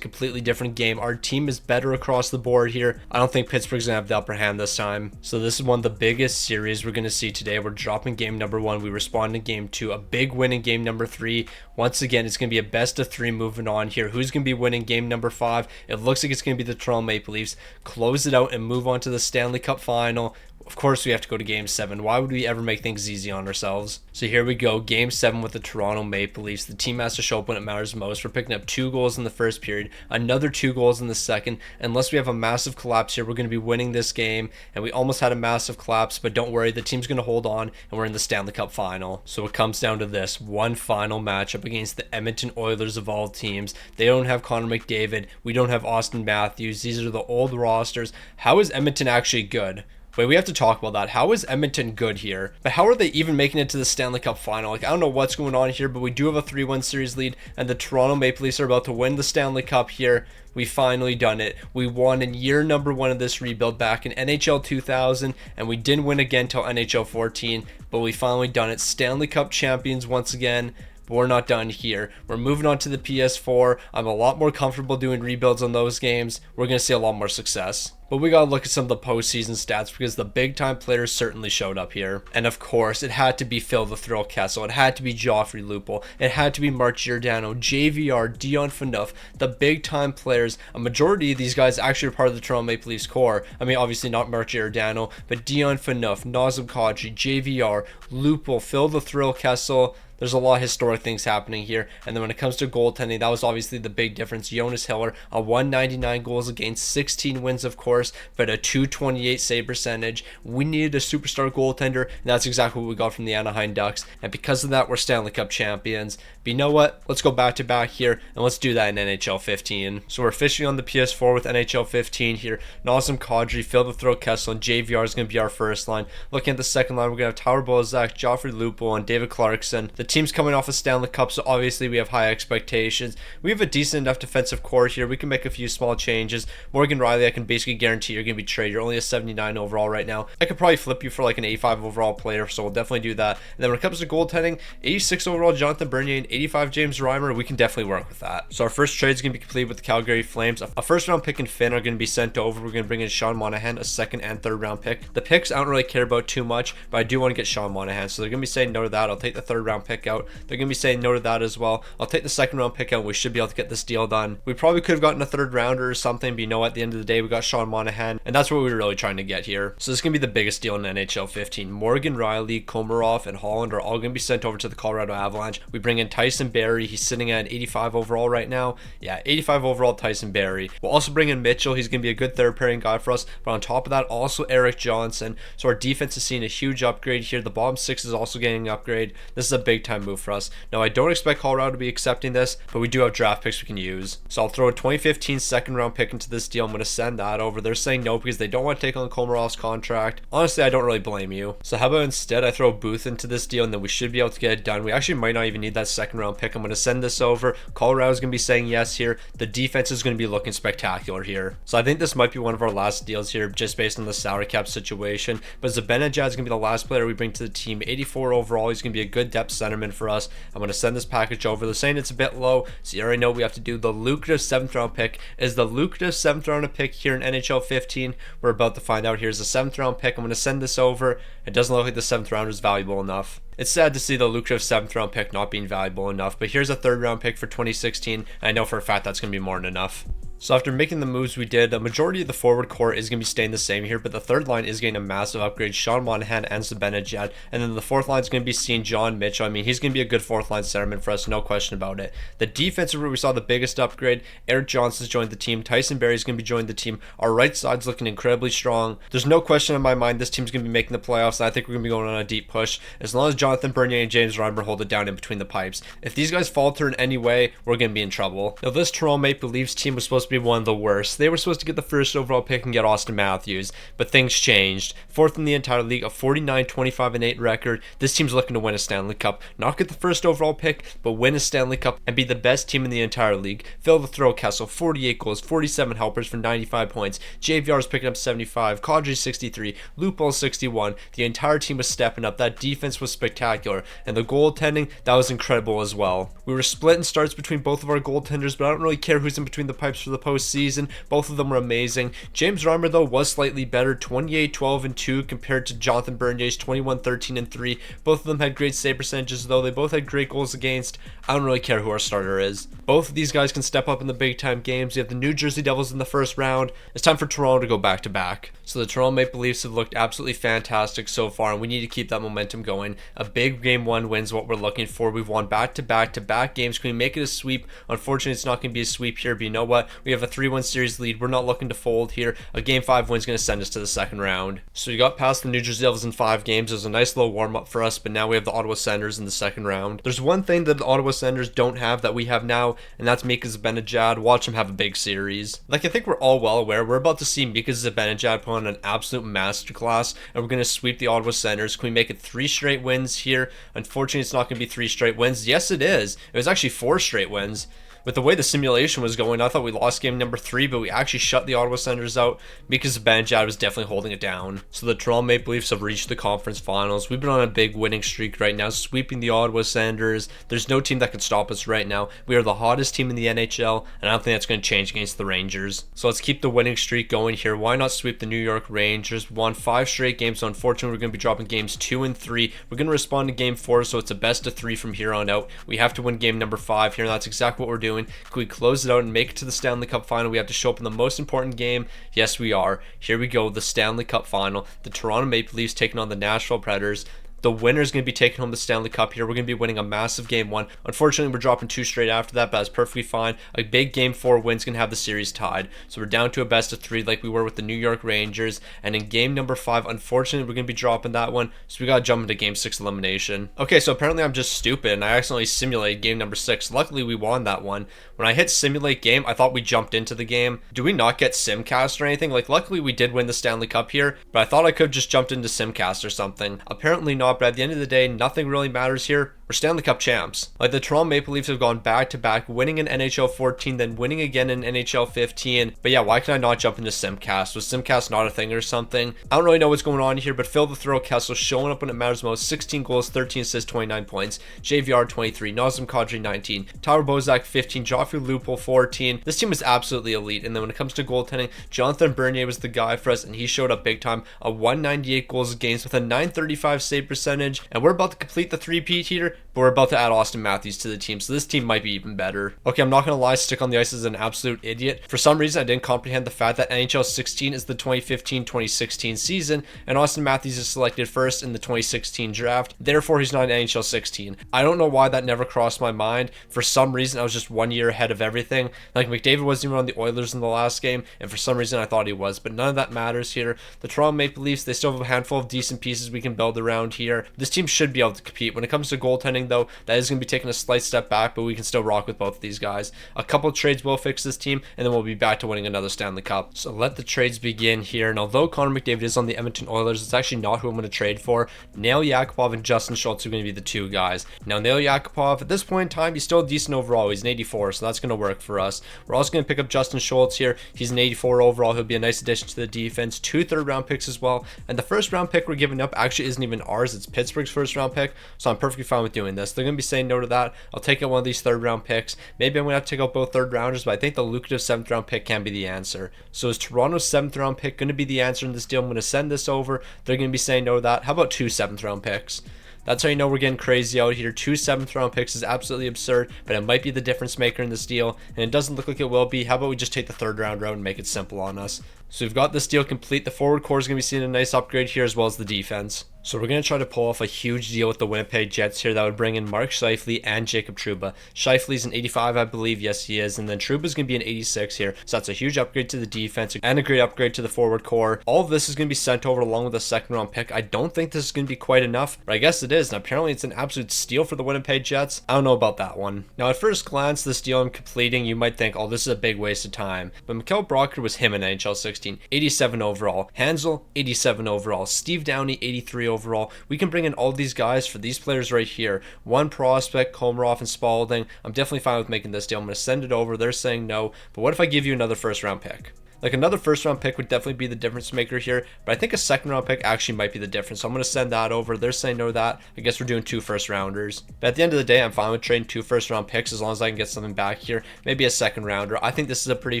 completely different game. Our team is better across the board here. I don't think Pittsburgh's going to have the upper hand this time. So this is one of the biggest series we're going to see today. We're dropping game number 1. We respond in game 2. A big win in game number 3. Once again, it's going to be a best of 3 moving on here. Who's going to be winning game number 5? It looks like it's going to be the Toronto Maple Leafs. Close it out and move on to the Stanley Cup final. Of course, we have to go to game 7. Why would we ever make things easy on ourselves? So here we go, game 7 with the Toronto Maple Leafs. The team has to show up when it matters most. We're picking up 2 goals in the first period, another 2 goals in the second. Unless we have a massive collapse here, we're going to be winning this game. And we almost had a massive collapse, but don't worry, the team's going to hold on, and we're in the Stanley Cup final. So it comes down to this one final matchup against the Edmonton Oilers of all teams. They don't have Connor McDavid. We don't have Austin Matthews. These are the old rosters. How is Edmonton actually good? Wait, we have to talk about that. How is Edmonton good here? But how are they even making it to the Stanley Cup final? Like, I don't know what's going on here, but we do have a 3-1 series lead, and the Toronto Maple Leafs are about to win the Stanley Cup here. We finally done it. We won in year number 1 of this rebuild back in NHL 2000, and we didn't win again till NHL 14, but we finally done it. Stanley Cup champions once again. But we're not done here. We're moving on to the PS4. I'm a lot more comfortable doing rebuilds on those games. We're going to see a lot more success. But we got to look at some of the postseason stats because the big time players certainly showed up here. And of course, it had to be Phil the Thrill Kessel. It had to be Joffrey Lupul. It had to be Mark Giordano, JVR, Dion Phaneuf. The big time players. A majority of these guys actually are part of the Toronto Maple Leafs core. I mean, obviously not Mark Giordano, but Dion Phaneuf, Nazem Kadri, JVR, Lupul, Phil the Thrill Kessel. There's a lot of historic things happening here. And then when it comes to goaltending, that was obviously the big difference. Jonas Hiller, a 199 goals against, 16 wins, of course, but a 228 save percentage. We needed a superstar goaltender, and that's exactly what we got from the Anaheim Ducks. And because of that, we're Stanley Cup champions. But you know what? Let's go back to back here, and let's do that in NHL 15. So we're officially on the PS4 with NHL 15 here. Nazem Kadri, Phil the Thrill Kessel, and JVR is going to be our first line. Looking at the second line, we're going to have Tyler Bozak, Joffrey Lupul, and David Clarkson. The team's coming off a Stanley Cup, so obviously we have high expectations. We have a decent enough defensive core here. We can make a few small changes. Morgan Riley, I can basically guarantee you're going to be traded. You're only a 79 overall right now. I could probably flip you for like an 85 overall player, so we'll definitely do that. And then when it comes to goaltending, 86 overall Jonathan Bernier and 85 James Reimer, we can definitely work with that. So our first trade is going to be complete with the Calgary Flames. A first round pick and Finn are going to be sent over. We're going to bring in Sean Monahan, a second and third round pick. The picks I don't really care about too much, but I do want to get Sean Monahan, so they're going to be saying no to that. I'll take the third round pick out. They're going to be saying no to that as well. I'll take the second round pick out. We should be able to get this deal done. We probably could have gotten a third rounder or something, but you know, at the end of the day, we got Sean Monahan, and that's what we were really trying to get here. So this is going to be the biggest deal in NHL 15. Morgan Riley, Komarov, and Holland are all going to be sent over to the Colorado Avalanche. We bring in Tyson Barrie. He's sitting at 85 overall right now. Yeah, 85 overall Tyson Barrie. We'll also bring in Mitchell. He's going to be a good third pairing guy for us. But on top of that, also Eric Johnson. So our defense is seeing a huge upgrade here. The bottom six is also getting an upgrade. This is a big time move for us. Now, I don't expect Colorado to be accepting this, but we do have draft picks we can use. So I'll throw a 2015 second round pick into this deal. I'm going to send that over. They're saying no because they don't want to take on Komarov's contract. Honestly, I don't really blame you. So how about instead I throw Booth into this deal, and then we should be able to get it done. We actually might not even need that second round pick. I'm going to send this over. Colorado's going to be saying yes here. The defense is going to be looking spectacular here. So I think this might be one of our last deals here just based on the salary cap situation. But Zibanejad is going to be the last player we bring to the team. 84 overall. He's going to be a good depth centerman for us. I'm going to send this package over. They're saying it's a bit low, so you already know what we have to do. The lucrative 7th round pick is the lucrative 7th round pick here in NHL 15. We're about to find out. Here's the 7th round pick. I'm going to send this over. It doesn't look like the 7th round is valuable enough. It's sad to see the lucrative 7th round pick not being valuable enough, but here's a 3rd round pick for 2016, and I know for a fact that's going to be more than enough. So after making the moves we did, the majority of the forward core is going to be staying the same here, but the third line is getting a massive upgrade. Sean Monahan and Zibanejad, and then the fourth line is going to be seeing John Mitchell. I mean, he's going to be a good fourth line centerman for us, no question about it. The defense is where we saw the biggest upgrade. Eric Johnson's joined the team. Tyson Barrie is going to be joining the team. Our right side's looking incredibly strong. There's no question in my mind this team's going to be making the playoffs, and I think we're going to be going on a deep push as long as Jonathan Bernier and James Reimer hold it down in between the pipes. If these guys falter in any way, we're going to be in trouble. Now, this Toronto Maple Leafs team was supposed to to be one of the worst. They were supposed to get the first overall pick and get Austin Matthews, but things changed. Fourth in the entire league, a 49-25-8 record. This team's looking to win a Stanley Cup. Not get the first overall pick, but win a Stanley Cup and be the best team in the entire league. Phil the Throw Kessel, 48 goals, 47 helpers for 95 points. JVR's picking up 75, Kadri 63, Lupol 61. The entire team was stepping up. That defense was spectacular, and the goaltending, that was incredible as well. We were split in starts between both of our goaltenders, but I don't really care who's in between the pipes for the postseason. Both of them were amazing. James Reimer, though, was slightly better, 28-12-2 compared to Jonathan Bernier's 21-13-3. Both of them had great save percentages, though. They both had great goals against. I don't really care who our starter is. Both of these guys can step up in the big time games. We have the New Jersey Devils in the first round. It's time for Toronto to go back to back. So the Toronto Maple Leafs have looked absolutely fantastic so far, and we need to keep that momentum going. A big game one win is what we're looking for. We've won back-to-back games. Can we make it a sweep? Unfortunately, it's not going to be a sweep here, but you know what? We have a 3-1 series lead. We're not looking to fold here. A game 5 win is going to send us to the second round. So we got past the New Jersey Devils in 5 games. It was a nice little warm-up for us, but now we have the Ottawa Senators in the second round. There's one thing that the Ottawa Senators don't have that we have now, and that's Mika Zibanejad. Watch him have a big series. Like, I think we're all well aware, we're about to see Mika Zibanejad put on an absolute masterclass, and we're going to sweep the Ottawa Senators. Can we make it 3 straight wins here? Unfortunately, it's not going to be 3 straight wins. Yes, it is. It was actually 4 straight wins. With the way the simulation was going, I thought we lost game number 3, but we actually shut the Ottawa Senators out because Zibanejad was definitely holding it down. So the Toronto Maple Leafs have reached the conference finals. We've been on a big winning streak right now, sweeping the Ottawa Senators. There's no team that can stop us right now. We are the hottest team in the NHL, and I don't think that's going to change against the Rangers. So let's keep the winning streak going here. Why not sweep the New York Rangers? Won 5 straight games, so unfortunately we're going to be dropping games 2 and 3. We're going to respond to game 4, so it's a best of 3 from here on out. We have to win game number 5 here, and that's exactly what we're doing. Can we close it out and make it to the Stanley Cup final? We have to show up in the most important game. Yes, we are. Here we go, the Stanley Cup final. The Toronto Maple Leafs taking on the Nashville Predators. The winner is going to be taking home the Stanley Cup here. We're going to be winning a massive game 1. Unfortunately, we're dropping 2 straight after that, but that's perfectly fine. A big game 4 win's going to have the series tied. So we're down to a best of 3 like we were with the New York Rangers. And in game number 5, unfortunately, we're going to be dropping that one. So we got to jump into game 6 elimination. Okay, so apparently I'm just stupid and I accidentally simulated game number 6. Luckily, we won that one. When I hit simulate game, I thought we jumped into the game. Do we not get Simcast or anything? Like, luckily, we did win the Stanley Cup here, but I thought I could have just jumped into Simcast or something. Apparently not, but at the end of the day, nothing really matters here. We're Stanley Cup champs. Like, the Toronto Maple Leafs have gone back-to-back, winning in NHL 14, then winning again in NHL 15. But yeah, why can I not jump into Simcast? Was Simcast not a thing or something? I don't really know what's going on here, but Phil the Throw Kessel showing up when it matters most. 16 goals, 13 assists, 29 points. JVR 23, Nazem Kadri 19, Tyler Bozak 15, Joffrey Lupol 14. This team was absolutely elite. And then when it comes to goaltending, Jonathan Bernier was the guy for us, and he showed up big time. A 198 goals against with a 935 save percentage. And we're about to complete the three-peat here, but we're about to add Austin Matthews to the team, so this team might be even better. Okay, I'm not going to lie, Stick on the Ice is an absolute idiot. For some reason, I didn't comprehend the fact that NHL 16 is the 2015-2016 season, and Austin Matthews is selected first in the 2016 draft. Therefore, he's not in NHL 16. I don't know why that never crossed my mind. For some reason, I was just 1 year ahead of everything. Like, McDavid wasn't even on the Oilers in the last game, and for some reason, I thought he was, but none of that matters here. The Toronto Maple Leafs, they still have a handful of decent pieces we can build around here. This team should be able to compete. When it comes to goaltending, though, that is going to be taking a slight step back, but we can still rock with both of these guys. A couple trades will fix this team, and then we'll be back to winning another Stanley Cup. So let the trades begin here. And although Connor McDavid is on the Edmonton Oilers, it's actually not who I'm going to trade for. Nail Yakupov and Justin Schultz are going to be the 2 guys. Now, Nail Yakupov, at this point in time, he's still decent overall. He's an 84, so that's going to work for us. We're also going to pick up Justin Schultz here. He's an 84 overall. He'll be a nice addition to the defense. 2 third-round picks as well. And the first-round pick we're giving up actually isn't even ours. It's Pittsburgh's first-round pick, so I'm perfectly fine with doing this. They're going to be saying no to that. I'll take out one of these third-round picks. Maybe I'm going to have to take out both third-rounders, but I think the lucrative 7th-round pick can be the answer. So is Toronto's 7th-round pick going to be the answer in this deal? I'm going to send this over. They're going to be saying no to that. How about 2 7th-round picks? That's how you know we're getting crazy out here. 2 7th-round picks is absolutely absurd, but it might be the difference maker in this deal, and it doesn't look like it will be. How about we just take the 3rd-round route and make it simple on us? So we've got this deal complete. The forward core is going to be seeing a nice upgrade here, as well as the defense. So we're going to try to pull off a huge deal with the Winnipeg Jets here that would bring in Mark Scheifele and Jacob Trouba. Scheifele's an 85, I believe. Yes, he is. And then Trouba's going to be an 86 here. So that's a huge upgrade to the defense and a great upgrade to the forward core. All of this is going to be sent over along with a second round pick. I don't think this is going to be quite enough, but I guess it is. And apparently it's an absolute steal for the Winnipeg Jets. I don't know about that one. Now, at first glance, this deal I'm completing, you might think, oh, this is a big waste of time. But Mikael Brocker was him in NHL 16. 87 overall. Hansel, 87 overall. Steve Downey, 83 overall. We can bring in all these guys for these players right here. One prospect, Komarov and Spalding. I'm definitely fine with making this deal. I'm going to send it over. They're saying no. But what if I give you another first round pick? Like, another first round pick would definitely be the difference maker here, but I think a second round pick actually might be the difference. So I'm going to send that over. They're saying no to that. I guess we're doing 2 first rounders. But at the end of the day, I'm fine with trading 2 first round picks as long as I can get something back here. Maybe a second rounder. I think this is a pretty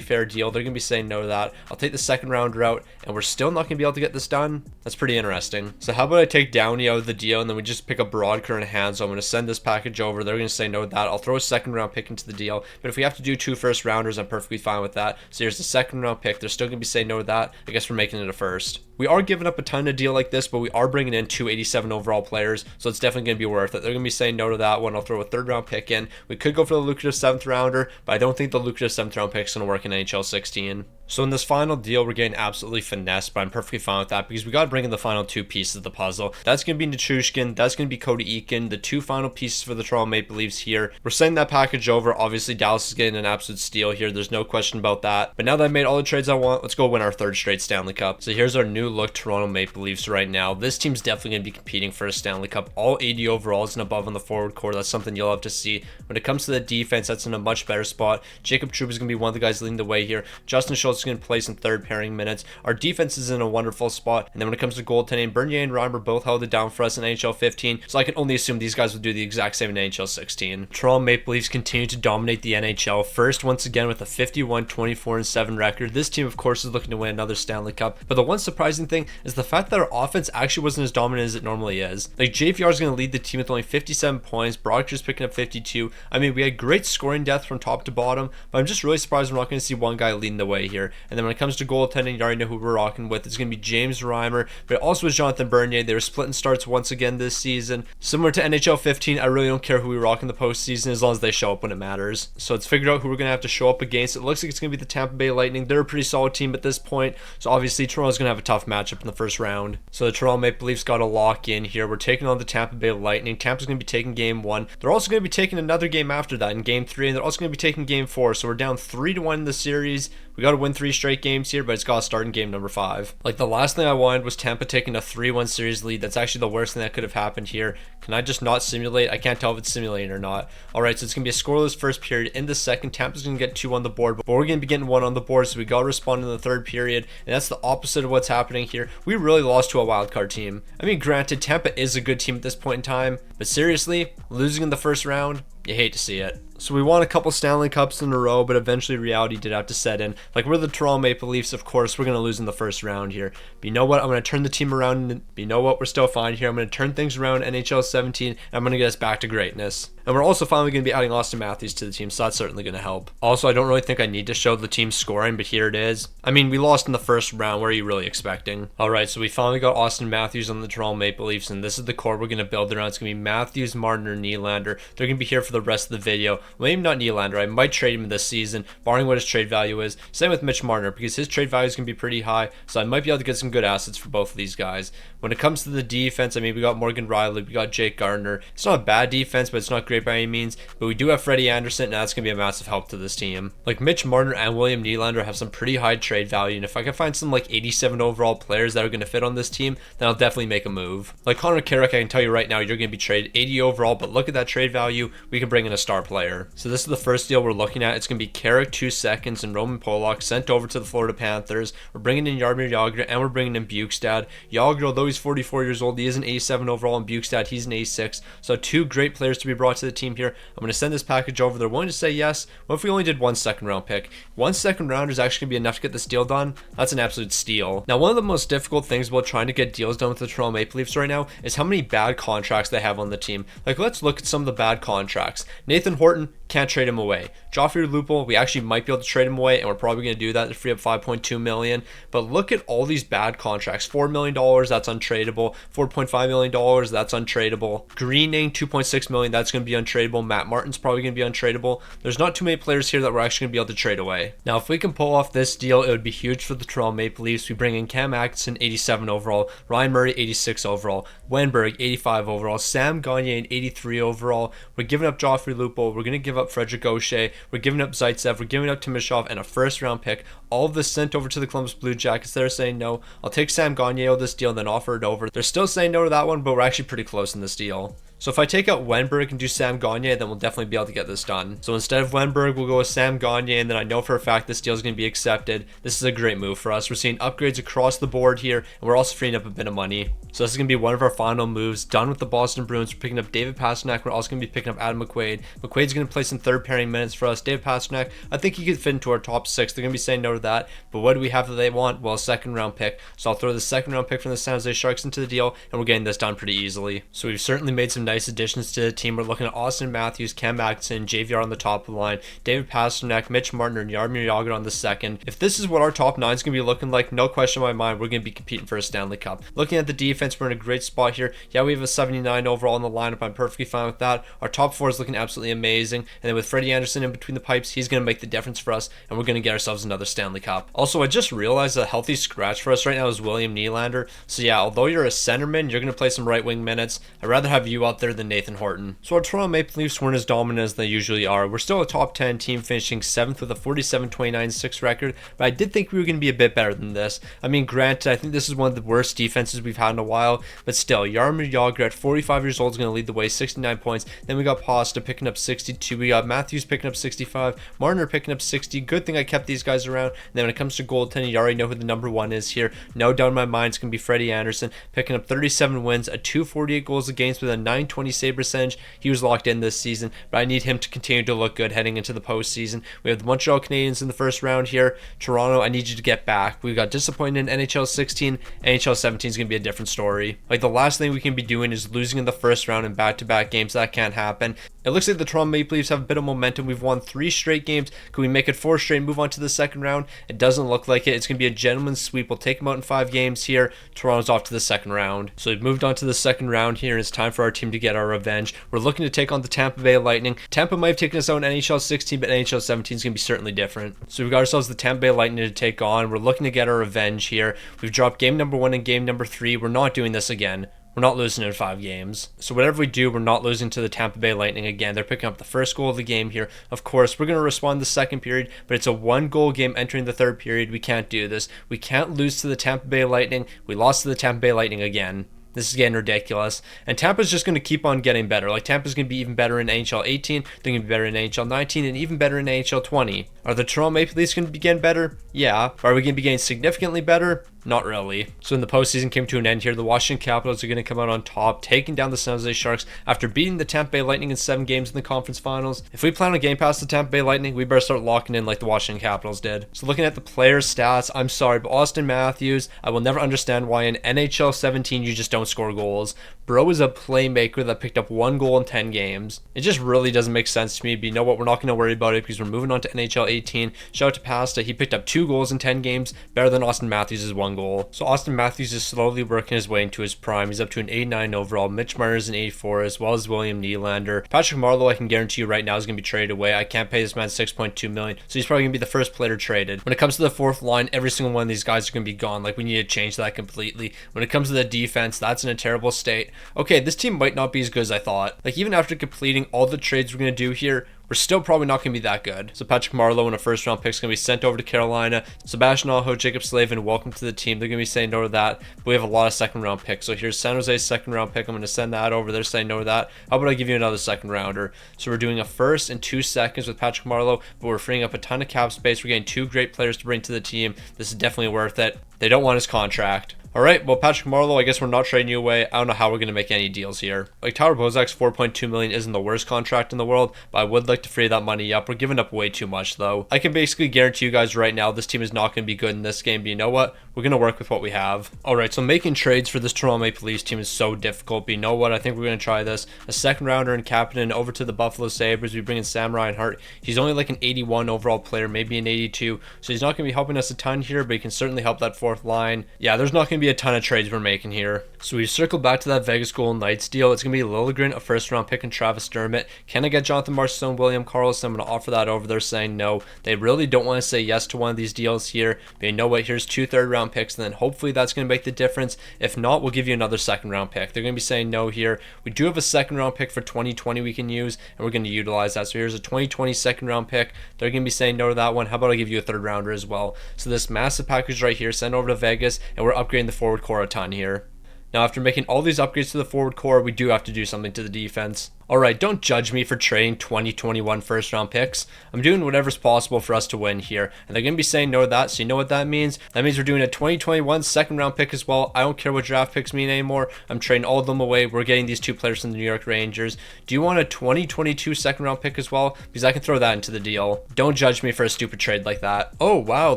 fair deal. They're going to be saying no to that. I'll take the second rounder out, and we're still not going to be able to get this done. That's pretty interesting. So how about I take Downey out of the deal, and then we just pick a Brodker and Hands. So I'm going to send this package over. They're going to say no to that. I'll throw a second round pick into the deal. But if we have to do 2 first rounders, I'm perfectly fine with that. So here's the second round pick. They're still going to be saying no to that. I guess we're making it a first. We are giving up a ton of deal like this, but we are bringing in 2 87 overall players, so it's definitely going to be worth it. They're going to be saying no to that one. I'll throw a third round pick in. We could go for the lucrative 7th rounder, but I don't think the lucrative 7th round pick is going to work in NHL 16. So in this final deal, we're getting absolutely finessed, but I'm perfectly fine with that because we got to bring in the final 2 pieces of the puzzle. That's going to be Nichushkin. That's going to be Cody Eakin. The 2 final pieces for the Toronto Maple Leafs here. We're sending that package over. Obviously, Dallas is getting an absolute steal here. There's no question about that. But now that I've made all the trades I want, let's go win our 3rd straight Stanley Cup. So here's our new look Toronto Maple Leafs right now. This team's definitely going to be competing for a Stanley Cup. All 80 overalls and above on the forward core. That's something you'll have to see. When it comes to the defense, that's in a much better spot. Jacob Trouba is going to be one of the guys leading the way here. Justin Schultz is going to play some 3rd pairing minutes. Our defense is in a wonderful spot. And then when it comes to goaltending, Bernier and Reimer both held it down for us in NHL 15. So I can only assume these guys will do the exact same in NHL 16. Toronto Maple Leafs continue to dominate the NHL. First, once again, with a 51-24-7 record. This team, of course, is looking to win another Stanley Cup. But the one surprising thing is the fact that our offense actually wasn't as dominant as it normally is. Like, JVR is going to lead the team with only 57 points. Brockers picking up 52. I mean, we had great scoring depth from top to bottom, but I'm just really surprised we're not going to see one guy leading the way here. And then when it comes to goaltending, you already know who we're rocking with. It's going to be James Reimer, but it also is Jonathan Bernier. They were splitting starts once again this season. Similar to NHL 15, I really don't care who we rock in the postseason as long as they show up when it matters. So it's figured out who we're going to have to show up against. It looks like it's going to be the Tampa Bay Lightning. They're a pretty solid team at this point, so obviously Toronto's going to have a tough matchup in the first round. So the Toronto Maple Leafs got to lock in here. We're taking on the Tampa Bay Lightning. Tampa's going to be taking game 1. They're also going to be taking another game after that in game 3, and they're also going to be taking game 4. So we're down 3-1 in the series. We got to win 3 straight games here, but it's got to start in game number 5. Like, the last thing I wanted was Tampa taking a 3-1 series lead. That's actually the worst thing that could have happened here. Can I just not simulate? I can't tell if it's simulating or not. Alright, so it's going to be a scoreless first period. In the second, Tampa's going to get 2 on the board, but we're going to be getting 1 on the board, so we got to respond in the 3rd period, and that's the opposite of what's happening here. We really lost to a wildcard team. I mean, granted, Tampa is a good team at this point in time, but seriously, losing in the first round, you hate to see it. So we won a couple Stanley Cups in a row, but eventually reality did have to set in. Like, we're the Toronto Maple Leafs, of course, we're going to lose in the first round here. But you know what? I'm going to turn the team around. And you know what? We're still fine here. I'm going to turn things around NHL 17, and I'm going to get us back to greatness. And we're also finally going to be adding Austin Matthews to the team, so that's certainly going to help. Also, I don't really think I need to show the team scoring, but here it is. I mean, we lost in the first round. What are you really expecting? Alright, so we finally got Austin Matthews on the Toronto Maple Leafs, and this is the core we're going to build around. It's going to be Matthews, Martin, Nylander. They're going to be here for the rest of the video. Well, maybe not Nylander. I might trade him this season, barring what his trade value is. Same with Mitch Marner, because his trade value is going to be pretty high, so I might be able to get some good assets for both of these guys. When it comes to the defense, I mean, we got Morgan Riley, we got Jake Gardner. It's not a bad defense, but it's not great by any means. But we do have Freddie Anderson, and that's going to be a massive help to this team. Like, Mitch Marner and William Nylander have some pretty high trade value, and if I can find some, like, 87 overall players that are going to fit on this team, then I'll definitely make a move. Like, Connor Carrick, I can tell you right now, you're going to be traded 80 overall, but look at that trade value. We can bring in a star player. So this is the first deal we're looking at. It's going to be Carrick 2 seconds and Roman Polak sent over to the Florida Panthers. We're bringing in Jaromir Jagr, and we're bringing in Bukestad. Jagr, although he's 44 years old, he is an 87 overall, and Bukestad, he's an 86. So 2 great players to be brought to the team here. I'm going to send this package over. They're willing to say yes. What if we only did 1 second round pick? 1 second round is actually going to be enough to get this deal done. That's an absolute steal. Now, one of the most difficult things about trying to get deals done with the Toronto Maple Leafs right now is how many bad contracts they have on the team. Like, let's look at some of the bad contracts. Nathan Horton, can't trade him away. Joffrey Lupul, we actually might be able to trade him away, and we're probably going to do that to free up $5.2 million. But look at all these bad contracts. $4 million, that's untradeable. $4.5 million, that's untradeable. Greening, $2.6 million, that's going to be untradeable. Matt Martin's probably going to be untradeable. There's not too many players here that we're actually going to be able to trade away. Now, if we can pull off this deal, it would be huge for the Toronto Maple Leafs. We bring in Cam Atkinson, 87 overall. Ryan Murray, 86 overall. Wenberg, 85 overall. Sam Gagner, 83 overall. We're giving up Joffrey Lupul. We're going to give up Frederick Gaucher. We're giving up Zaitsev. We're giving up Timashov and a first-round pick. All of this sent over to the Columbus Blue Jackets. They're saying no. I'll take Sam Gagner of this deal and then offer it over. They're still saying no to that one, but we're actually pretty close in this deal. So if I take out Wenberg and do Sam Gagner, then we'll definitely be able to get this done. So instead of Wenberg, we'll go with Sam Gagner, and then I know for a fact this deal is going to be accepted. This is a great move for us. We're seeing upgrades across the board here, and we're also freeing up a bit of money. So this is going to be one of our final moves. Done with the Boston Bruins. We're picking up David Pastrnak. We're also going to be picking up Adam McQuaid. McQuaid's going to play some third pairing minutes for us. David Pastrnak, I think he could fit into our top 6. They're going to be saying no to that. But what do we have that they want? Well, a second round pick. So I'll throw the second round pick from the San Jose Sharks into the deal, and we're getting this done pretty easily. So we've certainly made some nice additions to the team. We're looking at Austin Matthews, Cam Atkinson, JVR on the top of the line, David Pastrnak, Mitch Martin, and Jaromir Jagr on the second. If this is what our top 9 is going to be looking like, no question in my mind, we're going to be competing for a Stanley Cup. Looking at the defense, we're in a great spot here. Yeah, we have a 79 overall in the lineup. I'm perfectly fine with that. Our top 4 is looking absolutely amazing. And then with Freddie Anderson in between the pipes, he's going to make the difference for us, and we're going to get ourselves another Stanley Cup. Also, I just realized a healthy scratch for us right now is William Nylander. So yeah, although you're a centerman, you're going to play some right wing minutes. I'd rather have you out there than Nathan Horton. So our Toronto Maple Leafs weren't as dominant as they usually are. We're still a top 10 team, finishing 7th with a 47-29-6 record, but I did think we were going to be a bit better than this. I mean, granted, I think this is one of the worst defenses we've had in a while, but still, Jaromir Jagr at 45 years old is going to lead the way, 69 points. Then we got Pasta picking up 62. We got Matthews picking up 65. Marner picking up 60. Good thing I kept these guys around. And then when it comes to goaltending, you already know who the number 1 is here. No doubt in my mind, it's going to be Freddie Anderson, picking up 37 wins, a 248 goals against with a 920 save percentage. He was locked in this season, but I need him to continue to look good heading into the postseason. We have the Montreal Canadiens in the first round here. Toronto, I need you to get back. We got disappointed in NHL 16. NHL 17 is going to be a different story. Like, the last thing we can be doing is losing in the first round in back-to-back games. That can't happen. It looks like the Toronto Maple Leafs have a bit of momentum. We've won 3 straight games. Can we make it 4 straight and move on to the second round? It doesn't look like it. It's going to be a gentleman's sweep. We'll take them out in 5 games here. Toronto's off to the second round. So we've moved on to the second round here, and it's time for our team to get our revenge. We're looking to take on the Tampa Bay Lightning. Tampa might have taken us out in NHL 16, but NHL 17 is going to be certainly different. So we've got ourselves the Tampa Bay Lightning to take on. We're looking to get our revenge here. We've dropped game number 1 and game number 3. We're not doing this again. We're not losing in 5 games. So whatever we do, we're not losing to the Tampa Bay Lightning again. They're picking up the first goal of the game here. Of course, we're going to respond the second period, but it's a 1-goal game entering the third period. We can't do this. We can't lose to the Tampa Bay Lightning. We lost to the Tampa Bay Lightning again. This is getting ridiculous. And Tampa's just going to keep on getting better. Like, Tampa's going to be even better in NHL 18. They're going to be better in NHL 19 and even better in NHL 20. Are the Toronto Maple Leafs going to be getting better? Yeah. Are we going to be getting significantly better? Not really. So when the postseason came to an end here, the Washington Capitals are going to come out on top, taking down the San Jose Sharks after beating the Tampa Bay Lightning in 7 games in the conference finals. If we plan on getting past the Tampa Bay Lightning, we better start locking in like the Washington Capitals did. So looking at the player stats, I'm sorry, but Austin Matthews, I will never understand why in NHL 17 you just don't score goals. Bro is a playmaker that picked up 1 goal in 10 games. It just really doesn't make sense to me, but you know what? We're not going to worry about it because we're moving on to NHL 18. Shout out to Pasta. He picked up 2 goals in 10 games, better than Austin Matthews' 1 goal. So Austin Matthews is slowly working his way into his prime. He's up to an 89 overall. Mitch Marner is an 84, as well as William Nylander. Patrick Marleau, I can guarantee you right now, is going to be traded away. I can't pay this man $6.2 million, so he's probably going to be the first player traded. When it comes to the fourth line, every single one of these guys are going to be gone. Like, we need to change that completely. When it comes to the defense, that's in a terrible state. Okay, this team might not be as good as I thought. Like, even after completing all the trades we're going to do here, we're still probably not going to be that good. So Patrick Marleau and a first round pick is going to be sent over to Carolina. Sebastian Aho, Jacob Slavin, welcome to the team. They're going to be saying no to that. But we have a lot of second round picks. So here's San Jose's second round pick. I'm going to send that over. They're saying no to that. How about I give you another second rounder? So we're doing a first and 2 seconds with Patrick Marleau, but we're freeing up a ton of cap space. We're getting 2 great players to bring to the team. This is definitely worth it. They don't want his contract. All right, well, Patrick Marleau, I guess we're not trading you away. I don't know how we're going to make any deals here. Like, Tyler Bozak's $4.2 million isn't the worst contract in the world, but I would like to free that money up. We're giving up way too much, though. I can basically guarantee you guys right now this team is not going to be good in this game, but you know what? We're going to work with what we have. All right, so making trades for this Toronto Maple Leafs team is so difficult, but you know what? I think we're going to try this. A second rounder and captain over to the Buffalo Sabres. We bring in Sam Reinhart. He's only like an 81 overall player, maybe an 82, so he's not going to be helping us a ton here, but he can certainly help that fourth line. Yeah, there's not going to be a ton of trades we're making here. So we circle back to that Vegas Golden Knights deal. It's going to be Liljegren, a first round pick, and Travis Dermott. Can I get Jonathan Marchessault and William Karlsson? I'm going to offer that over. They're saying no. They really don't want to say yes to one of these deals here. But you know what? Here's 2 third-round picks, and then hopefully that's going to make the difference. If not, we'll give you another second-round pick. They're going to be saying no here. We do have a second-round pick for 2020 we can use, and we're going to utilize that. So here's a 2020 second-round pick. They're going to be saying no to that one. How about I give you a third-rounder as well? So this massive package right here, send over to Vegas, and we're upgrading the forward core a ton here. Now, after making all these upgrades to the forward core, we do have to do something to the defense. Alright, don't judge me for trading 2021 first round picks. I'm doing whatever's possible for us to win here. And they're going to be saying no to that, so you know what that means? That means we're doing a 2021 second round pick as well. I don't care what draft picks mean anymore. I'm trading all of them away. We're getting these 2 players from the New York Rangers. Do you want a 2022 second round pick as well? Because I can throw that into the deal. Don't judge me for a stupid trade like that. Oh wow,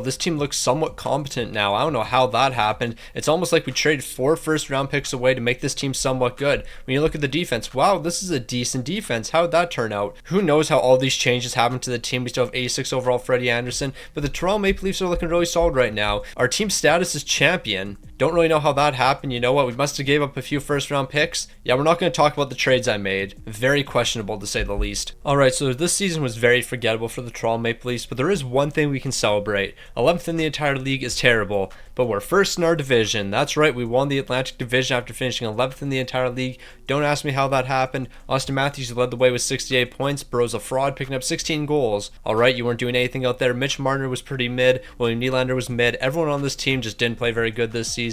this team looks somewhat competent now. I don't know how that happened. It's almost like we traded 4 first round picks away to make this team somewhat good. When you look at the defense, wow, this is a decent defense. How would that turn out? Who knows how all these changes happened to the team? We still have 86 overall Freddie Anderson, but the Toronto Maple Leafs are looking really solid right now. Our team status is champion. Don't really know how that happened. You know what? We must have gave up a few first round picks. Yeah, we're not going to talk about the trades I made. Very questionable to say the least. Alright, so this season was very forgettable for the Toronto Maple Leafs, but there is one thing we can celebrate. 11th in the entire league is terrible, but we're first in our division. That's right, we won the Atlantic Division after finishing 11th in the entire league. Don't ask me how that happened. Austin Matthews led the way with 68 points. Burrow's a fraud, picking up 16 goals. Alright, you weren't doing anything out there. Mitch Marner was pretty mid. William Nylander was mid. Everyone on this team just didn't play very good this season.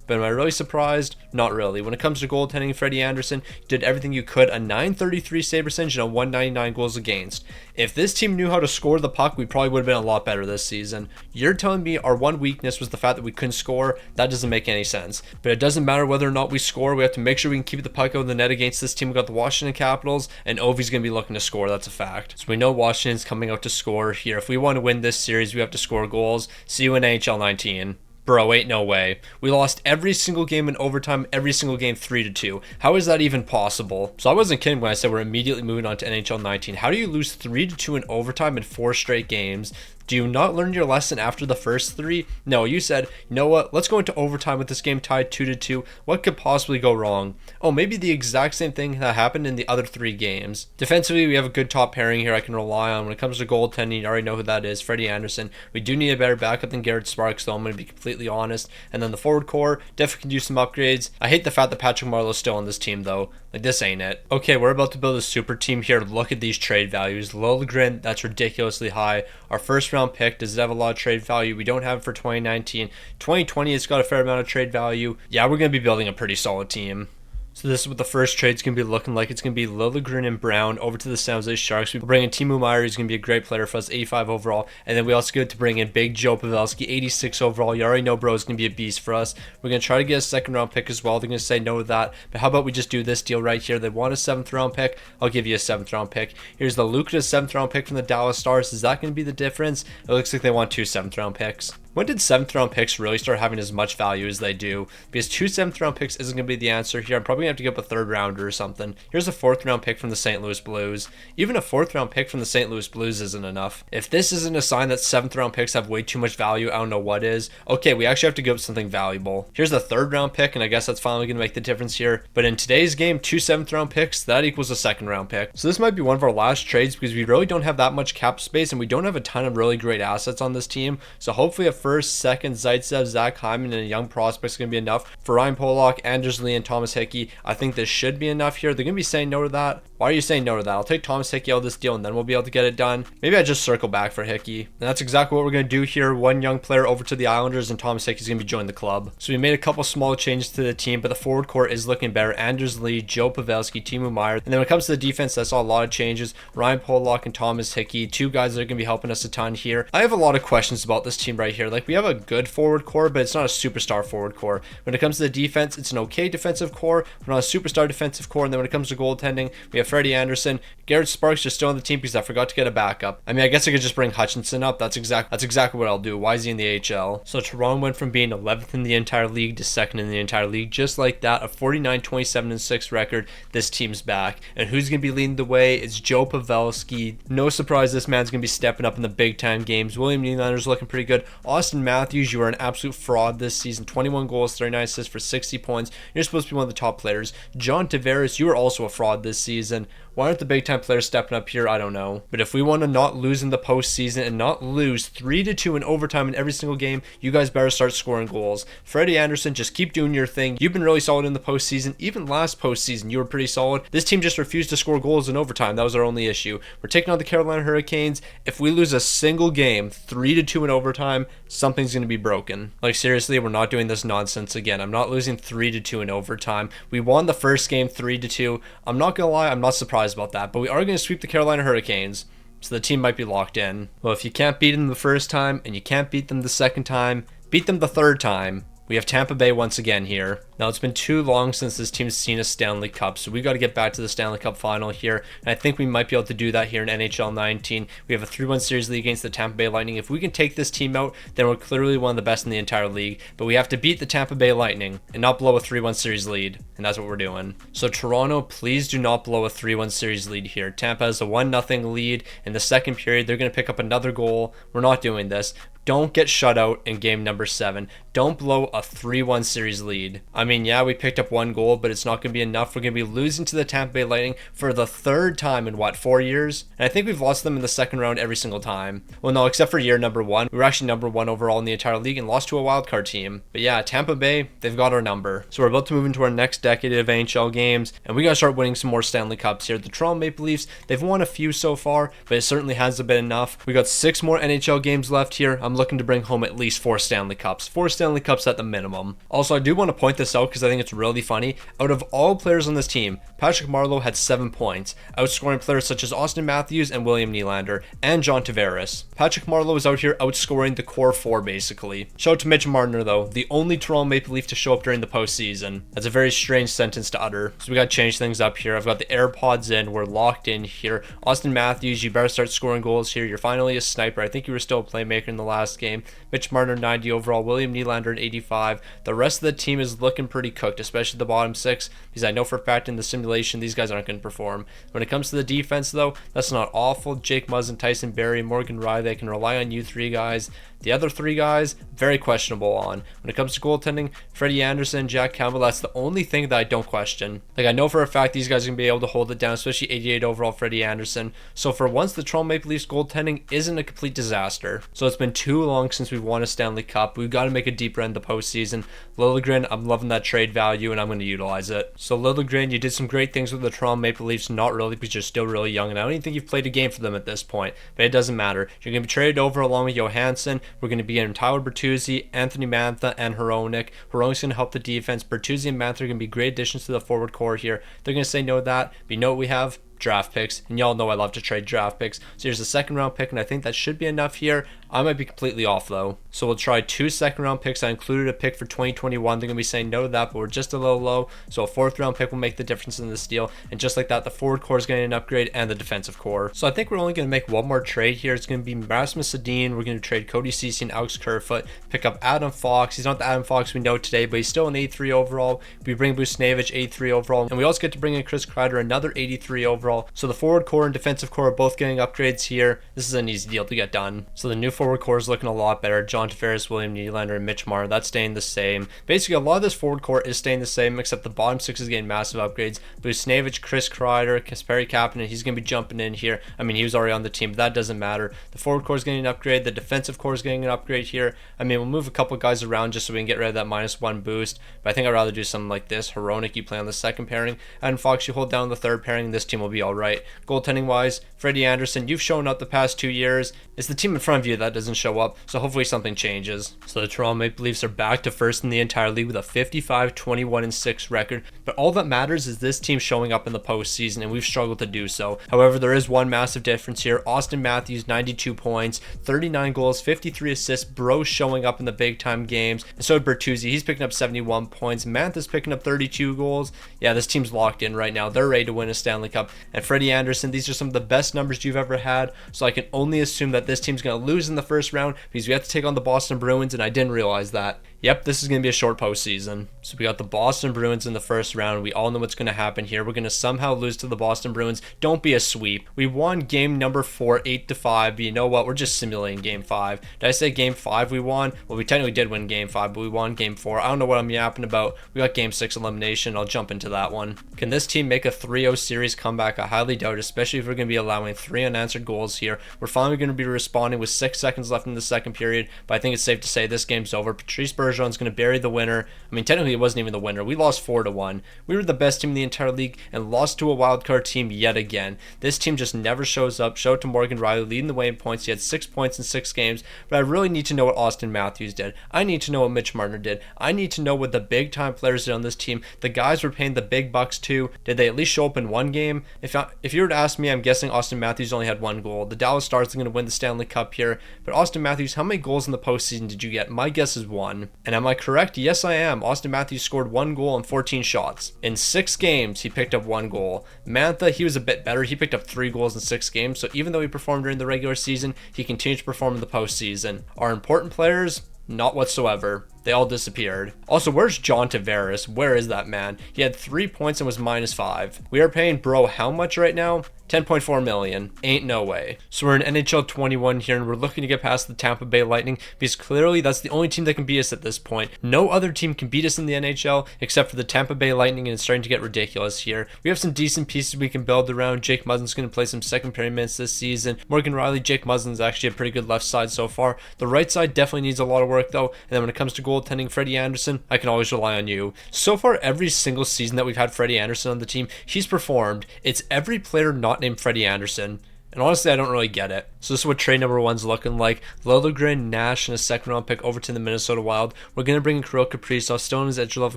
But am I really surprised? Not really. When it comes to goaltending, Freddie Anderson did everything you could. A 933 save percentage and a 199 goals against. If this team knew how to score the puck, we probably would have been a lot better this season. You're telling me our one weakness was the fact that we couldn't score? That doesn't make any sense. But it doesn't matter whether or not we score. We have to make sure we can keep the puck out of the net against this team. We got the Washington Capitals, and Ovi's going to be looking to score. That's a fact. So we know Washington's coming out to score here. If we want to win this series, we have to score goals. See you in NHL 19. Bro, ain't no way. We lost every single game in overtime, every single game 3-2. How is that even possible? So I wasn't kidding when I said we're immediately moving on to NHL 19. How do you lose 3-2 in overtime in 4 straight games? Do you not learn your lesson after the first 3? No, you said, you know what, let's go into overtime with this game tied 2-2. What could possibly go wrong? Oh, maybe the exact same thing that happened in the other 3 games. Defensively, we have a good top pairing here I can rely on. When it comes to goaltending, you already know who that is, Freddie Anderson. We do need a better backup than Garrett Sparks, though, I'm going to be completely honest. And then the forward core, definitely can do some upgrades. I hate the fact that Patrick Marleau's still on this team, though. Like, this ain't it. Okay, we're about to build a super team here. Look at these trade values. Liljegren, that's ridiculously high. Our first round pick, does it have a lot of trade value? We don't have it for 2019. 2020, it's got a fair amount of trade value. Yeah, we're going to be building a pretty solid team. So this is what the first trade's going to be looking like. It's going to be Liljegren and Brown over to the San Jose Sharks. We bring in Timo Meier, who's going to be a great player for us, 85 overall. And then we also get to bring in Big Joe Pavelski, 86 overall. You already know bro is going to be a beast for us. We're going to try to get a second round pick as well. They're going to say no to that. But how about we just do this deal right here? They want a 7th round pick. I'll give you a 7th round pick. Here's the lucrative 7th round pick from the Dallas Stars. Is that going to be the difference? It looks like they want 2 7th round picks. When did 7th round picks really start having as much value as they do? Because 2 7th round picks isn't going to be the answer here. I'm probably going to have to give up a 3rd rounder or something. Here's a 4th round pick from the St. Louis Blues. Even a 4th round pick from the St. Louis Blues isn't enough. If this isn't a sign that 7th round picks have way too much value, I don't know what is. Okay, we actually have to give up something valuable. Here's the 3rd round pick, and I guess that's finally going to make the difference here. But in today's game, 2 7th round picks, that equals a 2nd round pick. So this might be one of our last trades because we really don't have that much cap space and we don't have a ton of really great assets on this team. So hopefully a 1st, 2nd, Zaitsev, Zach Hyman, and a young prospect is going to be enough. For Ryan Pollock, Anders Lee, and Thomas Hickey, I think this should be enough here. They're going to be saying no to that. Why are you saying no to that? I'll take Thomas Hickey out of this deal and then we'll be able to get it done. Maybe I just circle back for Hickey. And that's exactly what we're going to do here. One young player over to the Islanders and Thomas Hickey's going to be joining the club. So we made a couple small changes to the team, but the forward core is looking better. Anders Lee, Joe Pavelski, Timo Meier. And then when it comes to the defense, I saw a lot of changes. Ryan Pollock and Thomas Hickey, 2 guys that are going to be helping us a ton here. I have a lot of questions about this team right here. Like, we have a good forward core, but it's not a superstar forward core. When it comes to the defense, it's an okay defensive core, but not a superstar defensive core. And then when it comes to goaltending, we have Freddie Anderson. Garrett Sparks just still on the team because I forgot to get a backup. I mean, I guess I could just bring Hutchinson up. That's exactly what I'll do. Why is he in the AHL? So Toronto went from being 11th in the entire league to 2nd in the entire league, just like that. A 49-27-6 record. This team's back. And who's going to be leading the way? It's Joe Pavelski. No surprise this man's going to be stepping up in the big time games. William Nylander's looking pretty good. Austin Matthews, you are an absolute fraud this season. 21 goals, 39 assists for 60 points. You're supposed to be one of the top players. John Tavares, you are also a fraud this season. Why aren't the big time players stepping up here? I don't know. But if we want to not lose in the postseason and not lose 3-2 in overtime in every single game, you guys better start scoring goals. Freddie Anderson, just keep doing your thing. You've been really solid in the postseason. Even last postseason, you were pretty solid. This team just refused to score goals in overtime. That was our only issue. We're taking on the Carolina Hurricanes. If we lose a single game, 3-2 in overtime, something's going to be broken. Like, seriously, we're not doing this nonsense again. I'm not losing 3-2 in overtime. We won the first game 3-2. I'm not going to lie, I'm not surprised about that, but we are going to sweep the Carolina Hurricanes, so the team might be locked in. Well, if you can't beat them the first time and you can't beat them the second time, beat them the third time. We have Tampa Bay once again here. Now, it's been too long since this team's seen a Stanley Cup, so we got to get back to the Stanley Cup final here, and I think we might be able to do that here in NHL 19. We have a 3-1 series lead against the Tampa Bay Lightning. If we can take this team out, then we're clearly one of the best in the entire league, but we have to beat the Tampa Bay Lightning and not blow a 3-1 series lead, and that's what we're doing. So Toronto, please do not blow a 3-1 series lead here. Tampa has a 1-0 lead. In the second period, they're going to pick up another goal. We're not doing this. Don't get shut out in game number 7. Don't blow a 3-1 series lead. I mean, yeah, we picked up 1 goal, but it's not going to be enough. We're going to be losing to the Tampa Bay Lightning for the 3rd time in, 4 years? And I think we've lost them in the second round every single time. Well, no, except for year number 1. We were actually number 1 overall in the entire league and lost to a wildcard team. But yeah, Tampa Bay, they've got our number. So we're about to move into our next decade of NHL games, and we got to start winning some more Stanley Cups here. The Toronto Maple Leafs, they've won a few so far, but it certainly hasn't been enough. We got 6 more NHL games left here. I'm looking to bring home at least 4 Stanley Cups. 4 Stanley Cups at the minimum. Also, I do want to point this out because I think it's really funny. Out of all players on this team, Patrick Marleau had 7 points, outscoring players such as Austin Matthews and William Nylander and John Tavares. Patrick Marleau is out here outscoring the core 4 basically. Shout out to Mitch Marner though, the only Toronto Maple Leaf to show up during the postseason. That's a very strange sentence to utter. So we got to change things up here. I've got the AirPods in. We're locked in here. Austin Matthews, you better start scoring goals here. You're finally a sniper. I think you were still a playmaker in the last game. Mitch Marner 90 overall, William Nylander 85. The rest of the team is looking pretty cooked, especially the bottom 6, because I know for a fact in the simulation these guys aren't going to perform. When it comes to the defense though, that's not awful. Jake Muzzin, Tyson Barrie, Morgan Riley, they can rely on you 3 guys. The other 3 guys, very questionable on. When it comes to goaltending, Freddie Anderson, Jack Campbell, that's the only thing that I don't question. Like, I know for a fact these guys are going to be able to hold it down, especially 88 overall Freddie Anderson. So for once, the Toronto Maple Leafs goaltending isn't a complete disaster. So it's been too long since we've won a Stanley Cup. We've got to make a deep run in the postseason. Liljegren, I'm loving that trade value, and I'm going to utilize it. So Liljegren, you did some great things with the Toronto Maple Leafs, not really, because you're still really young, and I don't even think you've played a game for them at this point. But it doesn't matter. You're going to be traded over along with Johansson. We're going to be getting Tyler Bertuzzi, Anthony Mantha, and Hronek. Hronek's going to help the defense. Bertuzzi and Mantha are going to be great additions to the forward core here. They're going to say no to that. But you know what we have? Draft picks, and y'all know I love to trade draft picks. So here's a 2nd round pick, and I think that should be enough here. I might be completely off though. So we'll try 2 2nd round picks. I included a pick for 2021. They're going to be saying no to that, but we're just a little low. So a 4th round pick will make the difference in this deal. And just like that, the forward core is getting an upgrade and the defensive core. So I think we're only going to make one more trade here. It's going to be Rasmus Sedin. We're going to trade Cody Ceci and Alex Kerfoot. Pick up Adam Fox. He's not the Adam Fox we know today, but he's still an 83 overall. We bring Busnevich 83 overall. And we also get to bring in Chris Kreider, another 83 overall. So the forward core and defensive core are both getting upgrades here. This is an easy deal to get done. So the new forward core is looking a lot better. John Tavares, William Nylander, and Mitch Marner, that's staying the same. Basically, a lot of this forward core is staying the same, except the bottom 6 is getting massive upgrades. Busnevich, Chris Kreider, Kasperi Kapanen, he's going to be jumping in here. I mean, he was already on the team, but that doesn't matter. The forward core is getting an upgrade. The defensive core is getting an upgrade here. I mean, we'll move a couple guys around just so we can get rid of that -1 boost, but I think I'd rather do something like this. Hronek, you play on the 2nd pairing, and Fox, you hold down the 3rd pairing, and this team will be all right. Goaltending wise, Freddie Anderson, you've shown up the past 2 years. It's the team in front of you that that doesn't show up, so hopefully something changes. So the Toronto Maple Leafs are back to first in the entire league with a 55-21-6 record, but all that matters is this team showing up in the postseason, and we've struggled to do so. However, there is one massive difference here. Austin Matthews, 92 points, 39 goals, 53 assists, bro showing up in the big time games, and so did Bertuzzi. He's picking up 71 points. Mantha's picking up 32 goals. Yeah, this team's locked in right now. They're ready to win a Stanley Cup. And Freddie Anderson, these are some of the best numbers you've ever had, so I can only assume that this team's going to lose in the first round because we have to take on the Boston Bruins, and I didn't realize that. Yep, this is going to be a short postseason. So we got the Boston Bruins in the first round. We all know what's going to happen here. We're going to somehow lose to the Boston Bruins. Don't be a sweep. We won game number 4, 8-5, but you know what? We're just simulating game 5. Did I say game 5 we won? Well, we technically did win game 5, but we won game 4. I don't know what I'm yapping about. We got game 6 elimination. I'll jump into that one. Can this team make a 3-0 series comeback? I highly doubt it, especially if we're going to be allowing 3 unanswered goals here. We're finally going to be responding with 6 seconds left in the second period, but I think it's safe to say this game's over. Patrice Bergeron's going to bury the winner. I mean, technically it wasn't even the winner. We lost 4-1. We were the best team in the entire league and lost to a wildcard team yet again. This team just never shows up. Show it to Morgan Riley leading the way in points. He had 6 points in 6 games, but I really need to know what Austin Matthews did. I need to know what Mitch Marner did. I need to know what the big time players did on this team. The guys were paying the big bucks to. Did they at least show up in one game? If you were to ask me, I'm guessing Austin Matthews only had 1 goal. The Dallas Stars are going to win the Stanley Cup here, but Austin Matthews, how many goals in the postseason did you get? My guess is 1. And am I correct? Yes, I am. Austin Matthews scored 1 goal in 14 shots. In 6 games, he picked up 1 goal. Mantha, he was a bit better. He picked up 3 goals in 6 games, so even though he performed during the regular season, he continued to perform in the postseason. Our important players? Not whatsoever. They all disappeared. Also, where's John Tavares? Where is that man? He had 3 points and was -5. We are paying bro how much right now? 10.4 million. Ain't no way. So we're in NHL 21 here, and we're looking to get past the Tampa Bay Lightning because clearly that's the only team that can beat us at this point. No other team can beat us in the NHL except for the Tampa Bay Lightning, and it's starting to get ridiculous here. We have some decent pieces we can build around. Jake Muzzin's going to play some second pair minutes this season. Morgan Riley, Jake Muzzin's actually a pretty good left side so far. The right side definitely needs a lot of work though, and then when it comes to goaltending, Freddie Anderson, I can always rely on you. So far, every single season that we've had Freddie Anderson on the team, he's performed. It's every player not named Freddie Anderson. And honestly, I don't really get it. So this is what trade number 1's looking like. Liljegren, Nash, and a second round pick over to the Minnesota Wild. We're going to bring in Kirill Kaprizov, still on his edge level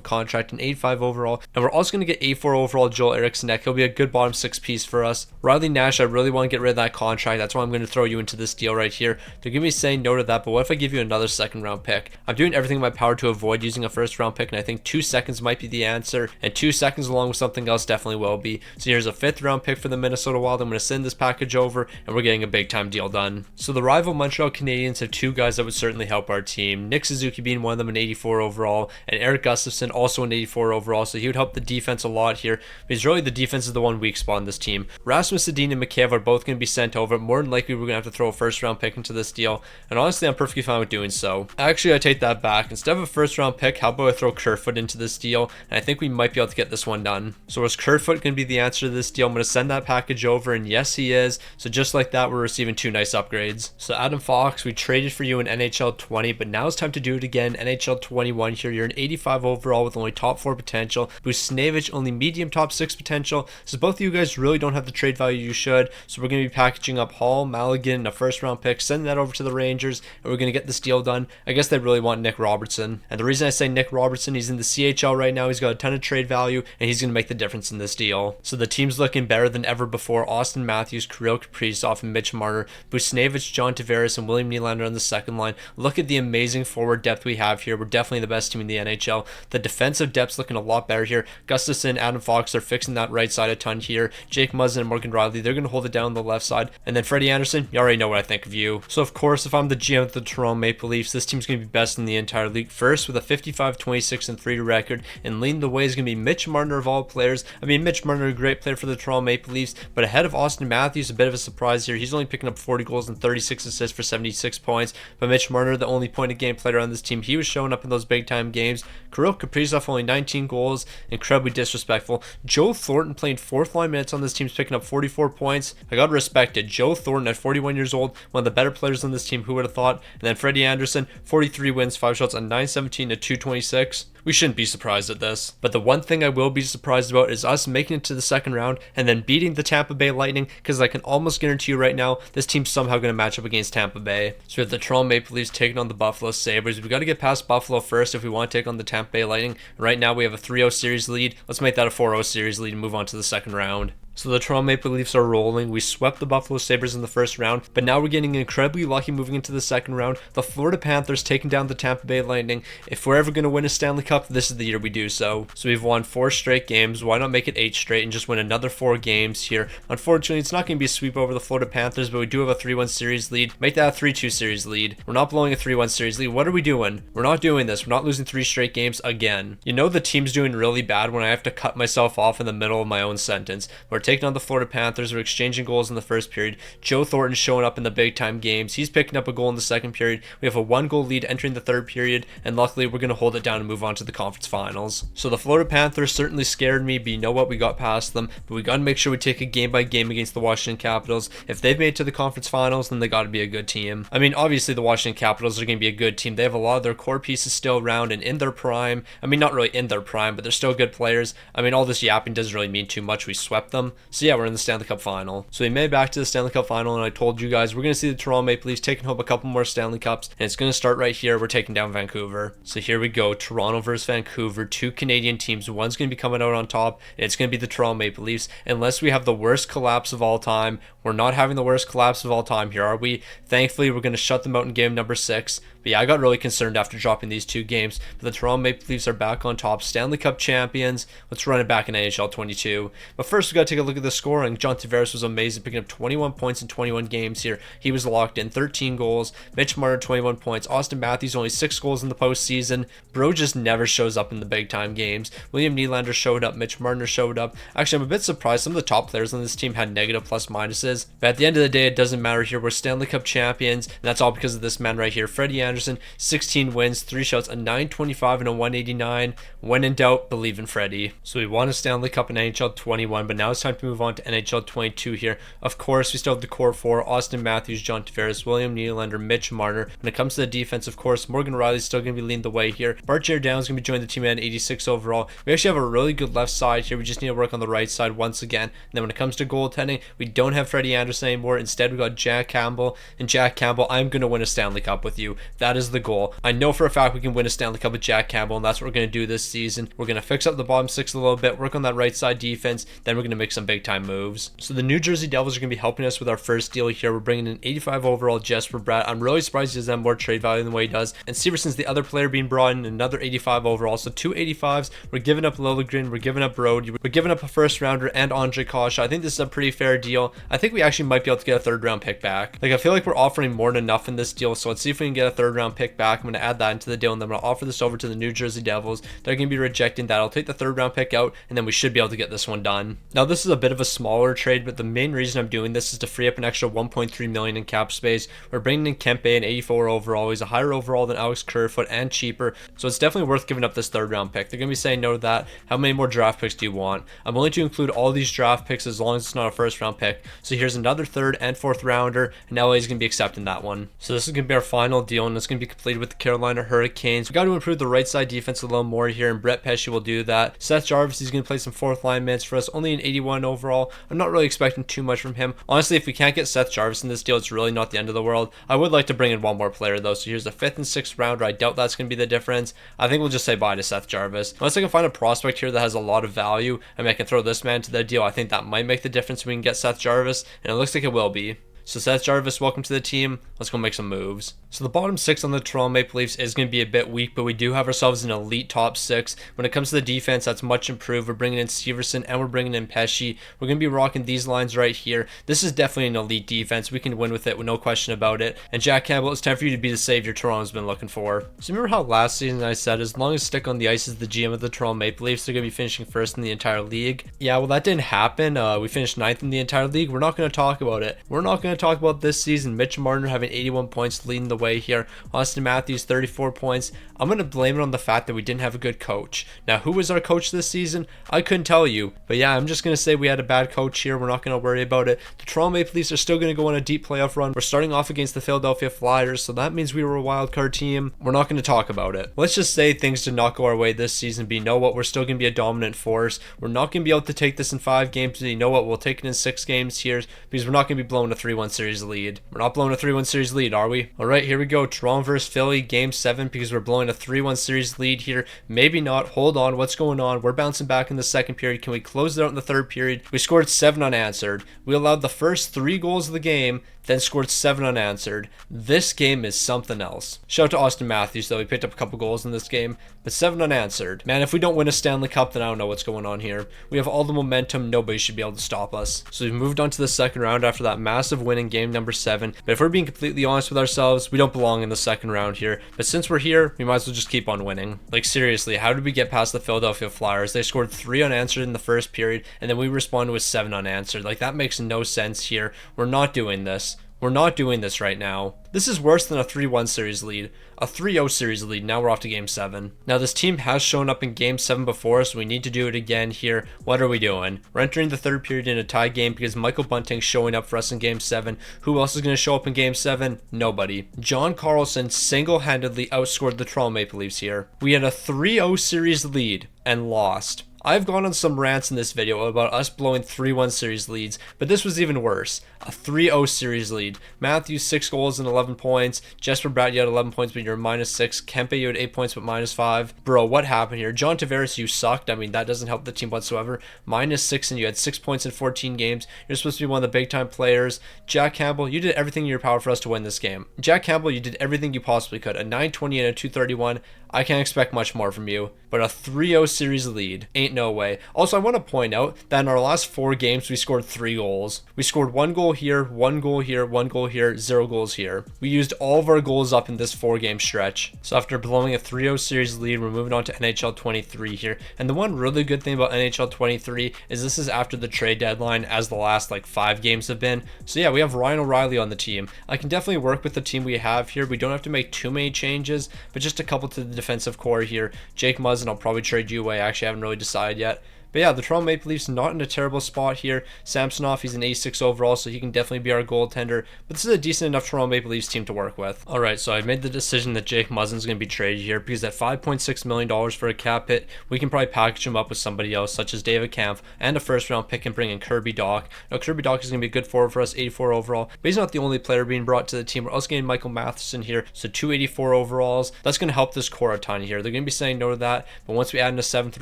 contract, an 8.5 overall. And we're also going to get 8.4 overall Joel Eriksson. He'll be a good bottom 6 piece for us. Riley Nash, I really want to get rid of that contract. That's why I'm going to throw you into this deal right here. They're going to be saying no to that, but what if I give you another second round pick? I'm doing everything in my power to avoid using a first round pick, and I think 2 seconds might be the answer. And 2 seconds along with something else definitely will be. So here's a 5th round pick for the Minnesota Wild. I'm going to send this package over, and we're getting a big time deal done. So the rival Montreal Canadiens have 2 guys that would certainly help our team. Nick Suzuki being one of them, an 84 overall, and Eric Gustafsson also an 84 overall, so he would help the defense a lot here, because really the defense is the one weak spot in this team. Rasmus Sedin and Mikheyev are both going to be sent over. More than likely we're going to have to throw a first round pick into this deal, and honestly I'm perfectly fine with doing so. Actually, I take that back. Instead of a first round pick, how about I throw Kerfoot into this deal, and I think we might be able to get this one done. So is Kerfoot going to be the answer to this deal? I'm going to send that package over, and yes he is. So just like that, we're receiving 2 nice upgrades. So Adam Fox, we traded for you in NHL 20, but now it's time to do it again. NHL 21 here. You're an 85 overall with only top 4 potential. Buchnevich, only medium top 6 potential. So both of you guys really don't have the trade value you should. So we're going to be packaging up Hall, Maligan, and a first round pick, sending that over to the Rangers, and we're going to get this deal done. I guess they really want Nick Robertson. And the reason I say Nick Robertson, he's in the CHL right now. He's got a ton of trade value, and he's going to make the difference in this deal. So the team's looking better than ever before. Austin Matthews, Kirill Kaprizov, and Mitch Marner, Buchnevich, John Tavares, and William Nylander on the second line. Look at the amazing forward depth we have here. We're definitely the best team in the NHL. The defensive depth's looking a lot better here. Gustafsson, Adam Fox are fixing that right side a ton here. Jake Muzzin and Morgan Riley, they're going to hold it down on the left side. And then Freddie Anderson, you already know what I think of you. So of course, if I'm the GM of the Toronto Maple Leafs, this team's going to be best in the entire league. First, with a 55-26-3 record, and leading the way is going to be Mitch Marner of all players. I mean, Mitch Marner, a great player for the Toronto Maple Leafs, but ahead of Austin Matthews, a bit of a surprise here. He's only picking up 40 goals and 36 assists for 76 points, but Mitch Marner, the only point of game player on this team, he was showing up in those big time games. Kirill Kaprizov, only 19 goals, incredibly disrespectful. Joe Thornton playing 4th line minutes on this team, picking up 44 points. I gotta respect it. Joe Thornton at 41 years old, one of the better players on this team, who would have thought? And then Freddie Anderson, 43 wins, 5 shots on 917 to 226. We shouldn't be surprised at this. But the one thing I will be surprised about is us making it to the second round and then beating the Tampa Bay Lightning, because I can almost guarantee you right now, this team's somehow going to match up against Tampa Bay. So we have the Toronto Maple Leafs taking on the Buffalo Sabres. We got to get past Buffalo first if we want to take on the Tampa Bay Lightning. Right now we have a 3-0 series lead. Let's make that a 4-0 series lead and move on to the second round. So the Toronto Maple Leafs are rolling. We swept the Buffalo Sabres in the first round, but now we're getting incredibly lucky moving into the second round. The Florida Panthers taking down the Tampa Bay Lightning. If we're ever going to win a Stanley Cup, this is the year we do so. So we've won 4 straight games. Why not make it 8 straight and just win another 4 games here? Unfortunately, it's not going to be a sweep over the Florida Panthers, but we do have a 3-1 series lead. Make that a 3-2 series lead. We're not blowing a 3-1 series lead. What are we doing? We're not doing this. We're not losing 3 straight games again. You know the team's doing really bad when I have to cut myself off in the middle of my own sentence. We're taking on the Florida Panthers. We're exchanging goals in the first period. Joe Thornton's showing up in the big time games. He's picking up a goal in the second period. We have a 1-goal lead entering the third period, and luckily we're going to hold it down and move on to the conference finals. So the Florida Panthers certainly scared me, but you know what? We got past them. But we got to make sure we take it game by game against the Washington Capitals. If they've made it to the conference finals, then they got to be a good team. I mean, obviously the Washington Capitals are going to be a good team. They have a lot of their core pieces still around and in their prime. I mean, not really in their prime, but they're still good players. I mean, all this yapping doesn't really mean too much. We swept them. So yeah, we're in the Stanley Cup final. So we made it back to the Stanley Cup final, and I told you guys we're going to see the Toronto Maple Leafs taking home a couple more Stanley Cups, and it's going to start right here. We're taking down Vancouver. So here we go. Toronto versus Vancouver. 2 Canadian teams. One's going to be coming out on top, and it's going to be the Toronto Maple Leafs. Unless we have the worst collapse of all time. We're not having the worst collapse of all time here, are we? Thankfully, we're going to shut them out in game number 6. But yeah, I got really concerned after dropping these 2 games. But the Toronto Maple Leafs are back on top. Stanley Cup champions. Let's run it back in NHL 22. But first, we got to take a look at the scoring. John Tavares was amazing, picking up 21 points in 21 games here. He was locked in. 13 goals. Mitch Marner, 21 points. Austin Matthews, only 6 goals in the postseason. Bro just never shows up in the big time games. William Nylander showed up. Mitch Marner showed up. Actually, I'm a bit surprised. Some of the top players on this team had negative plus minuses. But at the end of the day, it doesn't matter here. We're Stanley Cup champions, and that's all because of this man right here. Freddie Anderson, 16 wins, 3 shots, a 925 and a 189. When in doubt, believe in Freddie. So we won a Stanley Cup in NHL 21, but now it's time to move on to NHL 22 here. Of course, we still have the core 4, Austin Matthews, John Tavares, William Nylander, Mitch Marner. When it comes to the defense, of course, Morgan Riley's still going to be leading the way here. Bart Giordano's going to be joining the team at 86 overall. We actually have a really good left side here. We just need to work on the right side once again. And then when it comes to goaltending, we don't have Freddie Anderson anymore. Instead, we got Jack Campbell. And Jack Campbell, I'm going to win a Stanley Cup with you. That is the goal. I know for a fact we can win a Stanley Cup with Jack Campbell, and that's what we're going to do this season. We're going to fix up the bottom 6 a little bit, work on that right side defense, then we're going to make some big time moves. So the New Jersey Devils are going to be helping us with our first deal here. We're bringing in 85 overall Jesper Bratt. I'm really surprised he doesn't have more trade value than the way he does. And Severson's the other player being brought in, another 85 overall. So 2 85s. We're giving up Liljegren, we're giving up Brody, we're giving up a first rounder and Andre Kasha. I think this is a pretty fair deal. I think we actually might be able to get a 3rd round pick back. Like, I feel like we're offering more than enough in this deal, so let's see if we can get a 3rd round pick back. I'm going to add that into the deal, and then I'm going to offer this over to the New Jersey Devils. They're going to be rejecting that. I'll take the 3rd round pick out, and then we should be able to get this one done. Now, this is a bit of a smaller trade, but the main reason I'm doing this is to free up an extra $1.3 million in cap space. We're bringing in Kempe, an 84 overall. He's a higher overall than Alex Kerfoot and cheaper, so it's definitely worth giving up this 3rd round pick. They're going to be saying no to that. How many more draft picks do you want? I'm willing to include all these draft picks as long as it's not a 1st round pick. So here's another 3rd and 4th rounder, and LA is going to be accepting that one. So this is going to be our final deal, and it's going to be completed with the Carolina Hurricanes. We got to improve the right side defense a little more here, and Brett Pesce will do that. Seth Jarvis, he's going to play some 4th line minutes for us, only an 81 overall. I'm not really expecting too much from him. Honestly, if we can't get Seth Jarvis in this deal, it's really not the end of the world. I would like to bring in one more player though, so here's the 5th and 6th rounder. I doubt that's going to be the difference. I think we'll just say bye to Seth Jarvis. Unless I can find a prospect here that has a lot of value, I mean, I can throw this man to the deal. I think that might make the difference. We can get Seth Jarvis, and it looks like it will be. So Seth Jarvis, welcome to the team. Let's go make some moves. So the bottom 6 on the Toronto Maple Leafs is going to be a bit weak, but we do have ourselves an elite top 6. When it comes to the defense, that's much improved. We're bringing in Severson and we're bringing in Pesce. We're going to be rocking these lines right here. This is definitely an elite defense. We can win with it with no question about it. And Jack Campbell, it's time for you to be the savior Toronto's been looking for. So remember how last season I said as long as Stick on the Ice is the GM of the Toronto Maple Leafs, they're going to be finishing 1st in the entire league? Yeah, well, that didn't happen. We finished 9th in the entire league. We're not going to talk about it. We're not going going to talk about this season. Mitch Marner having 81 points leading the way here. Austin Matthews 34 points. I'm going to blame it on the fact that we didn't have a good coach. Now, who was our coach this season? I couldn't tell you. But yeah, I'm just going to say we had a bad coach here. We're not going to worry about it. The Toronto Maple Leafs are still going to go on a deep playoff run. We're starting off against the Philadelphia Flyers, so that means we were a wild card team. We're not going to talk about it. Let's just say things did not go our way this season, but you know what? We're still going to be a dominant force. We're not going to be able to take this in 5 games, but you know what? We'll take it in 6 games here because we're not going to be blowing a 3-1 series lead. We're not blowing a 3-1 series lead, are we? All right, here we go. Toronto versus Philly, game 7, because we're blowing a 3-1 series lead here. Maybe not. Hold on. What's going on? We're bouncing back in the second period. Can we close it out in the third period? We scored 7 unanswered. We allowed the first 3 goals of the game, then scored 7 unanswered. This game is something else. Shout out to Austin Matthews, though. He picked up a couple goals in this game, but 7 unanswered. Man, if we don't win a Stanley Cup, then I don't know what's going on here. We have all the momentum. Nobody should be able to stop us. So we've moved on to the second round after that massive win in game number 7. But if we're being completely honest with ourselves, we don't belong in the second round here. But since we're here, we might as well just keep on winning. Like, seriously, how did we get past the Philadelphia Flyers? They scored 3 unanswered in the first period, and then we responded with 7 unanswered. Like, that makes no sense here. We're not doing this. We're not doing this right now. This is worse than a 3-1 series lead. A 3-0 series lead. Now we're off to game 7. Now this team has shown up in game 7 before, so we need to do it again here. What are we doing? We're entering the third period in a tie game because Michael Bunting's showing up for us in game 7. Who else is going to show up in game 7? Nobody. John Carlson single-handedly outscored the Toronto Maple Leafs here. We had a 3-0 series lead and lost. I've gone on some rants in this video about us blowing 3-1 series leads, but this was even worse. A 3-0 series lead. Matthews 6 goals and 11 points. Jesper Bratt, you had 11 points, but you're -6. Kempe, you had 8 points, but -5. Bro, what happened here? John Tavares, you sucked. I mean, that doesn't help the team whatsoever. -6, and you had 6 points in 14 games. You're supposed to be one of the big-time players. Jack Campbell, you did everything in your power for us to win this game. Jack Campbell, you did everything you possibly could. A 920 and a 231. I can't expect much more from you. But a 3-0 series lead, ain't no way. Also, I want to point out that in our last 4 games, we scored 3 goals. We scored 1 goal here, 1 goal here, 1 goal here, 0 goals here. We used all of our goals up in this 4-game stretch. So after blowing a 3-0 series lead, we're moving on to NHL 23 here. And the one really good thing about NHL 23 is this is after the trade deadline, as the last 5 games have been. So yeah, we have Ryan O'Reilly on the team. I can definitely work with the team we have here. We don't have to make too many changes, but just a couple to the defensive core here. Jake Muzzin, I'll probably trade you away. I actually haven't really decided yet. But yeah, the Toronto Maple Leafs not in a terrible spot here. Samsonov, he's an 86 overall, so he can definitely be our goaltender. But this is a decent enough Toronto Maple Leafs team to work with. Alright, so I've made the decision that Jake Muzzin's going to be traded here because at $5.6 million for a cap hit, we can probably package him up with somebody else, such as David Kampf, and a first round pick and bring in Kirby Dach. Now, Kirby Dach is going to be a good forward for us, 84 overall. But he's not the only player being brought to the team. We're also getting Michael Matheson here, so 284 overalls. That's going to help this core a ton here. They're going to be saying no to that, but once we add in a 7th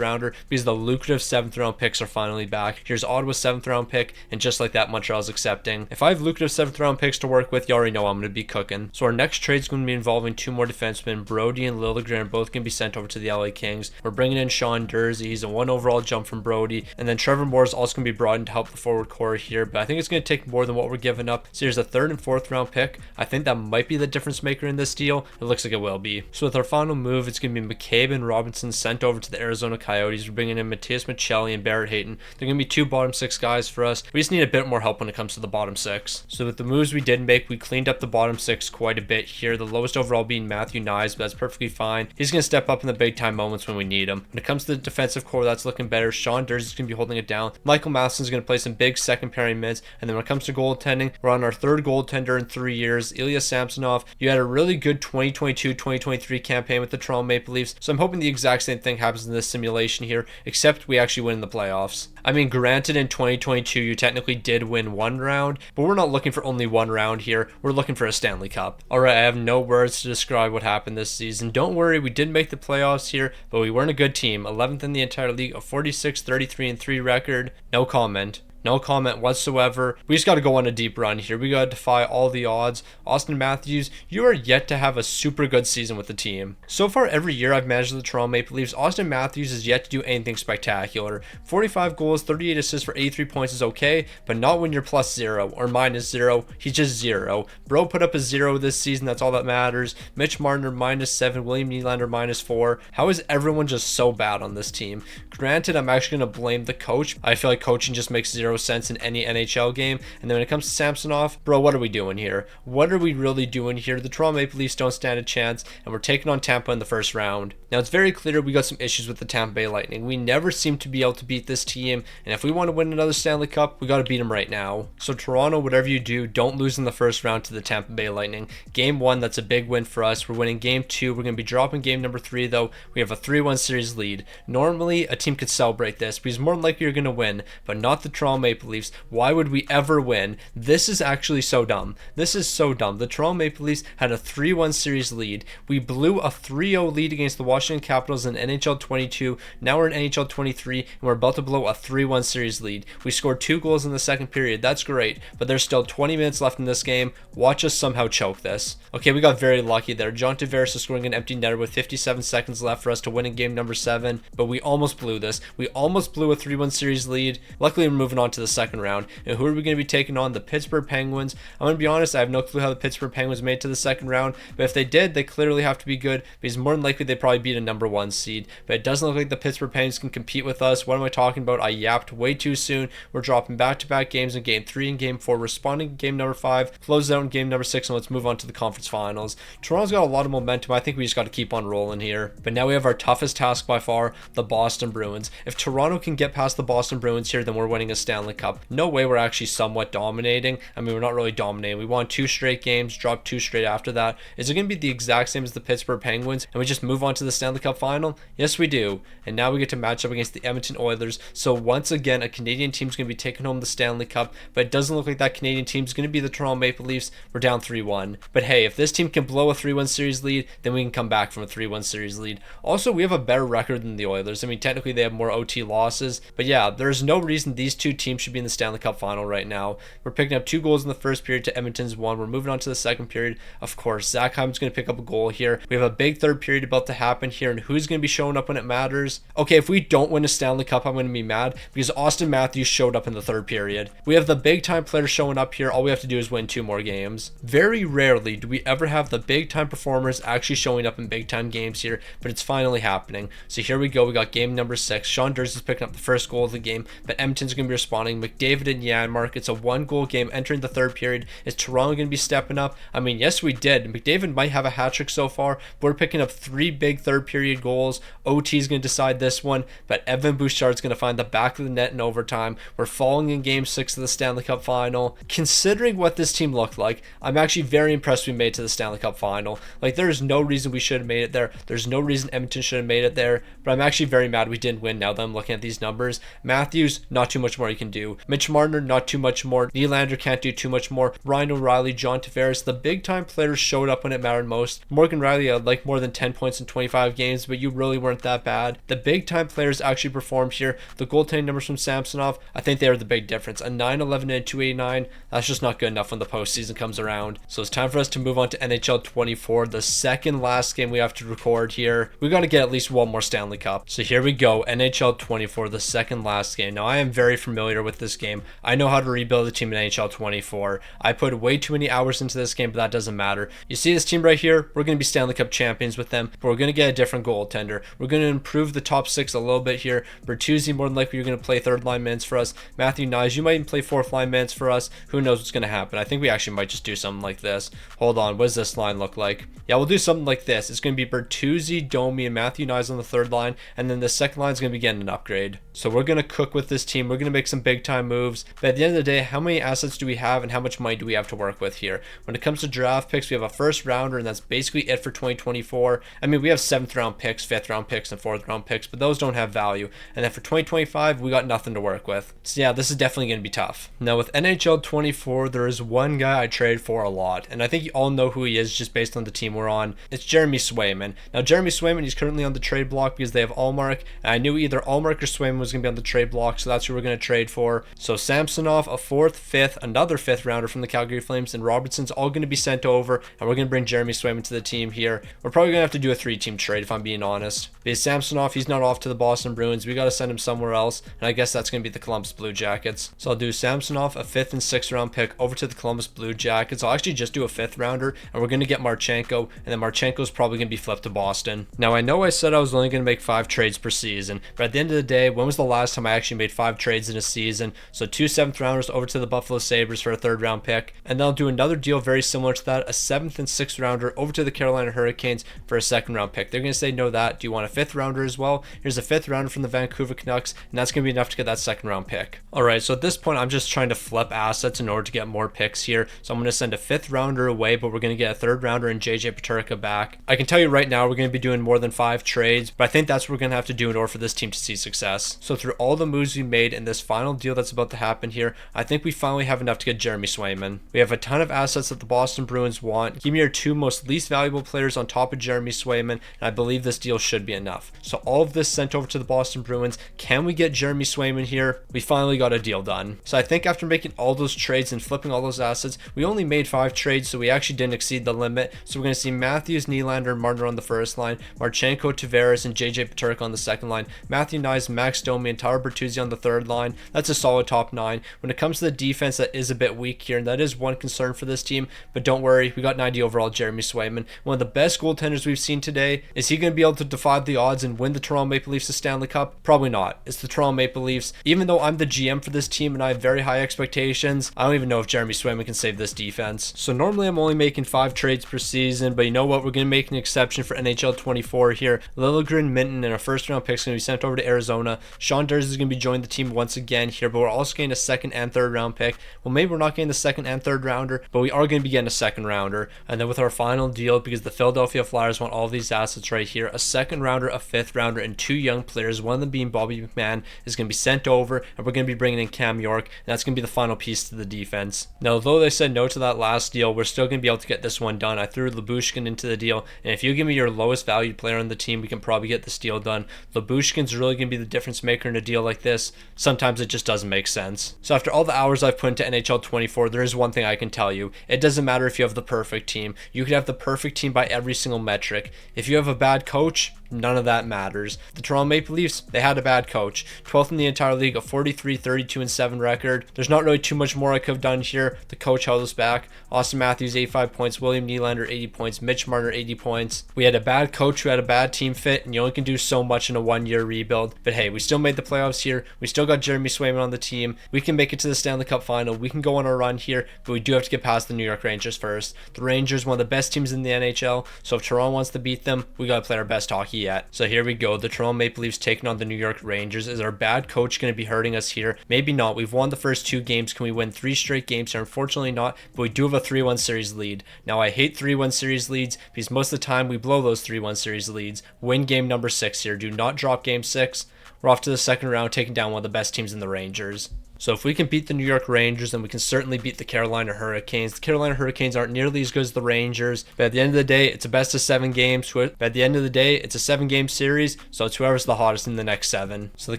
rounder, because the lucrative 7th round picks are finally back. Here's Ottawa's 7th round pick, and just like that, Montreal's accepting. If I have lucrative 7th round picks to work with, you already know I'm going to be cooking. So our next trade is going to be involving 2 more defensemen. Brody and Liljegren both going to be sent over to the LA Kings. We're bringing in Sean Durzi. He's a 1 overall jump from Brody. And then Trevor Moore is also going to be brought in to help the forward core here, but I think it's going to take more than what we're giving up. So here's a 3rd and 4th round pick. I think that might be the difference maker in this deal. It looks like it will be. So with our final move, it's going to be McCabe and Robinson sent over to the Arizona Coyotes. We're bringing in Matthias Michelli and Barrett Hayton. They're going to be 2 bottom 6 guys for us. We just need a bit more help when it comes to the bottom 6. So with the moves we did make, we cleaned up the bottom 6 quite a bit here. The lowest overall being Matthew Knies, but that's perfectly fine. He's going to step up in the big time moments when we need him. When it comes to the defensive core, that's looking better. Sean Durzi is going to be holding it down. Michael Matheson's going to play some big second pairing minutes. And then when it comes to goaltending, we're on our 3rd goaltender in 3 years. Ilya Samsonov, you had a really good 2022-2023 campaign with the Toronto Maple Leafs. So I'm hoping the exact same thing happens in this simulation here, except we actually win in the playoffs. I mean, granted, in 2022, you technically did win 1 round, but we're not looking for only 1 round here. We're looking for a Stanley Cup. Alright, I have no words to describe what happened this season. Don't worry, we did make the playoffs here, but we weren't a good team. 11th in the entire league, a 46-33-3 record. No comment. No comment whatsoever. We just got to go on a deep run here. We got to defy all the odds. Austin Matthews, you are yet to have a super good season with the team. So far, every year I've managed the Toronto Maple Leafs, Austin Matthews is yet to do anything spectacular. 45 goals, 38 assists for 83 points is okay, but not when you're +0 or -0. He's just 0. Bro put up a 0 this season. That's all that matters. Mitch Marner -7. William Nylander -4. How is everyone just so bad on this team? Granted, I'm actually going to blame the coach. I feel like coaching just makes 0 0 cents in any NHL game. And then when it comes to Samsonov, bro, what are we doing here? What are we really doing here? The Toronto Maple Leafs don't stand a chance, and we're taking on Tampa in the first round. Now, it's very clear we got some issues with the Tampa Bay Lightning. We never seem to be able to beat this team, and if we want to win another Stanley Cup, we got to beat them right now. So Toronto, whatever you do, don't lose in the first round to the Tampa Bay Lightning. Game 1, that's a big win for us. We're winning Game 2. We're going to be dropping Game number 3, though. We have a 3-1 series lead. Normally, a team could celebrate this because more than likely you're going to win, but not the Toronto Maple Leafs. Why would we ever win? This is actually so dumb. This is so dumb. The Toronto Maple Leafs had a 3-1 series lead. We blew a 3-0 lead against the Washington Capitals in NHL 22. Now we're in NHL 23, and we're about to blow a 3-1 series lead. We scored 2 goals in the second period. That's great, but there's still 20 minutes left in this game. Watch us somehow choke this. Okay, we got very lucky there. John Tavares is scoring an empty netter with 57 seconds left for us to win in game number 7, but we almost blew this. We almost blew a 3-1 series lead. Luckily, we're moving on to the second round. And who are we going to be taking on? The Pittsburgh Penguins. I'm going to be honest, I have no clue how the Pittsburgh Penguins made it to the second round, but if they did, they clearly have to be good because more than likely they probably beat a number 1 seed. But it doesn't look like the Pittsburgh Penguins can compete with us. What am I talking about? I yapped way too soon. We're dropping back-to-back games in game 3 and game 4, responding in game number 5, close out in game number 6, and let's move on to the conference finals. Toronto's got a lot of momentum. I think we just got to keep on rolling here. But now we have our toughest task by far, the Boston Bruins. If Toronto can get past the Boston Bruins here, then we're winning a Stanley Cup. No way we're actually somewhat dominating. I mean, we're not really dominating. We won 2 straight games, dropped 2 straight after that. Is it going to be the exact same as the Pittsburgh Penguins, and we just move on to the Stanley Cup final? Yes, we do. And now we get to match up against the Edmonton Oilers. So once again, a Canadian team's going to be taking home the Stanley Cup, but it doesn't look like that Canadian team's going to be the Toronto Maple Leafs. We're down 3-1. But hey, if this team can blow a 3-1 series lead, then we can come back from a 3-1 series lead. Also, we have a better record than the Oilers. I mean, technically they have more OT losses, but yeah, there's no reason these two teams should be in the Stanley Cup final right now. We're picking up 2 goals in the first period to Edmonton's 1. We're moving on to the second period. Of course, Zach Hyman's going to pick up a goal here. We have a big third period about to happen here, and who's going to be showing up when it matters? Okay, if we don't win a Stanley Cup, I'm going to be mad because Austin Matthews showed up in the third period. We have the big time players showing up here. All we have to do is win 2 more games. Very rarely do we ever have the big time performers actually showing up in big time games here, but it's finally happening. So here we go. We got game number 6. Sean Durst is picking up the first goal of the game, but Edmonton's going to be responding. McDavid and Janmark. It's a 1-goal game entering the third period. Is Toronto going to be stepping up? I mean, yes, we did. McDavid might have a hat trick so far, but we're picking up 3 big third period goals. OT is going to decide this one, but Evan Bouchard's going to find the back of the net in overtime. We're falling in game 6 of the Stanley Cup final. Considering what this team looked like, I'm actually very impressed we made it to the Stanley Cup final. Like, there's no reason we should have made it there. There's no reason Edmonton should have made it there, but I'm actually very mad we didn't win now that I'm looking at these numbers. Matthews, not too much more he can do. Mitch Marner, not too much more. Nylander can't do too much more. Ryan O'Reilly, John Tavares, the big time players showed up when it mattered most. Morgan Riley had like more than 10 points in 25 games, but you really weren't that bad. The big time players actually performed here. The goaltending numbers from Samsonov, I think they are the big difference. A 911 and a 289, that's just not good enough when the postseason comes around. So it's time for us to move on to NHL 24, the second last game we have to record here. We got to get at least 1 more Stanley Cup. So here we go, NHL 24, the second last game. Now I am very familiar with this game. I know how to rebuild a team in NHL 24. I put way too many hours into this game, but that doesn't matter. You see this team right here? We're going to be Stanley Cup champions with them, but we're going to get a different goaltender. We're going to improve the top 6 a little bit here. Bertuzzi, more than likely, you're going to play third line minutes for us. Matthew Nyes, you might even play fourth line minutes for us. Who knows what's going to happen? I think we actually might just do something like this. Hold on, what does this line look like? Yeah, we'll do something like this. It's going to be Bertuzzi, Domi, and Matthew Nyes on the third line, and then the second line is going to be getting an upgrade. So we're going to cook with this team. We're going to make some big time moves. But at the end of the day, how many assets do we have and how much money do we have to work with here? When it comes to draft picks, we have a first rounder, and that's basically it for 2024. I mean, we have 7th round picks, 5th round picks, and 4th round picks, but those don't have value. And then for 2025, we got nothing to work with. So yeah, this is definitely going to be tough. Now with NHL 24, there is one guy I trade for a lot, and I think you all know who he is just based on the team we're on. It's Jeremy Swayman. Now Jeremy Swayman, he's currently on the trade block because they have Allmark, and I knew either Allmark or Swayman was going to be on the trade block, so that's who we're going to trade for. So Samsonov, a 4th, 5th, another 5th rounder from the Calgary Flames, and Robertson's all going to be sent over, and we're going to bring Jeremy Swayman to the team here. We're probably going to have to do a 3-team trade if I'm being honest. Because Samsonov, he's not off to the Boston Bruins. We got to send him somewhere else, and I guess that's going to be the Columbus Blue Jackets. So I'll do Samsonov, a 5th and 6th round pick over to the Columbus Blue Jackets. I'll actually just do a 5th rounder, and we're going to get Marchenko, and then Marchenko's probably going to be flipped to Boston. Now I know I said I was only going to make 5 trades per season, but at the end of the day, when was the last time I actually made 5 trades in a season? season. So 2 7th rounders over to the Buffalo Sabres for a 3rd round pick. And they'll do another deal very similar to that, a 7th and 6th rounder over to the Carolina Hurricanes for a 2nd round pick. They're going to say no that. Do you want a 5th rounder as well? Here's a 5th rounder from the Vancouver Canucks, and that's going to be enough to get that 2nd round pick. Alright, so at this point I'm just trying to flip assets in order to get more picks here. So I'm going to send a 5th rounder away, but we're going to get a 3rd rounder and JJ Peterka back. I can tell you right now we're going to be doing more than 5 trades, but I think that's what we're going to have to do in order for this team to see success. So through all the moves we made in this final deal that's about to happen here, I think we finally have enough to get Jeremy Swayman. We have a ton of assets that the Boston Bruins want. Give me your 2 most least valuable players on top of Jeremy Swayman, and I believe this deal should be enough. So all of this sent over to the Boston Bruins. Can we get Jeremy Swayman here? We finally got a deal done. So I think after making all those trades and flipping all those assets, we only made 5 trades, so we actually didn't exceed the limit. So we're going to see Matthews, Nylander, and Marner on the first line, Marchenko, Tavares, and JJ Peterka on the second line, Matthew Knies, Max Domi, and Tyler Bertuzzi on the third line. That's a solid top 9. When it comes to the defense, that is a bit weak here, and that is one concern for this team, but don't worry, we got 90 overall Jeremy Swayman, one of the best goaltenders we've seen today. Is he going to be able to defy the odds and win the Toronto Maple Leafs the Stanley Cup? Probably not. It's the Toronto Maple Leafs. Even though I'm the GM for this team and I have very high expectations, I don't even know if Jeremy Swayman can save this defense. So normally I'm only making 5 trades per season, but you know what? We're going to make an exception for NHL 24 here. Liljegren, Minton, and a 1st round pick is going to be sent over to Arizona. Sean Durz is going to be joining the team once again here, but we're also getting a 2nd and 3rd round pick. Well, maybe we're not getting the 2nd and 3rd rounder, but we are going to be getting a 2nd rounder. And then with our final deal, because the Philadelphia Flyers want all these assets right here, a 2nd rounder, a 5th rounder, and 2 young players, one of them being Bobby McMahon, is going to be sent over, and we're going to be bringing in Cam York, and that's going to be the final piece to the defense. Now, though they said no to that last deal, we're still going to be able to get this one done. I threw Lyubushkin into the deal, and if you give me your lowest valued player on the team, we can probably get this deal done. Lyubushkin's really going to be the difference maker in a deal like this. Sometimes it just doesn't make sense. So after all the hours I've put into NHL 24, there is one thing I can tell you. It doesn't matter if you have the perfect team. You could have the perfect team by every single metric. If you have a bad coach, none of that matters. The Toronto Maple Leafs, they had a bad coach. 12th in the entire league, a 43-32-7 record. There's not really too much more I could have done here. The coach held us back. Austin Matthews, 85 points. William Nylander, 80 points. Mitch Marner, 80 points. We had a bad coach who had a bad team fit, and you only can do so much in a 1-year rebuild. But hey, we still made the playoffs here. We still got Jeremy Swayman on the team. We can make it to the Stanley Cup final. We can go on a run here, but we do have to get past the New York Rangers first. The Rangers, one of the best teams in the NHL, so if Toronto wants to beat them, we got to play our best hockey yet. So here we go. The Toronto Maple Leafs taking on the New York Rangers. Is our bad coach going to be hurting us here? Maybe not. We've won the first 2 games. Can we win 3 straight games here? Unfortunately not, but we do have a 3-1 series lead. Now, I hate 3-1 series leads because most of the time we blow those 3-1 series leads. Win game number 6 here. Do not drop game 6. We're off to the 2nd round, taking down one of the best teams in the Rangers. So if we can beat the New York Rangers, then we can certainly beat the Carolina Hurricanes. The Carolina Hurricanes aren't nearly as good as the Rangers, but at the end of the day, it's a best of 7 games. But at the end of the day, it's a 7-game series, so it's whoever's the hottest in the next 7. So the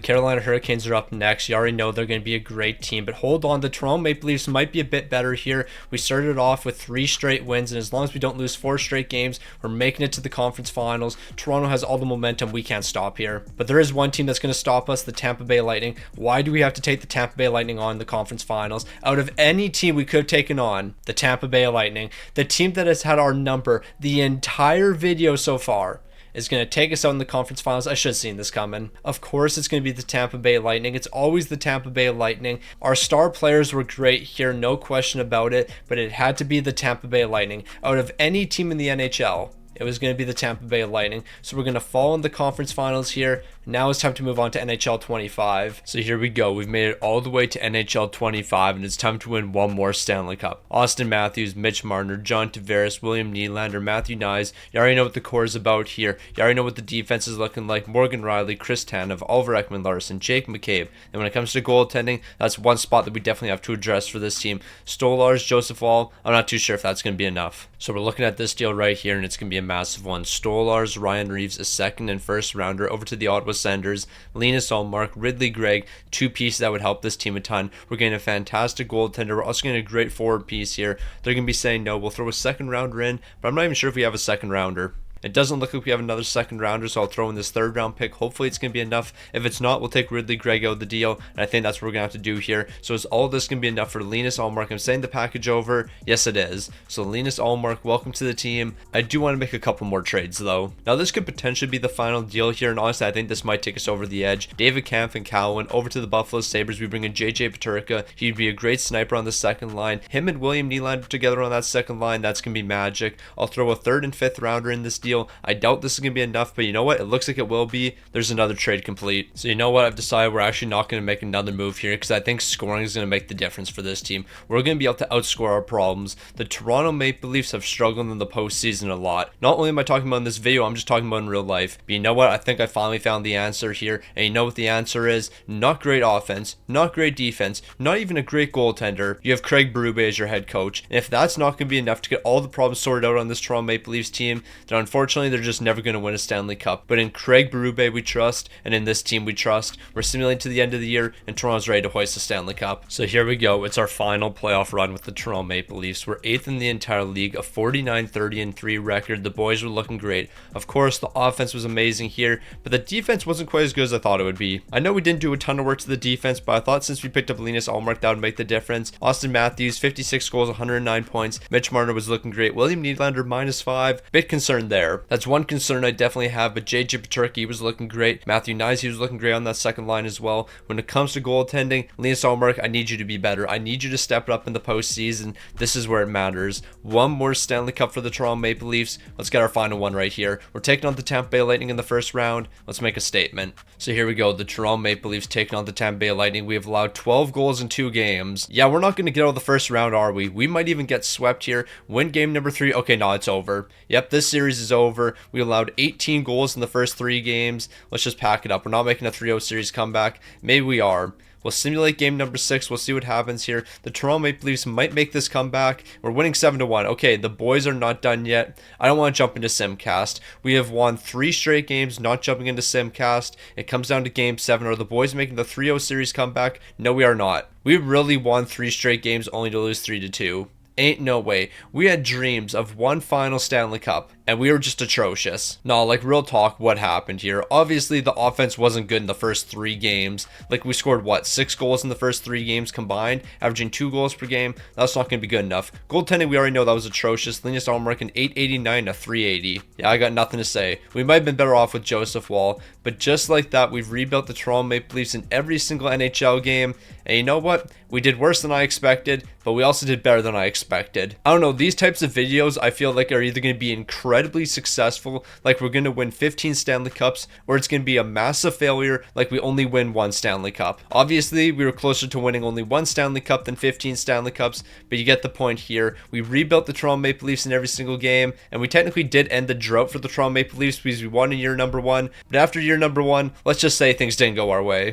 Carolina Hurricanes are up next. You already know they're going to be a great team, but hold on, the Toronto Maple Leafs might be a bit better here. We started off with 3 straight wins, and as long as we don't lose 4 straight games, we're making it to the conference finals. Toronto has all the momentum. We can't stop here. But there is one team that's going to stop us, the Tampa Bay Lightning. Why do we have to take the Tampa Bay Lightning on in the conference finals? Out of any team we could have taken on, the Tampa Bay Lightning, the team that has had our number the entire video so far, is going to take us out in the conference finals. I should have seen this coming. Of course, it's going to be the Tampa Bay Lightning. It's always the Tampa Bay Lightning. Our star players were great here, no question about it, but it had to be the Tampa Bay Lightning. Out of any team in the NHL, it was going to be the Tampa Bay Lightning. So we're going to fall in the conference finals here. Now it's time to move on to NHL 25. So here we go. We've made it all the way to NHL 25, and it's time to win one more Stanley Cup. Austin Matthews, Mitch Marner, John Tavares, William Nylander, Matthew Knies. You already know what the core is about here. You already know what the defense is looking like. Morgan Riley, Chris Tanev, Oliver Ekman-Larsson, Jake McCabe. And when it comes to goaltending, that's one spot that we definitely have to address for this team. Stolarz, Joseph Woll. I'm not too sure if that's going to be enough. So we're looking at this deal right here, and it's going to be a massive one. Stolarz, Ryan Reeves, a 2nd and 1st rounder over to the Ottawa Senators. Linus Ullmark, Ridley Gregg, 2 pieces that would help this team a ton. We're getting a fantastic goaltender. We're also getting a great forward piece here. They're going to be saying no. We'll throw a 2nd rounder in, but I'm not even sure if we have a 2nd rounder. It doesn't look like we have another second rounder, so I'll throw in this third round pick. Hopefully it's going to be enough. If it's not, we'll take Ridley Greig out of the deal, and I think that's what we're going to have to do here. So is all this going to be enough for Linus Ullmark? I'm sending the package over. Yes, it is. So Linus Ullmark, welcome to the team. I do want to make a couple more trades, though. Now, this could potentially be the final deal here, and honestly, I think this might take us over the edge. David Kampf and Cowan over to the Buffalo Sabres. We bring in JJ Peterka. He'd be a great sniper on the second line. Him and William Nylander together on that second line, that's going to be magic. I'll throw a third and fifth rounder in this deal. I doubt this is going to be enough, but you know what? It looks like it will be. There's another trade complete. So you know what? I've decided we're actually not going to make another move here because I think scoring is going to make the difference for this team. We're going to be able to outscore our problems. The Toronto Maple Leafs have struggled in the postseason a lot. Not only am I talking about in this video, I'm just talking about in real life. But you know what? I think I finally found the answer here. And you know what the answer is? Not great offense, not great defense, not even a great goaltender. You have Craig Berube as your head coach. And if that's not going to be enough to get all the problems sorted out on this Toronto Maple Leafs team, then unfortunately they're just never going to win a Stanley Cup. But in Craig Berube we trust, and in this team we trust. We're simulating to the end of the year, and Toronto's ready to hoist the Stanley Cup. So here we go. It's our final playoff run with the Toronto Maple Leafs. We're 8th in the entire league, a 49-30-3 record. The boys were looking great. Of course, the offense was amazing here, but the defense wasn't quite as good as I thought it would be. I know we didn't do a ton of work to the defense, but I thought since we picked up Linus Ullmark, that would make the difference. Austin Matthews, 56 goals, 109 points. Mitch Marner was looking great. William Nylander, -5. Bit concerned there. That's one concern I definitely have, but JJ Peterka was looking great. Matthew Knies, he was looking great on that second line as well. When it comes to goaltending, Linus Ullmark, I need you to be better. I need you to step it up in the postseason. This is where it matters. One more Stanley Cup for the Toronto Maple Leafs. Let's get our final one right here. We're taking on the Tampa Bay Lightning in the first round. Let's make a statement. So here we go. The Toronto Maple Leafs taking on the Tampa Bay Lightning. We have allowed 12 goals in 2 games. Yeah, we're not going to get out of the first round, are we? We might even get swept here. Win game number 3. Okay, no, it's over. Yep, this series is over. We allowed 18 goals in the first 3 games. Let's just pack it up. We're not making a 3-0 series comeback. Maybe we are. We'll simulate game number 6. We'll see what happens here. The Toronto Maple Leafs might make this comeback. We're winning 7-1. Okay, the boys are not done yet. I don't want to jump into Simcast. We have won 3 straight games, not jumping into Simcast. It comes down to game 7. Are the boys making the 3-0 series comeback? No, we are not. We really won 3 straight games only to lose 3-2. Ain't no way. We had dreams of one final Stanley Cup, and we were just atrocious. No, like real talk, what happened here? Obviously, the offense wasn't good in the first 3 games. Like we scored, what, 6 goals in the first 3 games combined, averaging 2 goals per game. That's not going to be good enough. Goaltending, we already know that was atrocious. Linus Ullmark an 889 to 380. Yeah, I got nothing to say. We might have been better off with Joseph Woll, but just like that, we've rebuilt the Toronto Maple Leafs in every single NHL game. And you know what? We did worse than I expected, but we also did better than I expected. I don't know, these types of videos I feel like are either going to be incredibly successful, like we're going to win 15 Stanley Cups, or it's going to be a massive failure, like we only win 1 Stanley Cup. Obviously, we were closer to winning only 1 Stanley Cup than 15 Stanley Cups, but you get the point here. We rebuilt the Toronto Maple Leafs in every single game, and we technically did end the drought for the Toronto Maple Leafs because we won in year number 1, but after year number 1, let's just say things didn't go our way.